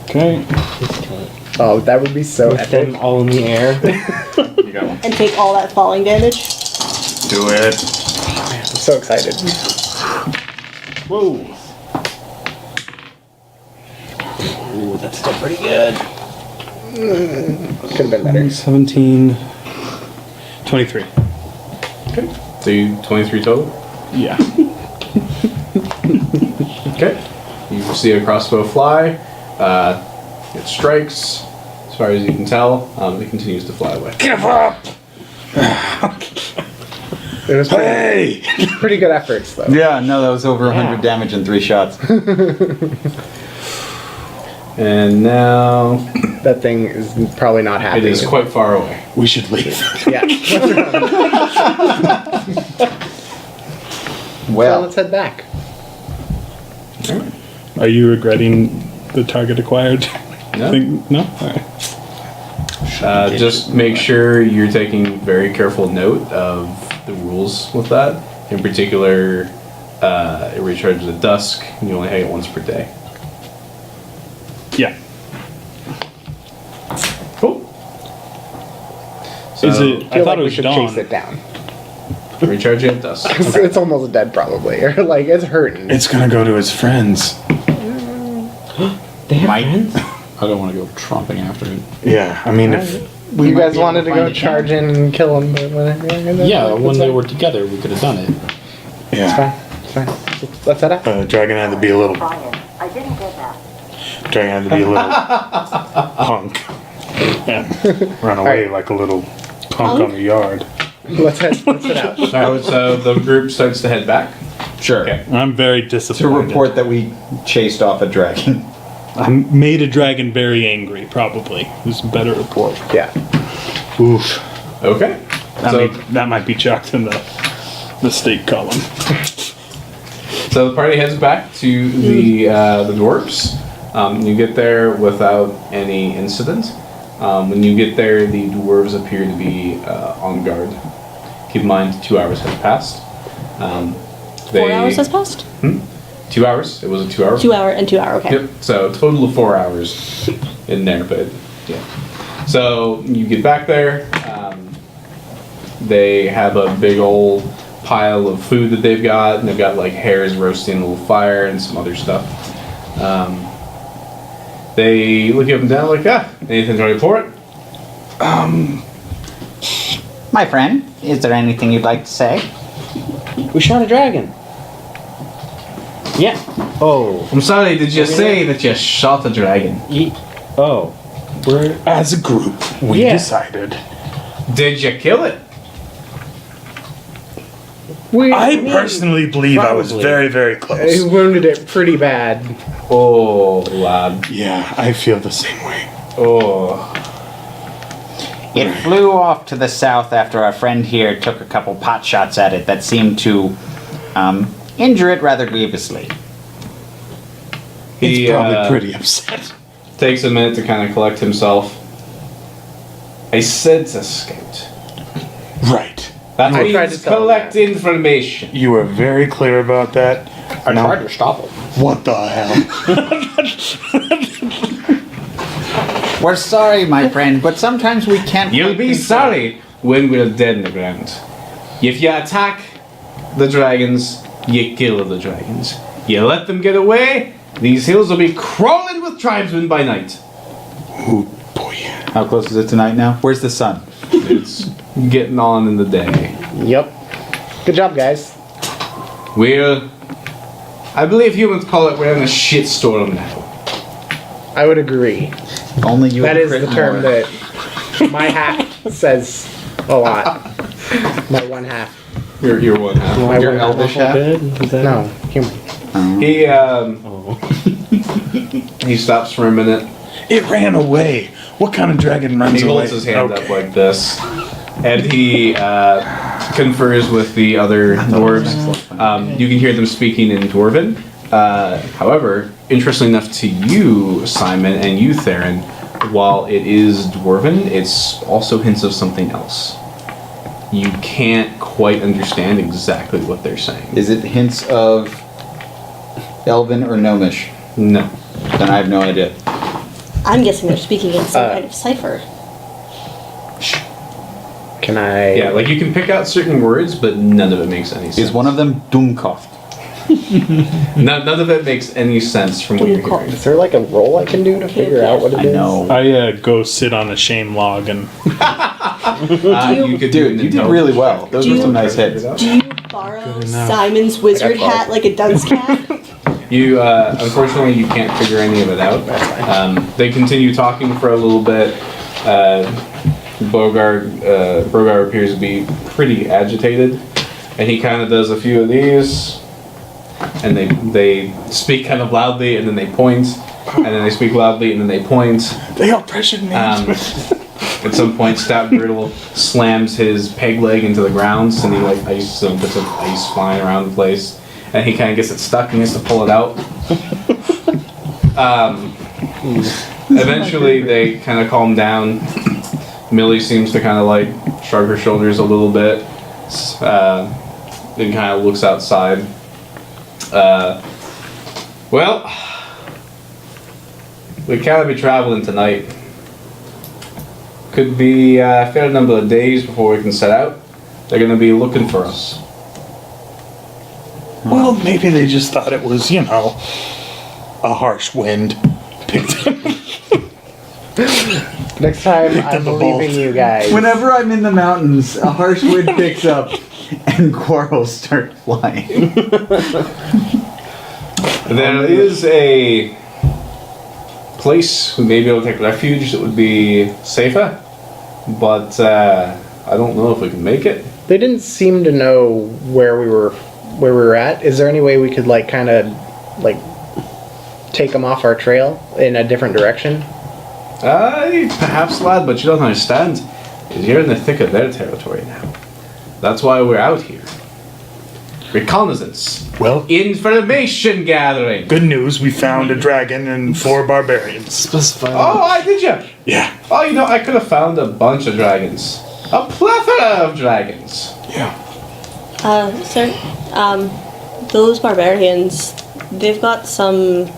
Okay. Oh, that would be so With epic. them all in the air. You got one. And take all that falling damage. Do it. I'm so excited. Whoa. Ooh, that's still pretty good. Could have been better. 17. 23. Okay. So you 23 total? Yeah. Okay. You see a crossbow fly. It strikes. As far as you can tell, it continues to fly away. It was pretty good efforts, though. Yeah, no, that was over 100 damage in 3 shots. And now That thing is probably not happy. it is quite far away. We should leave. Yeah. Well, Well, let's head back. Are you regretting the target acquired? No. No? Alright. Just make sure you're taking very careful note of the rules with that. In particular, it recharges at dusk. And you only hang it once per day. Yeah. Cool. So, Is it? I I feel thought like it we was should dawn. chase it down. recharging at dusk? It's almost dead, probably, or like it's hurting. It's gonna go to his friends. They have Mike? friends? I don't want to go tromping after it. Yeah, I mean, if You might guys be able wanted to to go find a charge in and kill him, but whatever. Yeah, when they were together, we could have done it. yeah, It's fine. Let's head out. Dragon had to be a little. Brian, I didn't get that. Dragon had to be a little punk. Yeah. Run away like a little punk on the yard. Let's head out. Alright, so the group starts to head back. sure. Okay. I'm very To disappointed. report that we chased off a dragon. I made a dragon very angry, probably. Is a better report. Yeah. Oof. Okay. So, That might be chucked in the mistake column. so the party heads back to the dwarves. You get there without any incident. When you get there, the dwarves appear to be on guard. Keep in mind, 2 hours have passed. 4 hours has passed? 2 hours. It was a 2 hour. 2 hour and 2 hour, okay. Yep. So a total of 4 hours in there, but yeah. So you get back there. They have a big old pile of food that they've got, and they've got like hares roasting in a little fire and some other stuff. They look you up and down like, anything to report? My friend, is there anything you'd like to say? We shot a dragon. Yeah. Oh. I'm sorry, did you say that you shot a dragon? Oh. We're. As a group, we Yeah. decided. Did you kill it? I personally believe I was probably. very, very He close. wounded it pretty bad. Oh, lad. Yeah, I feel the same way. Oh. It flew off to the south after our friend here took a couple pot shots at it that seemed to injure it rather grievously. He's He probably pretty upset. takes a minute to kind of collect himself. I said to scout. Right. That I tried means to tell him collect that. information. You were very clear about that. I Now- tried to stop him. What the hell? We're sorry, my friend, but sometimes we can't. You'll be sorry when we're dead in the ground. If you attack the dragons, you kill the dragons. You let them get away, these hills will be crawling with tribesmen by night. Oh boy. How close is it tonight now? Where's the sun? It's getting on in the day. Yep. Good job, guys. I believe humans call it we're in a shitstorm now. I would agree. Only you. That would is the crit term more. that my hat says a lot. My one half. Your one half. Your elvish hat? No, human. He Oh. he stops for a minute. It ran away. What kind of dragon runs He away? holds his hand Okay. up like this, and he confers with the other dwarves. You can hear them speaking in Dwarven. However, interestingly enough to you, Simon, and you, Theron, while it is Dwarven, it's also hints of something else. You can't quite understand exactly what they're saying. Is it hints of Elven or Gnomish? No. Then I have no idea. I'm guessing they're speaking in some kind of cipher. Can I? Yeah, like you can pick out certain words, but none of it makes any sense. Is one of them Doomkoft? None of it makes any sense from what you're hearing. Is there like a roll I can do to figure out what it is? I know. I go sit on a shame log and You could do Dude, an you did intelligence really well. check. Those Do were you- some nice hits. Do you borrow Simon's wizard hat like a dunce cap? You, unfortunately, you can't figure any of it out. They continue talking for a little bit. Bogar appears to be pretty agitated, and he kind of does a few of these, and they speak kind of loudly, and then they point, and then they speak loudly, and then they point. They all pressured me. At some point, Stout Girdle slams his peg leg into the ground, sending like ice, bits of ice flying around the place. And he kind of gets it stuck and he has to pull it out. Eventually, they kind of calm down. Millie seems to kind of like shrug her shoulders a little bit. Then kind of looks outside. Well, we can't be traveling tonight. Could be a fair number of days before we can set out. They're going to be looking for us. Well, maybe they just thought it was, a harsh wind. Picked them. Next time, I up a believe bolt. in you guys. Whenever I'm in the mountains, a harsh wind picks up and quarrels start flying. There is a place we may be able to take refuge that would be safer, but I don't know if we can make it. They didn't seem to know where we were at. Is there any way we could take them off our trail in a different direction? Perhaps, lad, but you don't understand. You're in the thick of their territory now. That's why we're out here. Reconnaissance. Well, Information gathering. good news, we found a dragon and 4 barbarians. Oh, did you? Yeah. Oh, I could have found a bunch of dragons. A plethora of dragons. Yeah. Sir, those barbarians, they've got some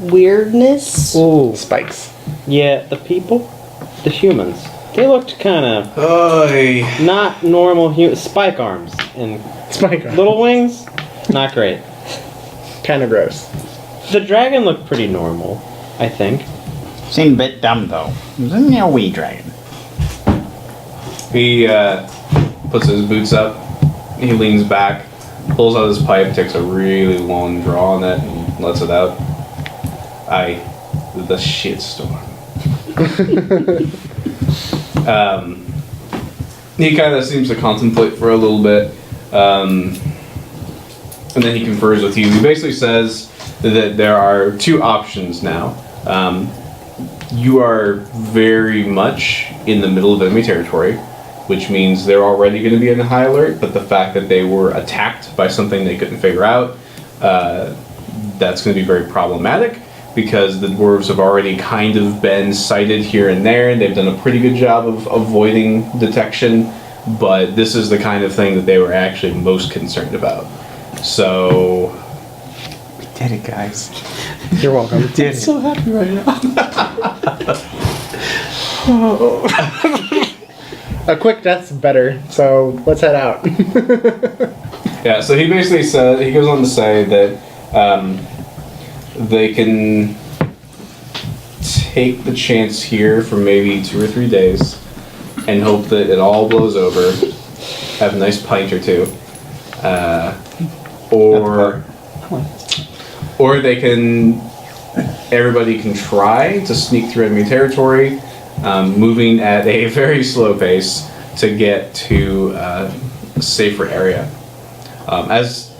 weirdness. Ooh. Spikes. Yeah, the humans, they looked kind of Oy. not normal spike arms and Spike. little wings. Not great. Kind of gross. The dragon looked pretty normal, I think. Seemed a bit dumb though. Isn't he a wee dragon? He puts his boots up, He leans back, pulls out his pipe, takes a really long draw on it, and lets it out. The shitstorm. He kind of seems to contemplate for a little bit, and then he confers with you. He basically says that there are two options now. You are very much in the middle of enemy territory, which means they're already going to be in high alert, but the fact that they were attacked by something they couldn't figure out, that's going to be very problematic, because the dwarves have already kind of been sighted here and there, and they've done a pretty good job of avoiding detection, but this is the kind of thing that they were actually most concerned about. So... We did it, guys. You're welcome. We did it. So happy right now. A quick death's better, so let's head out. Yeah, so he basically said, he goes on to say that they can take the chance here for maybe 2 or 3 days and hope that it all blows over, have a nice pint or two, or they can, everybody can try to sneak through enemy territory, moving at a very slow pace to get to a safer area. As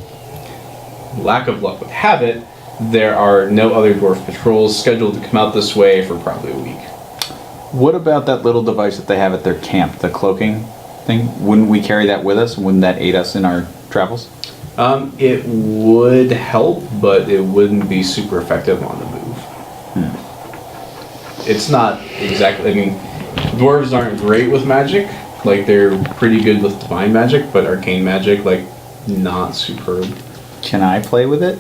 lack of luck would have it, there are no other dwarf patrols scheduled to come out this way for probably a week. What about that little device that they have at their camp, the cloaking thing? Wouldn't we carry that with us? Wouldn't that aid us in our travels? It would help, but it wouldn't be super effective on the move. It's not exactly, I mean, dwarves aren't great with magic. Like, they're pretty good with divine magic, but arcane magic, like, not superb. Can I play with it?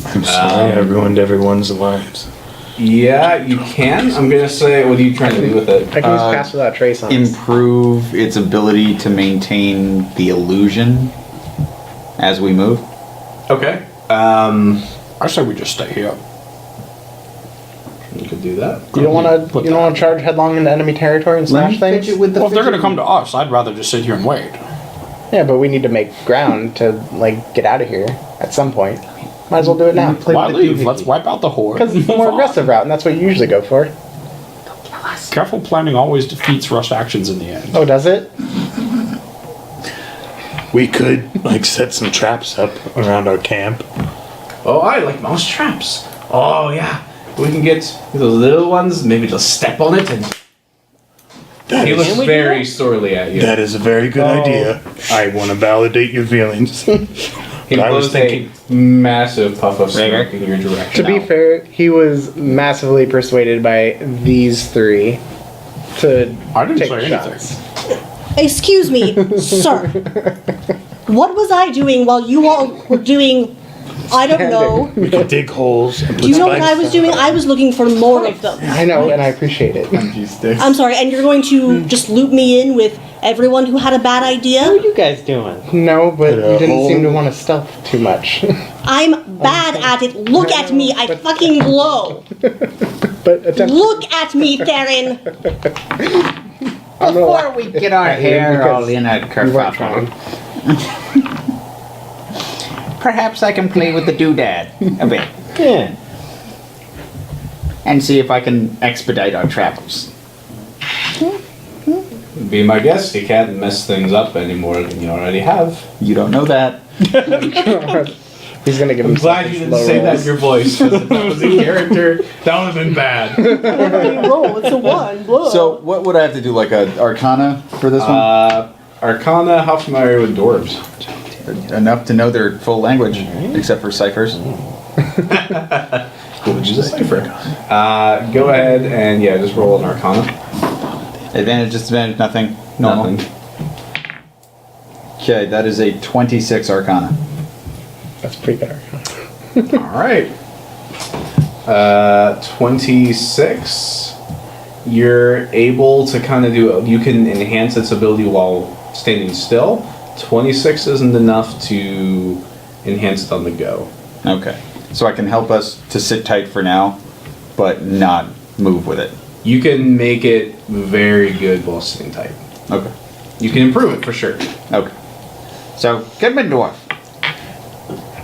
I'm sorry I ruined everyone's lives. Yeah, you can. I'm gonna say, what are you trying to do with it? I can use Pass Without Trace on this. Improve its ability to maintain the illusion as we move. Okay. I say we just stay here. You could do that. You don't want to charge headlong into enemy territory and smash things? Well, if they're going to come to us, I'd rather just sit here and wait. Yeah, but we need to make ground to like get out of here at some point. Might as well do it now. Why leave? Let's wipe out the horde. Because it's the more aggressive route, and that's what you usually go for. Careful planning always defeats rushed actions in the end. Oh, does it? We could, like, set some traps up around our camp. Oh, I like mouse traps. Oh, yeah. We can get those little ones, maybe just step on it and... He looks very sorely at you. That is a very good idea. I want to validate your feelings. He I was blows a massive puff of smoke in your direction. To be fair, he was massively persuaded by these three to I didn't take say shots. Excuse me, sir. What was I doing while you all were doing, I don't know. We could dig holes and put Do you know what spikes. I was doing? I was looking for more of them. I know, and I appreciate it. I'm sorry, and you're going to just loop me in with everyone who had a bad idea? What are you guys doing? No, but Put a you didn't seem to hole. want to stealth too much. I'm bad at it. Look at me. I fucking blow. But attempt. Look at me, Theron. Before we get our hair because all in a You weren't kerfuffle, trying. perhaps I can play with the doodad a bit Yeah. and see if I can expedite our travels. Be my guest. You can't mess things up any more than you already have. You don't know that. He's gonna give I'm himself glad you didn't say that in your voice. 'Cause if that was a character, that would have been bad. Roll. It's a 1. Blow. So what would I have to do, like a Arcana for this one? Arcana, how familiar with dwarves? Enough to know their full language, except for ciphers. Which is a cipher. Go ahead and, yeah, just roll an Arcana. Advantage, disadvantage, nothing. Normal. Nothing. Okay, that is a 26 Arcana. That's pretty good. Alright. 26. You're able to kind of do, you can enhance its ability while standing still. 26 isn't enough to enhance it on the go. Okay. So I can help us to sit tight for now, but not move with it. You can make it very good while sitting tight. Okay. You can improve it for sure. Okay. So, Goodman Dwarf,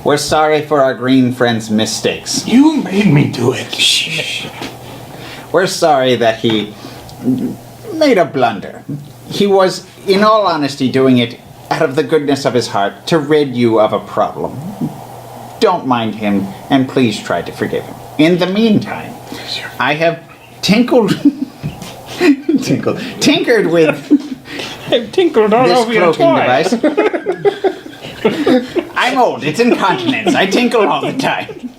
we're sorry for our green friend's mistakes. You made me do it. We're sorry that he made a blunder. He was, in all honesty, doing it out of the goodness of his heart to rid you of a problem. Don't mind him, and please try to forgive him. In the meantime, I have tinkered with I've tinkered all this over your cloaking toy. device. I'm old. It's incontinence. I tinkle all the time.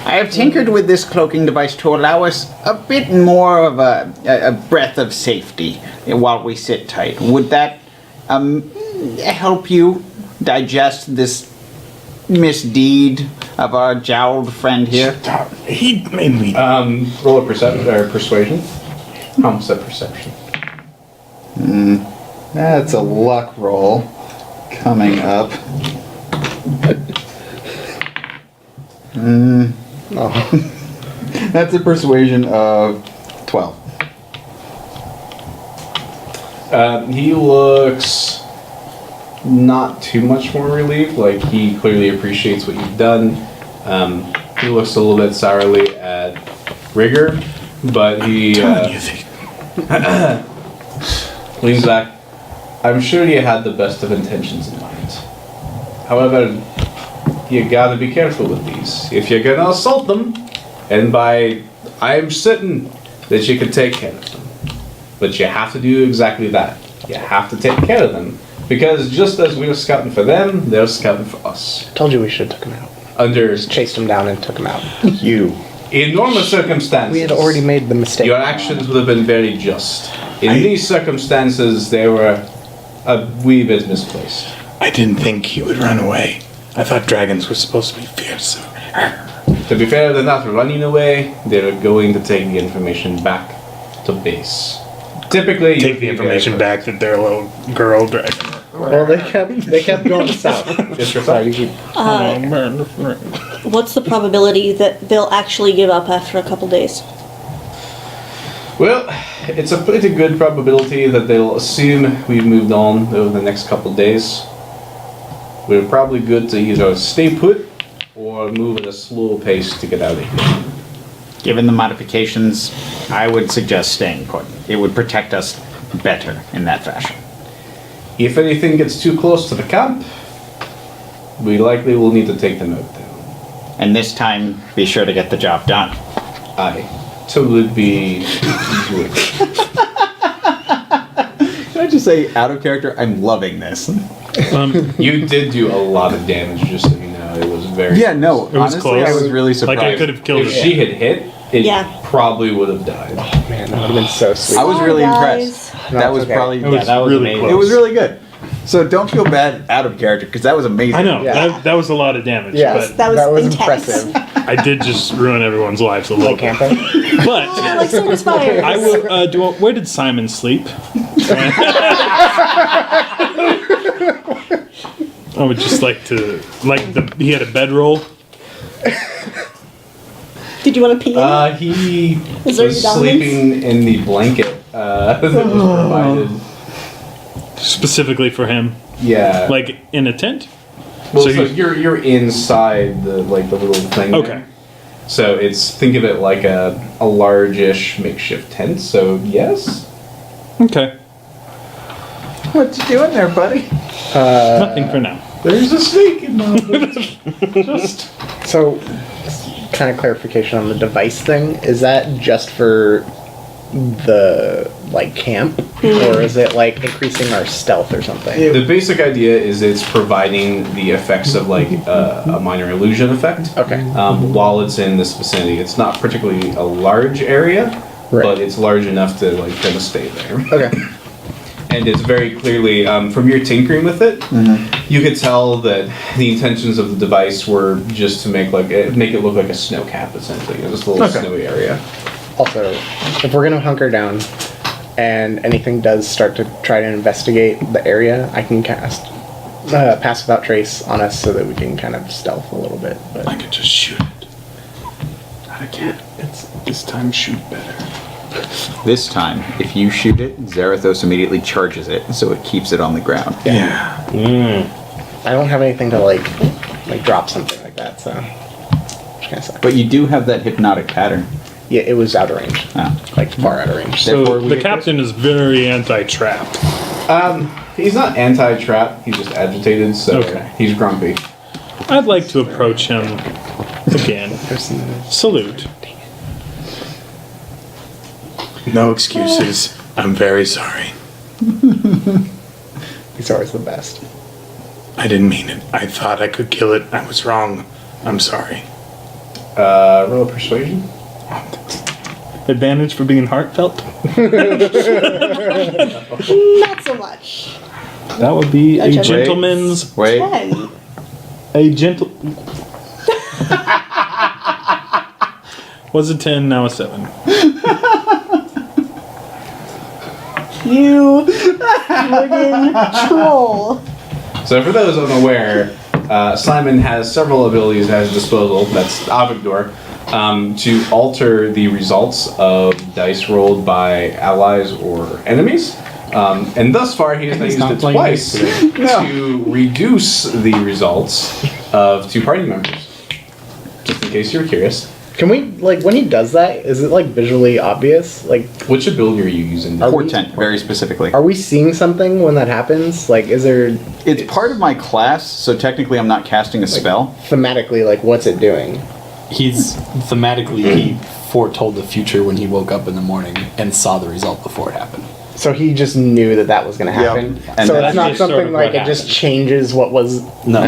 I have tinkered with this cloaking device to allow us a bit more of a breath of safety while we sit tight. Would that help you digest this misdeed of our jowled friend here? He made me. Roll a perception or persuasion. Almost said perception. That's a luck roll coming up. That's a persuasion of 12. He looks not too much more relieved. Like he clearly appreciates what you've done. He looks a little bit sourly at Rigor, but he leans back. I'm sure you had the best of intentions in mind. However, you gotta be careful with these. If you're gonna assault them, and I'm certain that you can take care of them. But you have to do exactly that. You have to take care of them. Because just as we were scouting for them, they're scouting for us. Told you we should have took him out. Under Chased him down and took him out. You. enormous circumstances, We had already made the mistake. your actions would have been very just. In these circumstances, they were a wee bit misplaced. I didn't think he would run away. I thought dragons were supposed to be fierce. To be fair, they're not running away. They're going to take the information back to base. Typically, Take the information back that they're a little girl dragon. Well, they kept going south. Just for Sorry, you keep. What's the probability that they'll actually give up after a couple days? Well, it's a pretty good probability that they'll assume we've moved on over the next couple of days. We're probably good to either stay put or move at a slow pace to get out of here. Given the modifications, I would suggest staying put. It would protect us better in that fashion. If anything gets too close to the camp, we likely will need to take them out then. And this time, be sure to get the job done. Aye. So would be good. Can I just say, out of character, I'm loving this. You did do a lot of damage, just so you know. It was very Yeah, no, It was honestly, close. I was really surprised. Like I could have killed If it. she had hit, it Yeah. probably would have died. Man, that would have been so sweet. I was really Sorry, impressed. No, That it's was okay. probably It was that was really amazing. it was really good. So don't feel bad out of character because that was amazing. I know Yeah. that was a lot of damage. Yeah, but That was intense. impressive. I did just ruin everyone's lives a little Like bit. camping. But Oh, like Sword's Fire. I will. Where did Simon sleep? I would just like to he had a bedroll. Did you want to pee? He Is there was your dominance? sleeping in the blanket that was provided. Specifically for him, Yeah. like in a tent. well, so so you- you're inside the little thing. Okay. there. So think of it like a large-ish makeshift tent. So yes. Okay, What you doing there, buddy? nothing for now. There's a snake in my Just So, kind of clarification on the device thing. Is that just for the camp, or is it like increasing our stealth or something? the basic idea is it's providing the effects of a minor illusion effect. Okay. While it's in this vicinity, it's not particularly a large area, Right. but it's large enough to kind of stay there. Okay. And it's very clearly from your tinkering with it, you could tell that the intentions of the device were just to make it look like a snow cap, essentially. Just a little Okay. snowy area. Also, if we're gonna hunker down and anything does start to try to investigate the area, I can cast Pass Without Trace on us so that we can kind of stealth a little bit. I But could just shoot it. I can't. It's this time shoot better. This time, if you shoot it, Zarathos immediately charges it, so it keeps it on the ground. Yeah. I don't have anything to like drop something like that, so which kind of sucks. But you do have that hypnotic pattern. Yeah, it was out of range, Ah. like far out of range. So Therefore, we the get captain is very anti-trap. He's not anti-trap. He's just agitated, so Okay. he's grumpy. I'd like to approach him again. Salute. No excuses. I'm very sorry. He's always the best. I didn't mean it. I thought I could kill it. I was wrong. I'm sorry. Roll a persuasion. Advantage for being heartfelt? Not so much. That would be a Gotcha. gentleman's... Wait. 10. A gentle... Was a 10, now a 7. You friggin' troll. So for those unaware, Simon has several abilities at his disposal, that's Avigdor, to alter the results of dice rolled by allies or enemies. And thus far, he has not He's used not it playing twice to reduce the results of 2 party members. Just in case you're curious. Can we like when he does that? Is it like visually obvious? Like, Which ability are you using? Portent, very specifically. are we seeing something when that happens? Like, is there It's part of my class, so technically I'm not casting a spell. thematically like what's it doing? He's thematically, he foretold the future when he woke up in the morning and saw the result before it happened. So he just knew that that was going to happen. And So that's it's not just sort something of like what it just happened. changes what was. No.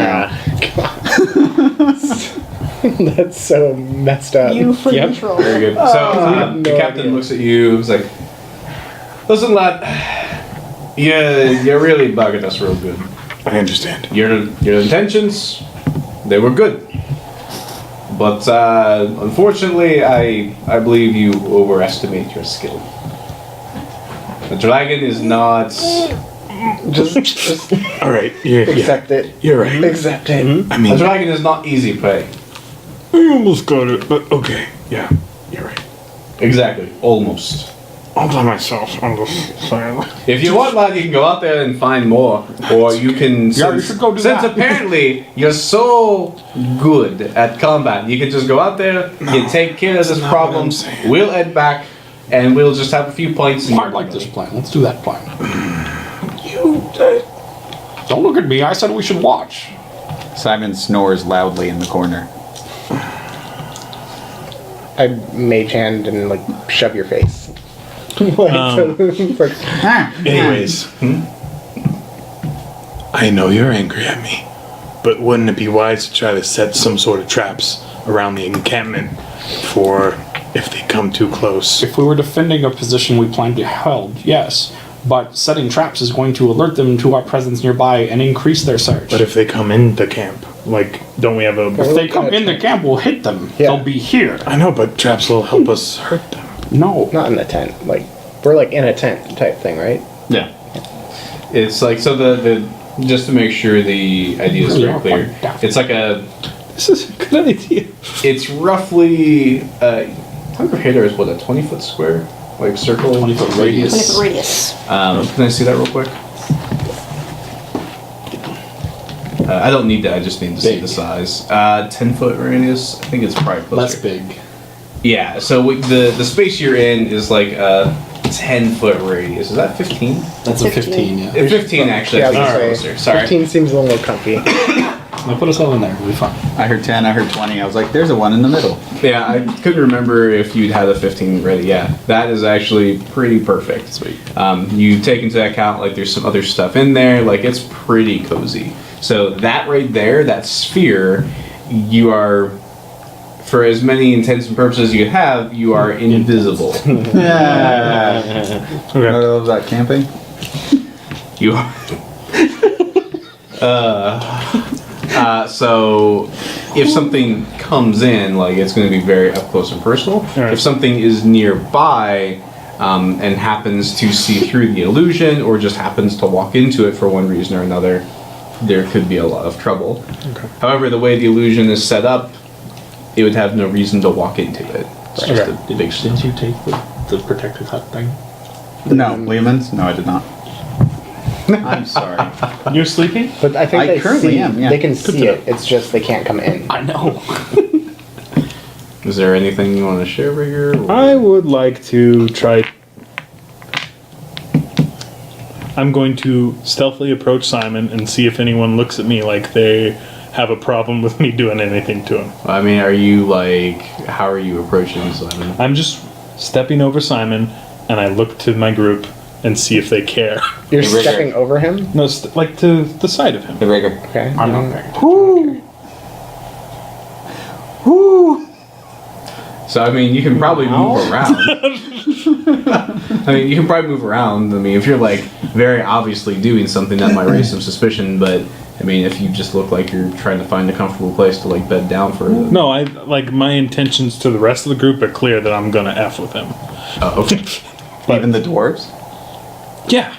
That's so messed up. You friggin' Yep. troll. Very good. So have the no captain idea. looks at you. He's like, "Listen, lad, you're really bugging us real good. I understand. Your intentions, they were good, but unfortunately, I believe you overestimate your skill. The dragon is not. just All right. Yeah. accept it. You're right. Accept it. I A mean, dragon is not easy prey. I almost got it, but okay. Yeah. You're right. Exactly, almost. All by myself. I'm just saying. If you want, lad, you can go out there and find more, or you can. Yeah, you should go do since that. apparently you're so good at combat, you can just go out there, you take care of this not problem. what I'm saying. We'll head back, and we'll just have a few points. I like this plan. Let's do that plan. Don't look at me. I said we should watch. Simon snores loudly in the corner. I mage hand and like shove your face. Like, Anyways, I know you're angry at me, but wouldn't it be wise to try to set some sort of traps around the encampment for if they come too close? If we were defending a position we planned to hold, yes. But setting traps is going to alert them to our presence nearby and increase their search. But if they come in the camp, Like, don't we have a... If they come in the camp, we'll hit them. Yeah. They'll be here. I know, but traps will help us hurt them. No. not in the tent. Like we're like in a tent type thing, right? Yeah. It's like so the just to make sure the idea is Really very are clear. quite daft. It's like a. This is a good idea. It's roughly. Hunger Hater is what, a 20-foot square, like circle. 20-foot radius. 20-foot radius. Can I see that real quick? I don't need that. I just need to see Big. the size. 10-foot radius. I think it's probably closer. That's big. Yeah. So the space you're in is like a 10-foot radius. Is that 15? That's a 15, yeah. 15 actually. Yeah, I I think was it's gonna closer. say, Sorry. 15 seems a little comfy. Now put us all in there. We'll be fine. I heard 10, I heard 20. I was like, there's a 1 in the middle. Yeah, I couldn't remember if you'd had a 15 ready. Yeah, that is actually pretty perfect. Sweet. You take into account like there's some other stuff in there. Like it's pretty cozy. So that right there, that sphere, you are, for as many intents and purposes you have, you are invisible. Yeah. Okay. What about camping? You are. So if something comes in, like it's going to be very up close and personal. right. If something is nearby and happens to see through the illusion, or just happens to walk into it for one reason or another, there could be a lot of trouble. Okay. However, the way the illusion is set up, it would have no reason to walk into it. It's just Okay. a big Didn't you take the the protective hut thing? No, Lehman's? No, I did not. I'm sorry. You're sleeping? But I think I they currently see, am, yeah. they can see it. It's just they can't come in. I know. Is there anything you want to share over here? or- I would like to try. I'm going to stealthily approach Simon and see if anyone looks at me like they have a problem with me doing anything to him. I mean, are you like? How are you approaching Simon? I'm just stepping over Simon, and I look to my group and see if they care. You're Hey, Rigger. stepping over him? No, like to the side of him. The rigger. Okay. I'm not paying attention. Woo! Woo! So I mean, you can probably move around. I mean, you can probably move around. I mean, if you're like very obviously doing something that might raise some suspicion, but I mean, if you just look like you're trying to find a comfortable place to like bed down for. No, I like my intentions to the rest of the group are clear that I'm gonna F with him. Oh, okay. Even the dwarves? Yeah.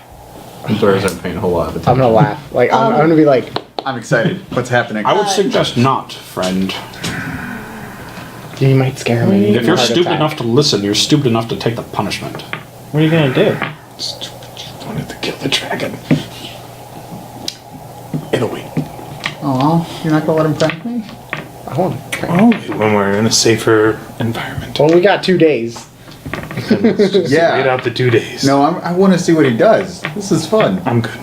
Dwarves aren't paying a whole lot of attention. I'm gonna laugh. Like I'm gonna be like, I'm excited. What's happening? I would suggest not, friend. you might scare me. If you're Heart stupid attack. enough to listen, you're stupid enough to take the punishment. What are you gonna do? Just wanted to kill the dragon. It'll wait. Aw, you're not gonna let him prank me? Oh, Only when we're in a safer environment. well, we got 2 days. Yeah. Wait out the 2 days. No, I want to see what he does. This is fun. I'm good.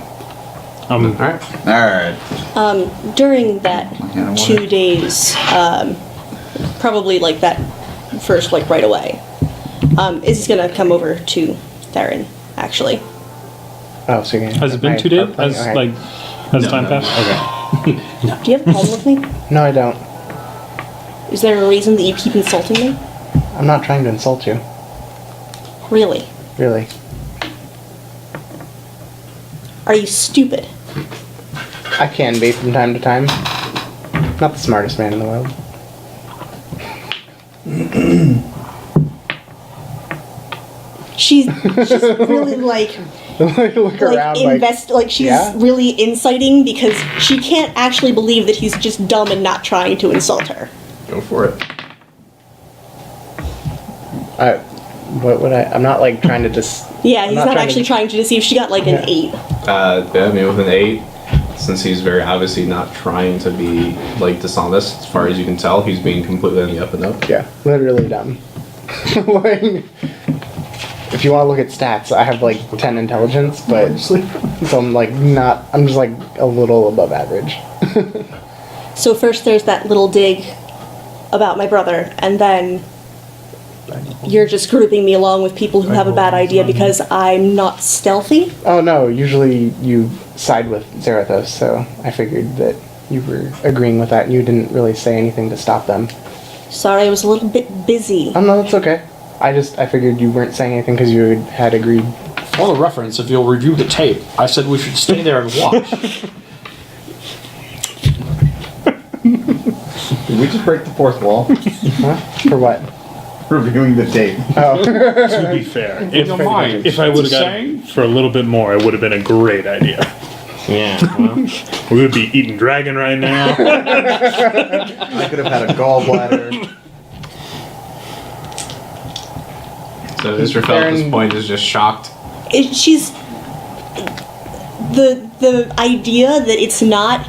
All right. Alright. During that Yeah, I 2 days, probably like that first, like right away, Izzy's gonna come over to Theron, actually. Oh, so you're gonna Has it been my 2 days? part playing? Has Okay. like has No, time no. passed? Okay. Do you have a problem with me? No, I don't. Is there a reason that you keep insulting me? I'm not trying to insult you. Really? Really. Are you stupid? I can be from time to time. Not the smartest man in the world. She's really like Look around like she's yeah? really inciting because she can't actually believe that he's just dumb and not trying to insult her. Go for it. what would I'm not like trying to just. Yeah, I'm he's not not trying actually to- trying to deceive. She got like an Yeah. 8. Yeah, I mean, with an 8, since he's very obviously not trying to be like dishonest, as far as you can tell, he's being completely on the up and up. Yeah, literally dumb. Like, if you want to look at stats, I have like 10 intelligence, but so I'm like not. I'm just like a little above average. So first there's that little dig about my brother, and then you're just grouping me along with people who have a bad idea because I'm not stealthy. Oh no, usually you side with Zarathos, so I figured that you were agreeing with that and you didn't really say anything to stop them. Sorry, I was a little bit busy. Oh no, that's okay. I figured you weren't saying anything because you had agreed. For the reference, if you'll review the tape, I said we should stay there and watch. Did we just break the fourth wall? Huh? For what? Reviewing the tape. To be fair, Your mind. if I would have got Saying? it for a little bit more, it would have been a great idea. Yeah. Well, We would be eating dragon right now. I could have had a gallbladder. So Israfel at this point is just shocked. She's the idea that it's not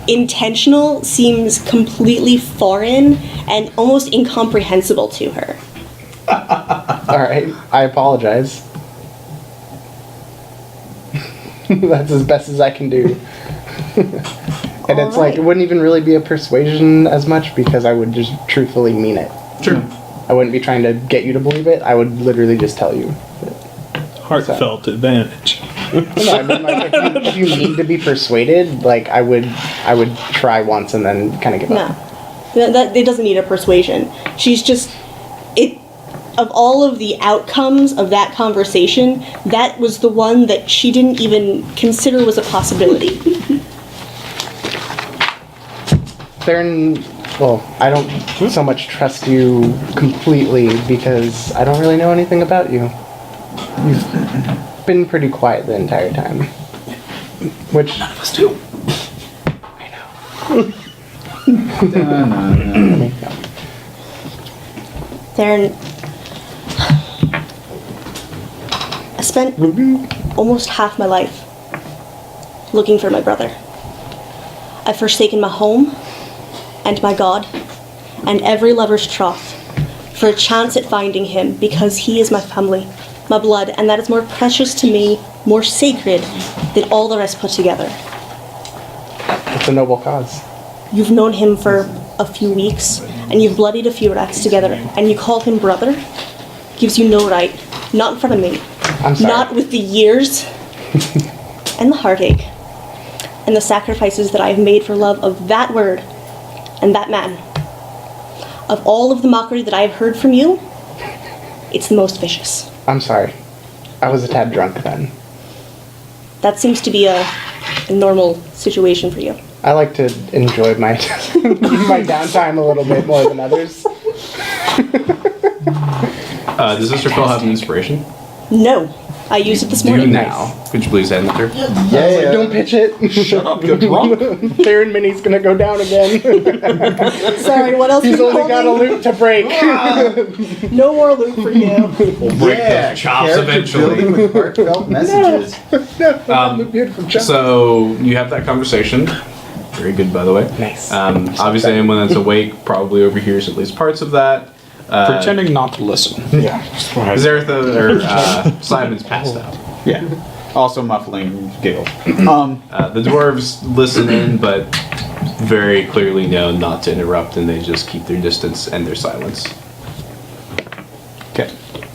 intentional seems completely foreign and almost incomprehensible to her. Alright, I apologize. That's as best as I can do. And it's like, it wouldn't even really be a persuasion as much because I would just truthfully mean it. Sure. I wouldn't be trying to get you to believe it. I would literally just tell you. Heartfelt advantage. No, I mean, like, if you need to be persuaded, like, I would try once and then kind of give No, up. that it doesn't need a persuasion. She's just it. Of all of the outcomes of that conversation, that was the one that she didn't even consider was a possibility. Theron, well, I don't so much trust you completely because I don't really know anything about you. You've been pretty quiet the entire time. Which none of us do. I know. I mean, no. Theron, spent almost half my life looking for my brother. I've forsaken my home and my God and every lover's troth for a chance at finding him because he is my family, my blood, and that is more precious to me, more sacred than all the rest put together. It's a noble cause. You've known him for a few weeks, and you've bloodied a few rats together, and you call him brother? Gives you no right. Not in front of me. I'm sorry. Not with the years, and the heartache, and the sacrifices that I have made for love of that word and that man. Of all of the mockery that I have heard from you, it's the most vicious. I'm sorry. I was a tad drunk then. That seems to be a normal situation for you. I like to enjoy my my downtime a little bit more than others. Does Mr. Phil have an inspiration? No, I used it this Do morning. now. Could you please hand it to her? Yeah, don't pitch it. Shut up, you're drunk. Theron Minnie's gonna go down again. Sorry, what else? He's can you only call got a me? loot to break. No more loot for you. We'll break those chops character eventually. building with heartfelt messages. So you have that conversation. Very good, by the way. Nice. Obviously, anyone that's awake probably overhears at least parts of that. Pretending not to listen. Yeah. Zaretha or Simon's passed out. Yeah. Also muffling giggle. The dwarves listen in, but very clearly know not to interrupt, and they just keep their distance and their silence. Okay.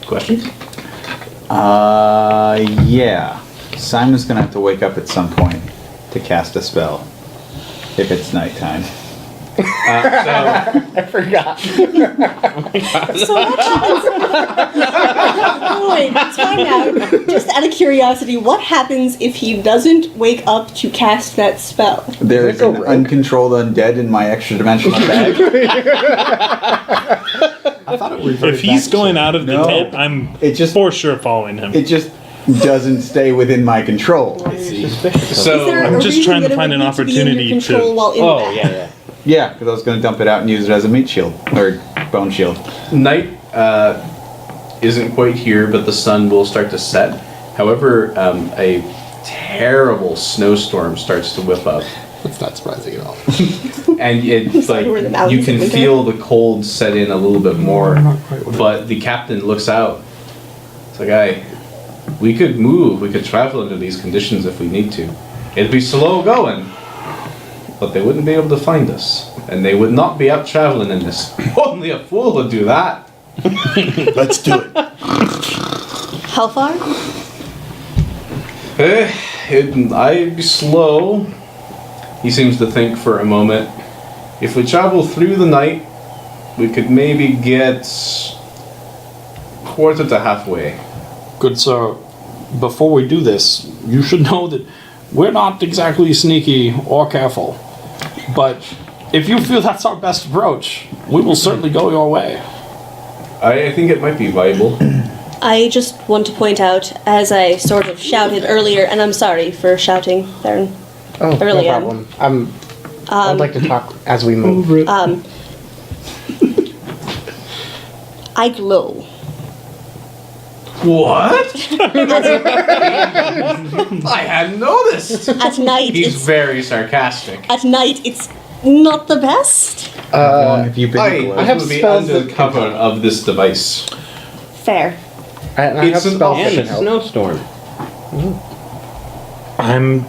Questions? Yeah. Simon's gonna have to wake up at some point to cast a spell. If it's nighttime. I forgot. So what happens? Wait, time out. Just out of curiosity, what happens if he doesn't wake up to cast that spell? There's an uncontrolled undead in my extra dimensional bag. I thought it reverted If he's back going to- out of the No. tent, I'm It just- for sure following him. It just doesn't stay within my control. Is there So a I'm just reason trying to that it find would an need to be in your opportunity control to- while in Oh, the bag? yeah. Yeah, because I was going to dump it out and use it as a meat shield. Or bone shield. night isn't quite here, but the sun will start to set. However, a terrible snowstorm starts to whip up. That's not surprising at all. And it's like We're in the you mountains can in winter. feel the cold set in a little bit more. But the captain looks out. It's like, we could move, we could travel under these conditions if we need to. It'd be slow going, but they wouldn't be able to find us. And they would not be out traveling in this. Only a fool would do that. Let's do it. How far? I'd be slow. He seems to think for a moment. If we travel through the night, we could maybe get quarter to halfway. Good sir, before we do this, you should know that we're not exactly sneaky or careful. But if you feel that's our best approach, we will certainly go your way. I think it might be viable. I just want to point out, as I sort of shouted earlier, and I'm sorry for shouting, Theron. Oh, no Early on. problem. I'd like to talk as we move. I glow. What? I hadn't noticed. At night, He's it's very sarcastic. at night it's not the best. How long have you been I glowing? have will be spells under that the cover of this device. Fair. I have It's an spells that And can a help. snowstorm. I'm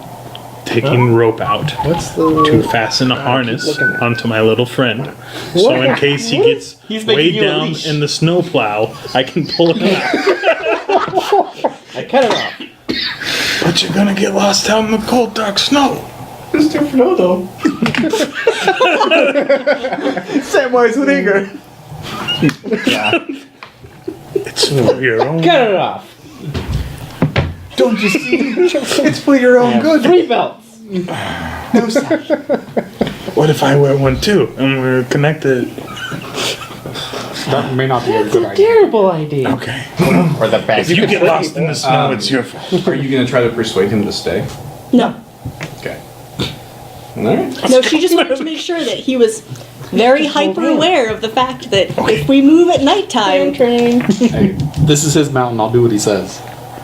taking rope out What's the to fasten a harness looking at- onto my little friend. So in case he gets He's making way you a down leash. in the snowplow, I can pull him out. I cut it off. But you're gonna get lost out in the cold, dark snow. Mr. Frodo. Samwise Rhaegar. It's for your own. Cut it off. Don't you see? It's for your own good. 3 belts. No, sir. What if I wear one too and we're connected? That may not be a good idea. Terrible idea. Okay. Or the best. If you get lost in the snow, it's your fault. Are you going to try to persuade him to stay? No. Okay. Alright. No, she just wanted to make sure that he was very hyper aware of the fact that if we move at nighttime, Hey, this is his mountain. I'll do what he says.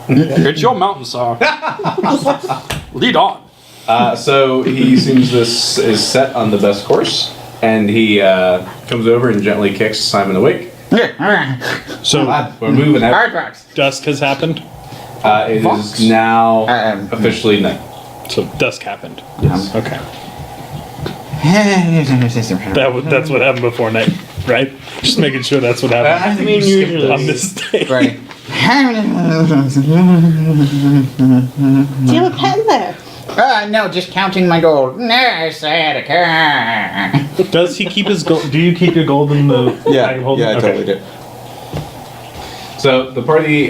It's your mountain, sir. Lead on. So he assumes this is set on the best course, and he comes over and gently kicks Simon awake. So We're moving out. Hard rocks. dusk has happened. It is now officially night. So dusk happened. Yes. Okay. That's what happened before night, right? Just making sure that's what happened. I mean, usually On this day. Right. Do you have a pen there? No, just counting my gold. Yes, I had a car. Does he keep his gold? Do you keep your gold in the bag of Yeah, holding? I totally do. So the party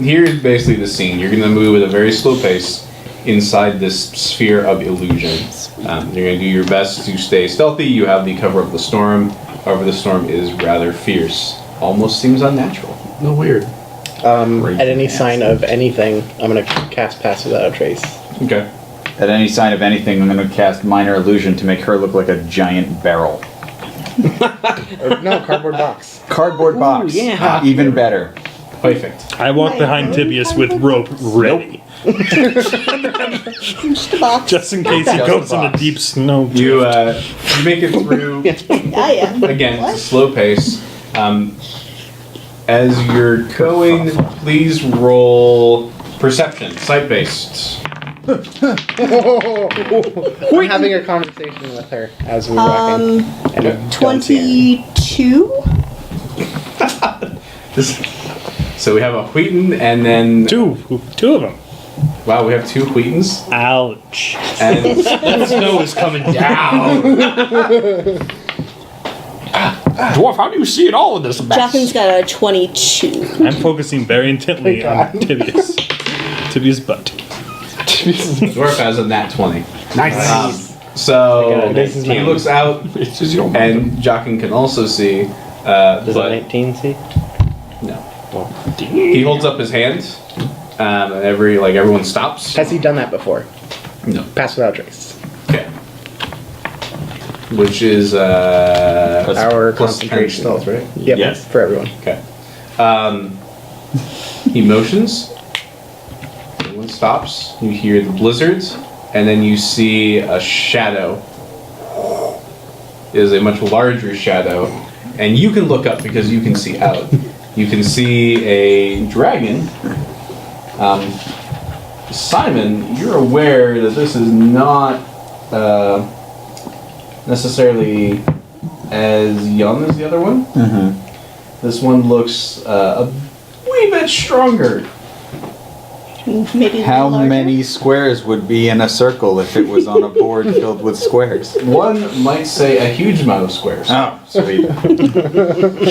here is basically the scene. You're going to move at a very slow pace inside this sphere of illusions. You're going to do your best to stay stealthy. You have the cover of the storm. However, the storm is rather fierce. Almost seems unnatural. No, weird. At any sign of anything, I'm gonna cast Pass Without a Trace. Okay. At any sign of anything, I'm going to cast Minor Illusion to make her look like a giant barrel. Or, no, cardboard box. Cardboard box. yeah. Even better. Perfect. I walk behind Tibius with rope ready, Just a box. just in case he Just goes a in a box. deep snow. You make it through. Yeah. Again, it's a slow pace. As you're going, please roll perception, sight-based. I'm having a conversation with her as we walk in. And I don't see her. 22? So we have a Wheaton and then... Two of them. Wow, we have two Wheatons. Ouch. And Snow is coming down. Dwarf, how do you see it all in this mess? Jockin's got a 22. I'm focusing very intently on Tibius. Tibius' butt. Dwarf has a nat 20. Nice. So This is he mine. looks out, This is your and Jockin can also see, Does a but 19 see? no. He holds up his hand, and everyone stops. Has he done that before? No. Pass Without a Trace. Okay. Which is Our plus concentration 10 spells, right? Yep. Yes. For everyone. Okay. Emotions. Everyone stops. You hear the blizzards, and then you see a shadow. It is a much larger shadow, and you can look up because you can see out. You can see a dragon. Simon, you're aware that this is not necessarily as young as the other one. Mm-hmm. This one looks a wee bit stronger. Maybe a How little larger. many squares would be in a circle if it was on a board filled with squares? One might say a huge amount of squares. Oh, sweet.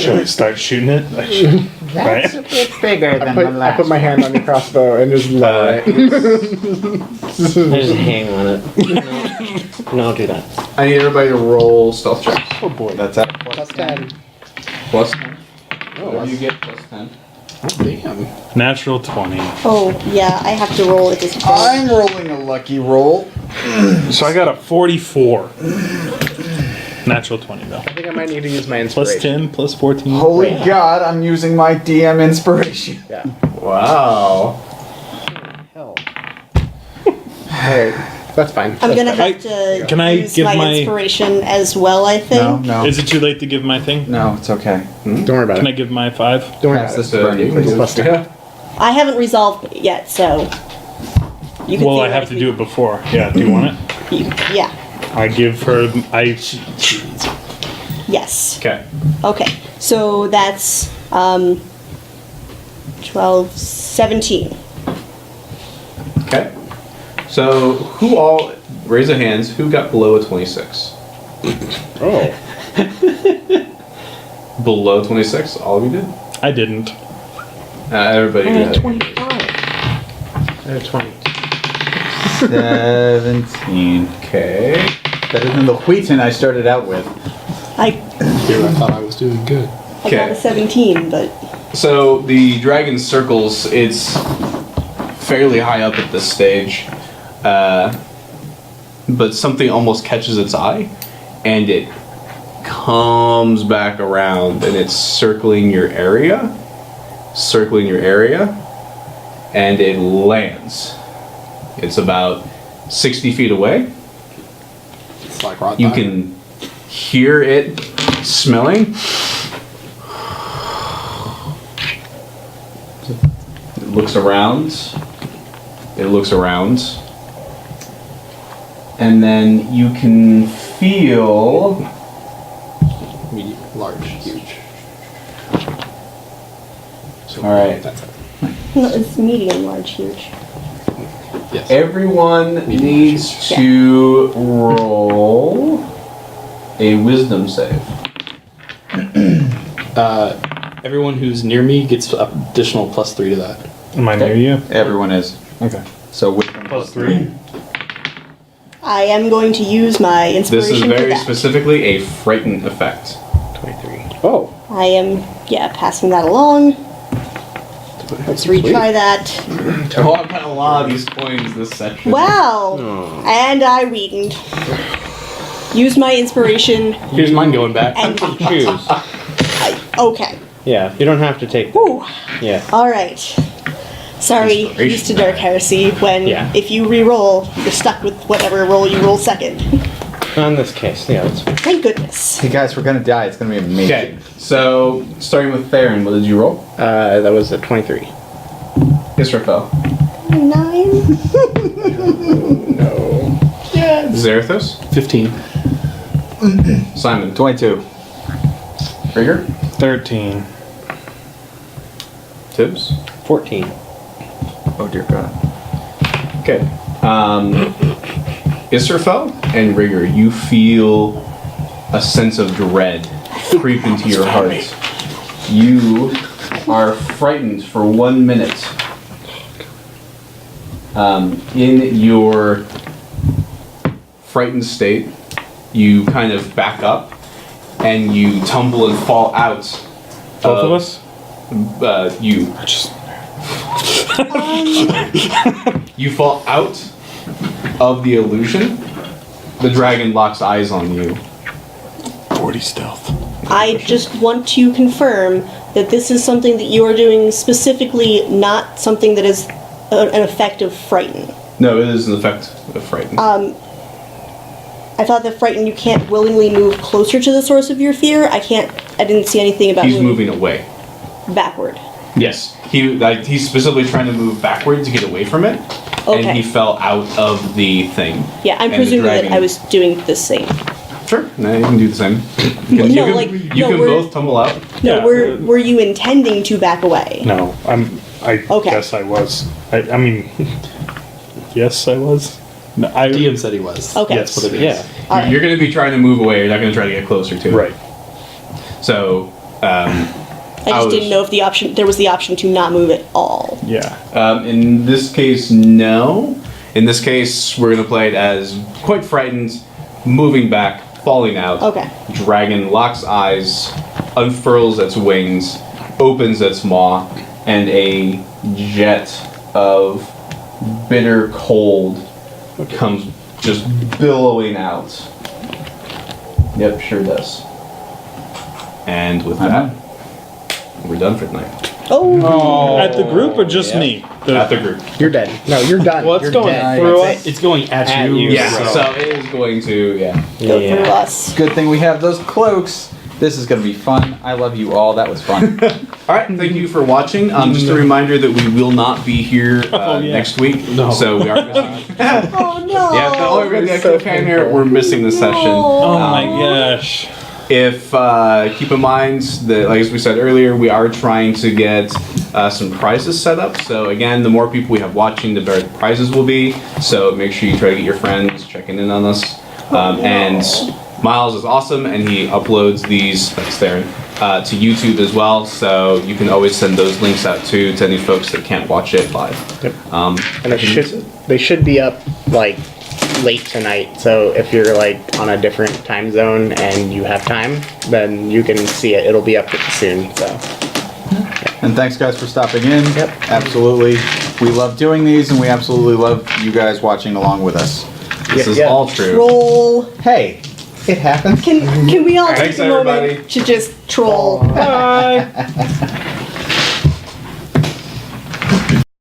Should I start shooting it? That's a bit bigger than the I last. put my hand on your crossbow and just lower it. I just hang on it. No, don't do that. I need everybody to roll stealth checks. Oh boy. That's at Plus 10. Plus 10. What do you get? Plus 10. Damn. Natural 20. Oh, yeah, I have to roll at disadvantage. I'm rolling a lucky roll. So I got a 44. Natural 20 though. I think I might need to use my Plus inspiration. 10, plus 14. Holy God, I'm using my DM inspiration. Yeah. Wow. Hell. Alright. That's fine. I'm gonna That's have to Can I use give my my- inspiration as well, I think. No. Is it too late to give my thing? No, it's okay. fine. Don't worry about Can I it. give my 5? Don't worry Pass about this it. to Bernie, you can please. do Plus it. 10. Yeah. I haven't resolved it yet, so. You could Well, I have to do it before. Yeah, do you want it? Yeah. I give her. Yes. Okay. Okay. So that's 12, 17. Okay. So who all raise their hands? Who got below a 26? Oh. Below 26? All of you did. I didn't. Everybody did. 25. I have 20. 17. Okay. Better than the Wheaton I started out with. I Here, I thought I was doing good. I got a 17, but So the dragon circles. It's fairly high up at this stage, but something almost catches its eye, and it comes back around, and it's circling your area, and it lands. It's about 60 feet away. It's like right You there. can hear it smelling. It looks around. It looks around. And then you can feel. Medium, large, huge. So, Alright. That's it. No, it's medium, large, huge. Yes. Everyone needs to roll a wisdom save. Everyone who's near me gets additional +3 to that. Am I near you? Everyone is. Okay. So wisdom +3. I am going to use my This inspiration is for very that. specifically a frightened effect. 23. Oh. I am, passing that along. Let's retry that. Oh, I've got a lot of these coins this section. Wow! And I weakened. Use my inspiration Here's mine going back. and Choose. okay. Yeah, you don't have to take. Whew. Yeah. Alright. Sorry, Inspiration. used to Dark Heresy when Yeah. if you re-roll, you're stuck with whatever roll you roll second. Not in this case. Yeah, that's fine. Thank goodness. Hey guys, we're gonna die. It's gonna be amazing. Okay, so starting with Theron, what did you roll? That was a 23. Israfel. 9? Zarathos. 15. Simon. 22. Trigger. 13. Tibbs. 14. Oh dear God. Okay. Israfel and Rigger, you feel a sense of dread creep into your heart. You are frightened for 1 minute. In your frightened state, you kind of back up and you tumble and fall out. Both of us? You. You fall out of the illusion. The dragon locks eyes on you. 40 stealth. I just want to confirm that this is something that you are doing specifically, not something that is an effect of frighten. No, it is an effect of frighten. I thought that frighten you can't willingly move closer to the source of your fear. I didn't see anything about He's moving away. backward. Yes, he's specifically trying to move backward to get away from it, Okay. and he fell out of the thing. Yeah, I'm And the presuming that dragon- I was doing the same. Sure, no, you can do the same. You No, can, like, you no, can we're- both tumble out. No, Yeah. were you intending to back away? No, I Okay. guess I was. I mean, yes, I was. No, I DM said he was. Okay. Yes, That's what it is. Yeah. All right. You're going to be trying to move away. You're not going to try to get closer to it. Right. So, I just was- didn't know if there was the option to not move at all. Yeah. in this case, no. In this case, we're going to play it as quite frightened, moving back, falling out. Okay. Dragon locks eyes, unfurls its wings, opens its maw, and a jet of bitter cold comes just billowing out. Yep, sure does. And with that, we're done for tonight. Oh. At the group or just yeah. me? At the group. You're dead. No, you're done. Well, it's You're going dead. through That's us. it. It's going at At you. you. Yeah, So- so it is going to, Go through Yeah. us. Good thing we have those cloaks. This is gonna be fun. I love you all. That was fun. All right, thank you for watching. Just a reminder that we will not be here Oh, yeah. next week, so we are missing. Oh no. Yeah, no, we're gonna so cliffhanger. We're missing the session. Oh my gosh. If keep in mind that, like as we said earlier, we are trying to get some prizes set up. So again, the more people we have watching, the better the prizes will be. So make sure you try to get your friends checking in on us. And Miles is awesome, and he uploads these. Thanks, Theron. To YouTube as well. So you can always send those links out to any folks that can't watch it live. Yep. And And they should be up like late tonight. So if you're like on a different time zone and you have time, then you can see it. It'll be up soon. So And thanks, guys, for stopping in. Yep. Absolutely. We love doing these, and we absolutely love you guys watching along with us. this is yeah. all true. Troll. Hey, it happens. Can we all Thanks, take a moment everybody. to just troll? Bye.